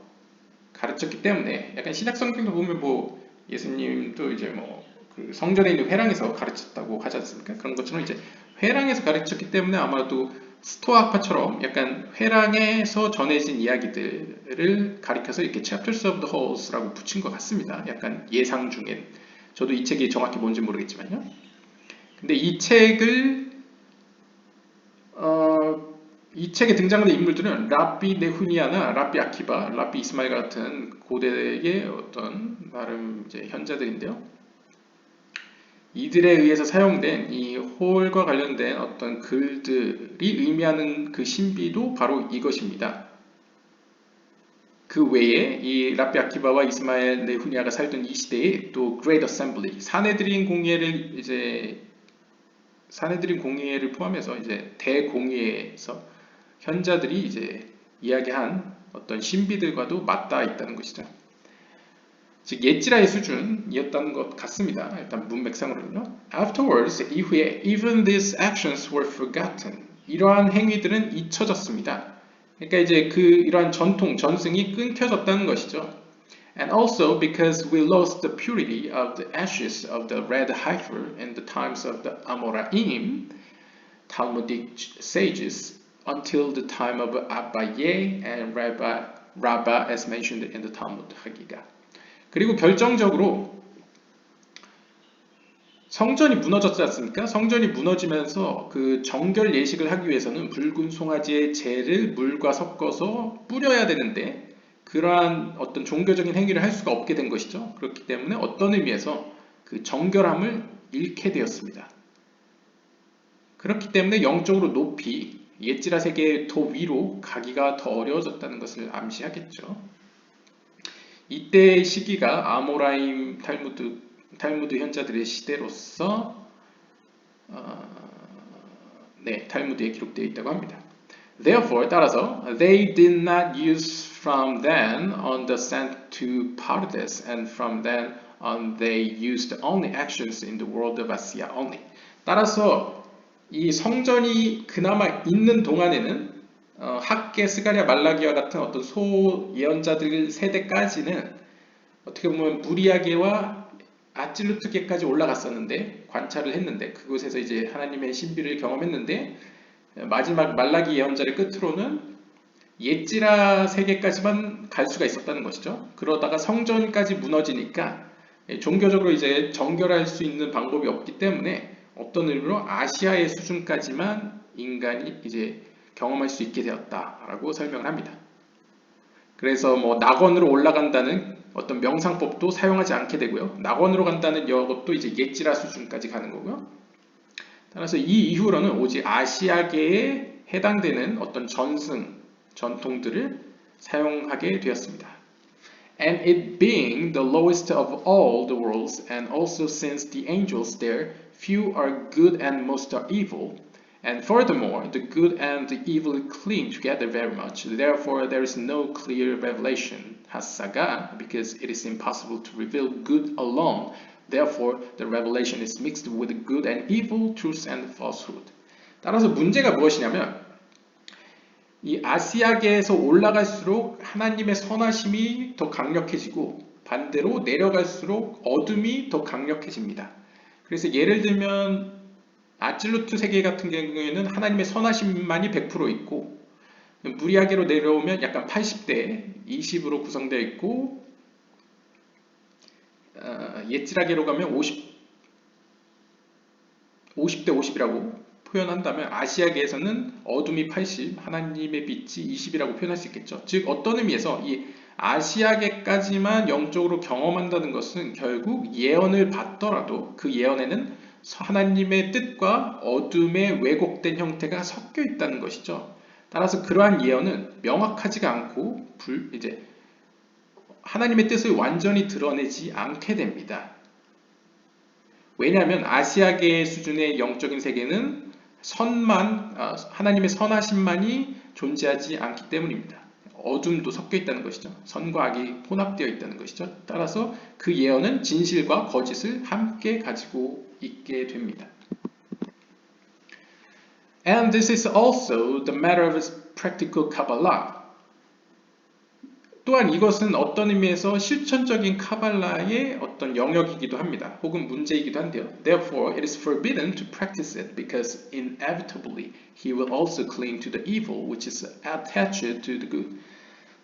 가르쳤기 때문에 약간 신약 성경도 보면 뭐 예수님도 이제 뭐 그 성전에 있는 회랑에서 가르쳤다고 하지 않습니까? 그런 것처럼 이제 회랑에서 가르쳤기 때문에 아마도 스토아파처럼 약간 회랑에서 전해진 이야기들을 가리켜서 이렇게 Chapters of the Halls라고 붙인 것 같습니다. 약간 예상 중엔. 저도 이 책이 정확히 뭔지 모르겠지만요. 근데 이 책에 등장하는 인물들은 랍비 네후니아나 랍비 아키바, 랍비 이스마엘 같은 고대의 어떤 나름 이제 현자들인데요. 이들에 의해서 사용된 이 홀과 관련된 어떤 글들이 의미하는 그 신비도 바로 이것입니다. 그 외에 이 랍비 아키바와 이스마엘 네후니아가 살던 이 시대에 또 Great Assembly, 사내들인 공예를 포함해서 이제 대공예에서 현자들이 이제 이야기한 어떤 신비들과도 맞닿아 있다는 것이죠. 즉 옛지라의 수준이었다는 것 같습니다. 일단 문맥상으로는요. Afterwards, 이후에 even these actions were forgotten. 이러한 행위들은 잊혀졌습니다. 그러니까 이제 이러한 전승이 끊겨졌다는 것이죠. And also because we lost the purity of the ashes of the red heifer in the times of the Amoraim, Talmudic sages, until the time of Abaye and Rabbah as mentioned in the Talmud Hagiga. 그리고 결정적으로 성전이 무너졌지 않습니까? 성전이 무너지면서 그 정결 예식을 하기 위해서는 붉은 송아지의 재를 물과 섞어서 뿌려야 되는데 그러한 어떤 종교적인 행위를 할 수가 없게 된 것이죠. 그렇기 때문에 어떤 의미에서 그 정결함을 잃게 되었습니다. 그렇기 때문에 영적으로 높이 옛지라 세계의 더 위로 가기가 더 어려워졌다는 것을 암시하겠죠. 이때 시기가 아모라임 탈무드 현자들의 시대로서 네, 탈무드에 기록되어 있다고 합니다. Therefore, 따라서 they did not use from then on the sent to Pardes, and from then on they used only actions in the world of Asia only. 따라서 이 성전이 그나마 있는 동안에는 학계, 스가랴, 말라기와 같은 어떤 소 예언자들 세대까지는 어떻게 보면 무리아계와 아찔루트계까지 올라갔었는데 관찰을 했는데 그곳에서 이제 하나님의 신비를 경험했는데 마지막 말라기 예언자를 끝으로는 옛지라 세계까지만 갈 수가 있었다는 것이죠. 그러다가 성전까지 무너지니까 종교적으로 이제 정결할 수 있는 방법이 없기 때문에 어떤 의미로 아시아의 수준까지만 인간이 이제 경험할 수 있게 되었다라고 설명을 합니다. 그래서 뭐 낙원으로 올라간다는 어떤 명상법도 사용하지 않게 되고요. 낙원으로 간다는 것도 이제 옛지라 수준까지 가는 거고요. 따라서 이 이후로는 오직 아시아계에 해당되는 어떤 전통들을 사용하게 되었습니다. And it being the lowest of all the worlds, and also since the angels there, few are good and most are evil, and furthermore, the good and the evil cling together very much. Therefore, there is no clear revelation, hasaga, because it is impossible to reveal good alone. Therefore, the revelation is mixed with good and evil, truth and falsehood. 따라서 문제가 무엇이냐면 이 아시아계에서 올라갈수록 하나님의 선하심이 더 강력해지고 반대로 내려갈수록 어둠이 더 강력해집니다. 그래서 예를 들면 아찔루트 세계 같은 경우에는 하나님의 선하심만이 100% 있고 무리아계로 내려오면 약간 80대 20으로 구성되어 있고 옛지라계로 가면 50대 50이라고 표현한다면 아시아계에서는 어둠이 80, 하나님의 빛이 20이라고 표현할 수 있겠죠. 즉 어떤 의미에서 이 아시아계까지만 영적으로 경험한다는 것은 결국 예언을 받더라도 그 예언에는 하나님의 뜻과 어둠의 왜곡된 형태가 섞여 있다는 것이죠. 따라서 그러한 예언은 명확하지가 않고 이제 하나님의 뜻을 완전히 드러내지 않게 됩니다. 왜냐하면 아시아계 수준의 영적인 세계는 하나님의 선하심만이 존재하지 않기 때문입니다. 어둠도 섞여 있다는 것이죠. 선과 악이 혼합되어 있다는 것이죠. 따라서 그 예언은 진실과 거짓을 함께 가지고 있게 됩니다. And this is also the matter of practical Kabbalah. 또한 이것은 어떤 의미에서 실천적인 카발라의 어떤 영역이기도 합니다. 혹은 문제이기도 한데요. Therefore, it is forbidden to practice it because inevitably he will also cling to the evil which is attached to the good.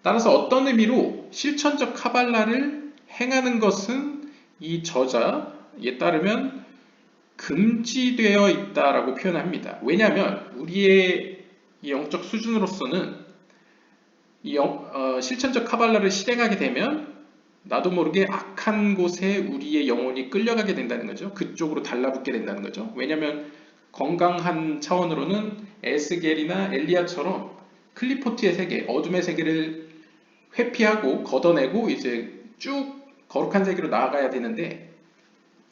따라서 어떤 의미로 실천적 카발라를 행하는 것은 이 저자에 따르면 금지되어 있다라고 표현합니다. 왜냐하면 우리의 영적 수준으로서는 실천적 카발라를 실행하게 되면 나도 모르게 악한 곳에 우리의 영혼이 끌려가게 된다는 거죠. 그쪽으로 달라붙게 된다는 거죠. 왜냐하면 건강한 차원으로는 에스겔이나 엘리야처럼 클리포트의 세계, 어둠의 세계를 회피하고 걷어내고 이제 쭉 거룩한 세계로 나아가야 되는데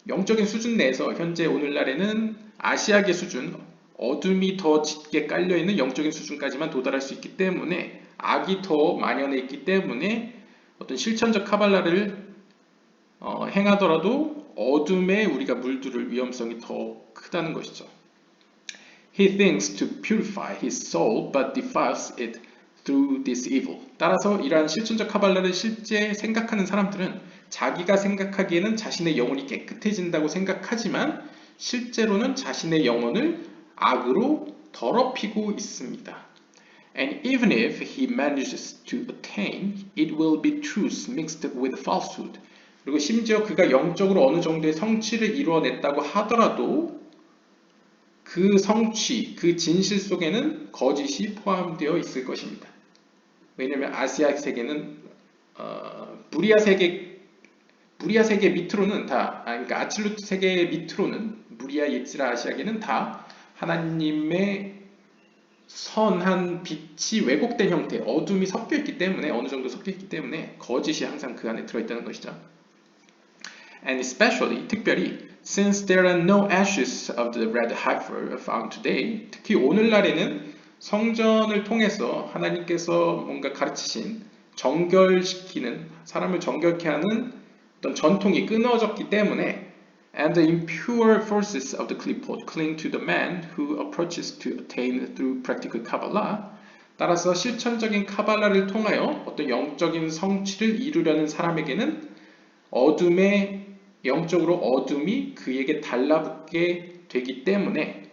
영적인 수준 내에서 현재 오늘날에는 아시아계 수준, 어둠이 더 짙게 깔려있는 영적인 수준까지만 도달할 수 있기 때문에 악이 더 만연해 있기 때문에 어떤 실천적 카발라를 행하더라도 어둠에 우리가 물들을 위험성이 더 크다는 것이죠. He thinks to purify his soul but defiles it through this evil. 따라서 이러한 실천적 카발라를 실제 생각하는 사람들은 자기가 생각하기에는 자신의 영혼이 깨끗해진다고 생각하지만 실제로는 자신의 영혼을 악으로 더럽히고 있습니다. And even if he manages to attain, it will be truth mixed with falsehood. 그리고 심지어 그가 영적으로 어느 정도의 성취를 이루어냈다고 하더라도 그 성취, 그 진실 속에는 거짓이 포함되어 있을 것입니다. 왜냐하면 아시아 세계는 무리아 세계 밑으로는 그러니까 아칠루트 세계 밑으로는 무리아, 예지라, 아시아계는 다 하나님의 선한 빛이 왜곡된 형태, 어둠이 섞여 있기 때문에 어느 정도 섞여 있기 때문에 거짓이 항상 그 안에 들어있다는 것이죠. And especially, 특별히, since there are no ashes of the red heifer found today, 특히 오늘날에는 성전을 통해서 하나님께서 뭔가 가르치신 정결시키는, 사람을 정결케 하는 어떤 전통이 끊어졌기 때문에 and the impure forces of the clipboard cling to the man who approaches to attain through practical Kabbalah. 따라서 실천적인 카발라를 통하여 어떤 영적인 성취를 이루려는 사람에게는 어둠의 영적으로 어둠이 그에게 달라붙게 되기 때문에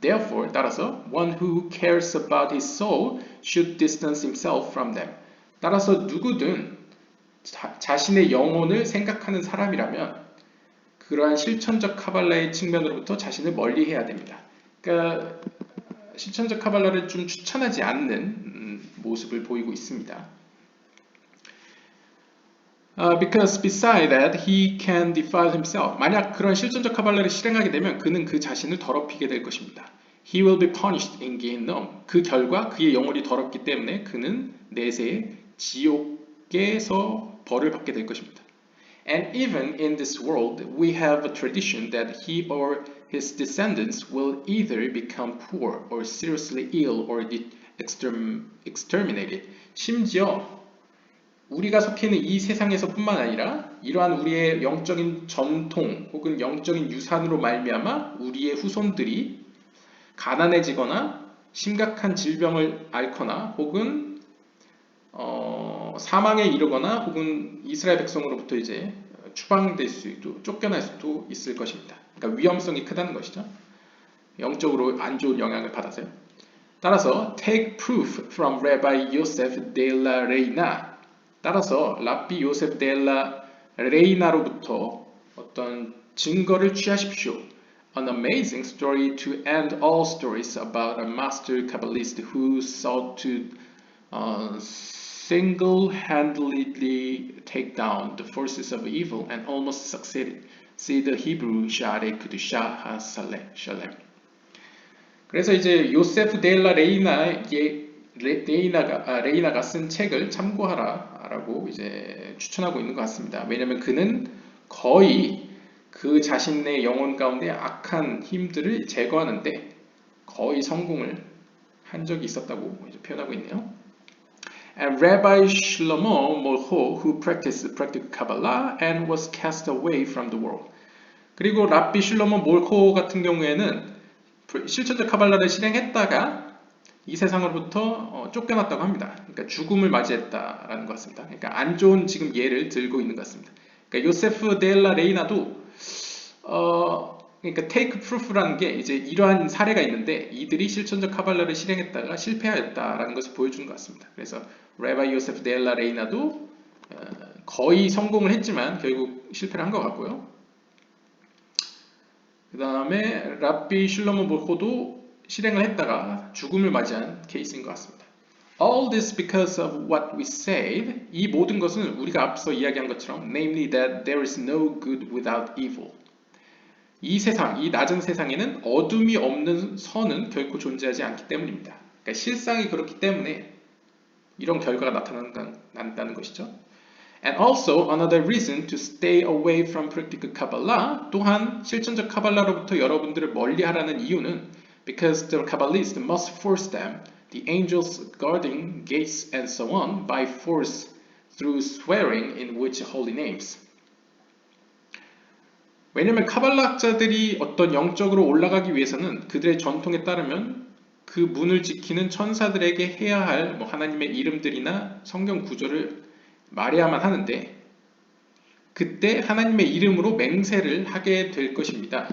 therefore 따라서 one who cares about his soul should distance himself from them. 따라서 누구든 자신의 영혼을 생각하는 사람이라면 그러한 실천적 카발라의 측면으로부터 자신을 멀리해야 됩니다. 그러니까 실천적 카발라를 좀 추천하지 않는 모습을 보이고 있습니다. Because beside that, he can defile himself. 만약 그런 실천적 카발라를 실행하게 되면 그는 그 자신을 더럽히게 될 것입니다. He will be punished in Gehinnom. 그 결과 그의 영혼이 더럽기 때문에 그는 내세 지옥에서 벌을 받게 될 것입니다. And even in this world, we have a tradition that he or his descendants will either become poor or seriously ill or exterminated. 심지어 우리가 속해 있는 이 세상에서뿐만 아니라 이러한 우리의 영적인 전통 혹은 영적인 유산으로 말미암아 우리의 후손들이 가난해지거나 심각한 질병을 앓거나 혹은 사망에 이르거나 혹은 이스라엘 백성으로부터 이제 추방될 수도 쫓겨날 수도 있을 것입니다. 그러니까 위험성이 크다는 것이죠. 영적으로 안 좋은 영향을 받아서요. 따라서 take proof from Rabbi Yosef de la Reina. 따라서 랍비 요셉 de la Reina로부터 어떤 증거를 취하십시오. An amazing story to end all stories about a master Kabbalist who sought to single-handedly take down the forces of evil and almost succeeded. See the Hebrew Sha'arei Kedusha HaShalem. 그래서 이제 요세프 델라 레이나가 쓴 책을 참고하라라고 이제 추천하고 있는 것 같습니다. 왜냐하면 그는 거의 그 자신의 영혼 가운데 악한 힘들을 제거하는데 거의 성공을 한 적이 있었다고 이제 표현하고 있네요. And Rabbi Shlomo Molcho, who practiced practical Kabbalah and was cast away from the world. 그리고 랍비 슐로모 몰코 같은 경우에는 실천적 카발라를 실행했다가 이 세상으로부터 쫓겨났다고 합니다. 그러니까 죽음을 맞이했다라는 것 같습니다. 그러니까 안 좋은 지금 예를 들고 있는 것 같습니다. 그러니까 요세프 델라 레이나도 그러니까 take proof라는 게 이제 이러한 사례가 있는데 이들이 실천적 카발라를 실행했다가 실패하였다라는 것을 보여주는 것 같습니다. 그래서 레바이 요세프 델라 레이나도 거의 성공을 했지만 결국 실패를 한 것 같고요. 그 다음에 랍비 슐로모 몰코도 실행을 했다가 죽음을 맞이한 케이스인 것 같습니다. All this because of what we said. 이 모든 것은 우리가 앞서 이야기한 것처럼 namely that there is no good without evil. 이 세상, 이 낮은 세상에는 어둠이 없는 선은 결코 존재하지 않기 때문입니다. 그러니까 실상이 그렇기 때문에 이런 결과가 나타난다는 것이죠. And also another reason to stay away from practical Kabbalah. 또한 실천적 카발라로부터 여러분들을 멀리하라는 이유는 because the Kabbalists must force them, the angels guarding gates and so on, by force through swearing in which holy names. 왜냐하면 카발라학자들이 어떤 영적으로 올라가기 위해서는 그들의 전통에 따르면 그 문을 지키는 천사들에게 해야 할 하나님의 이름들이나 성경 구절을 말해야만 하는데 그때 하나님의 이름으로 맹세를 하게 될 것입니다.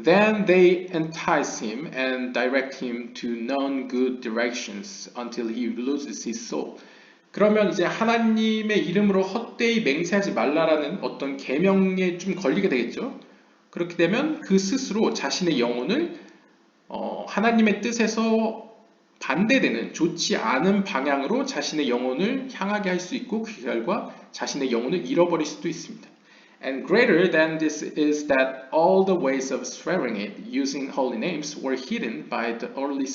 Then they entice him and direct him to non-good directions until he loses his soul. 그러면 이제 하나님의 이름으로 헛되이 맹세하지 말라라는 어떤 계명에 좀 걸리게 되겠죠. 그렇게 되면 그 스스로 자신의 영혼을 하나님의 뜻에서 반대되는 좋지 않은 방향으로 자신의 영혼을 향하게 할 수 있고 그 결과 자신의 영혼을 잃어버릴 수도 있습니다. And greater than this is that all the ways of swearing it using holy names were hidden by the early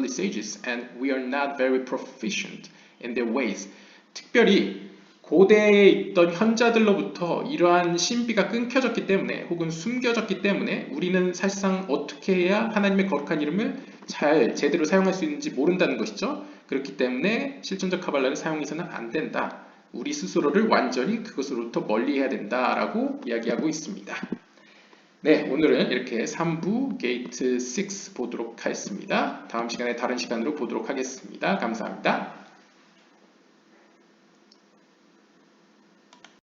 sages, and we are not very proficient in their ways. 특별히 고대에 있던 현자들로부터 이러한 신비가 끊겨졌기 때문에 혹은 숨겨졌기 때문에 우리는 사실상 어떻게 해야 하나님의 거룩한 이름을 잘 제대로 사용할 수 있는지 모른다는 것이죠. 그렇기 때문에 실존적 카발라를 사용해서는 안 된다. 우리 스스로를 완전히 그것으로부터 멀리해야 된다라고 이야기하고 있습니다. 네, 오늘은 이렇게 3부 게이트 6 보도록 하겠습니다. 다음 시간에 다른 시간으로 보도록 하겠습니다. 감사합니다.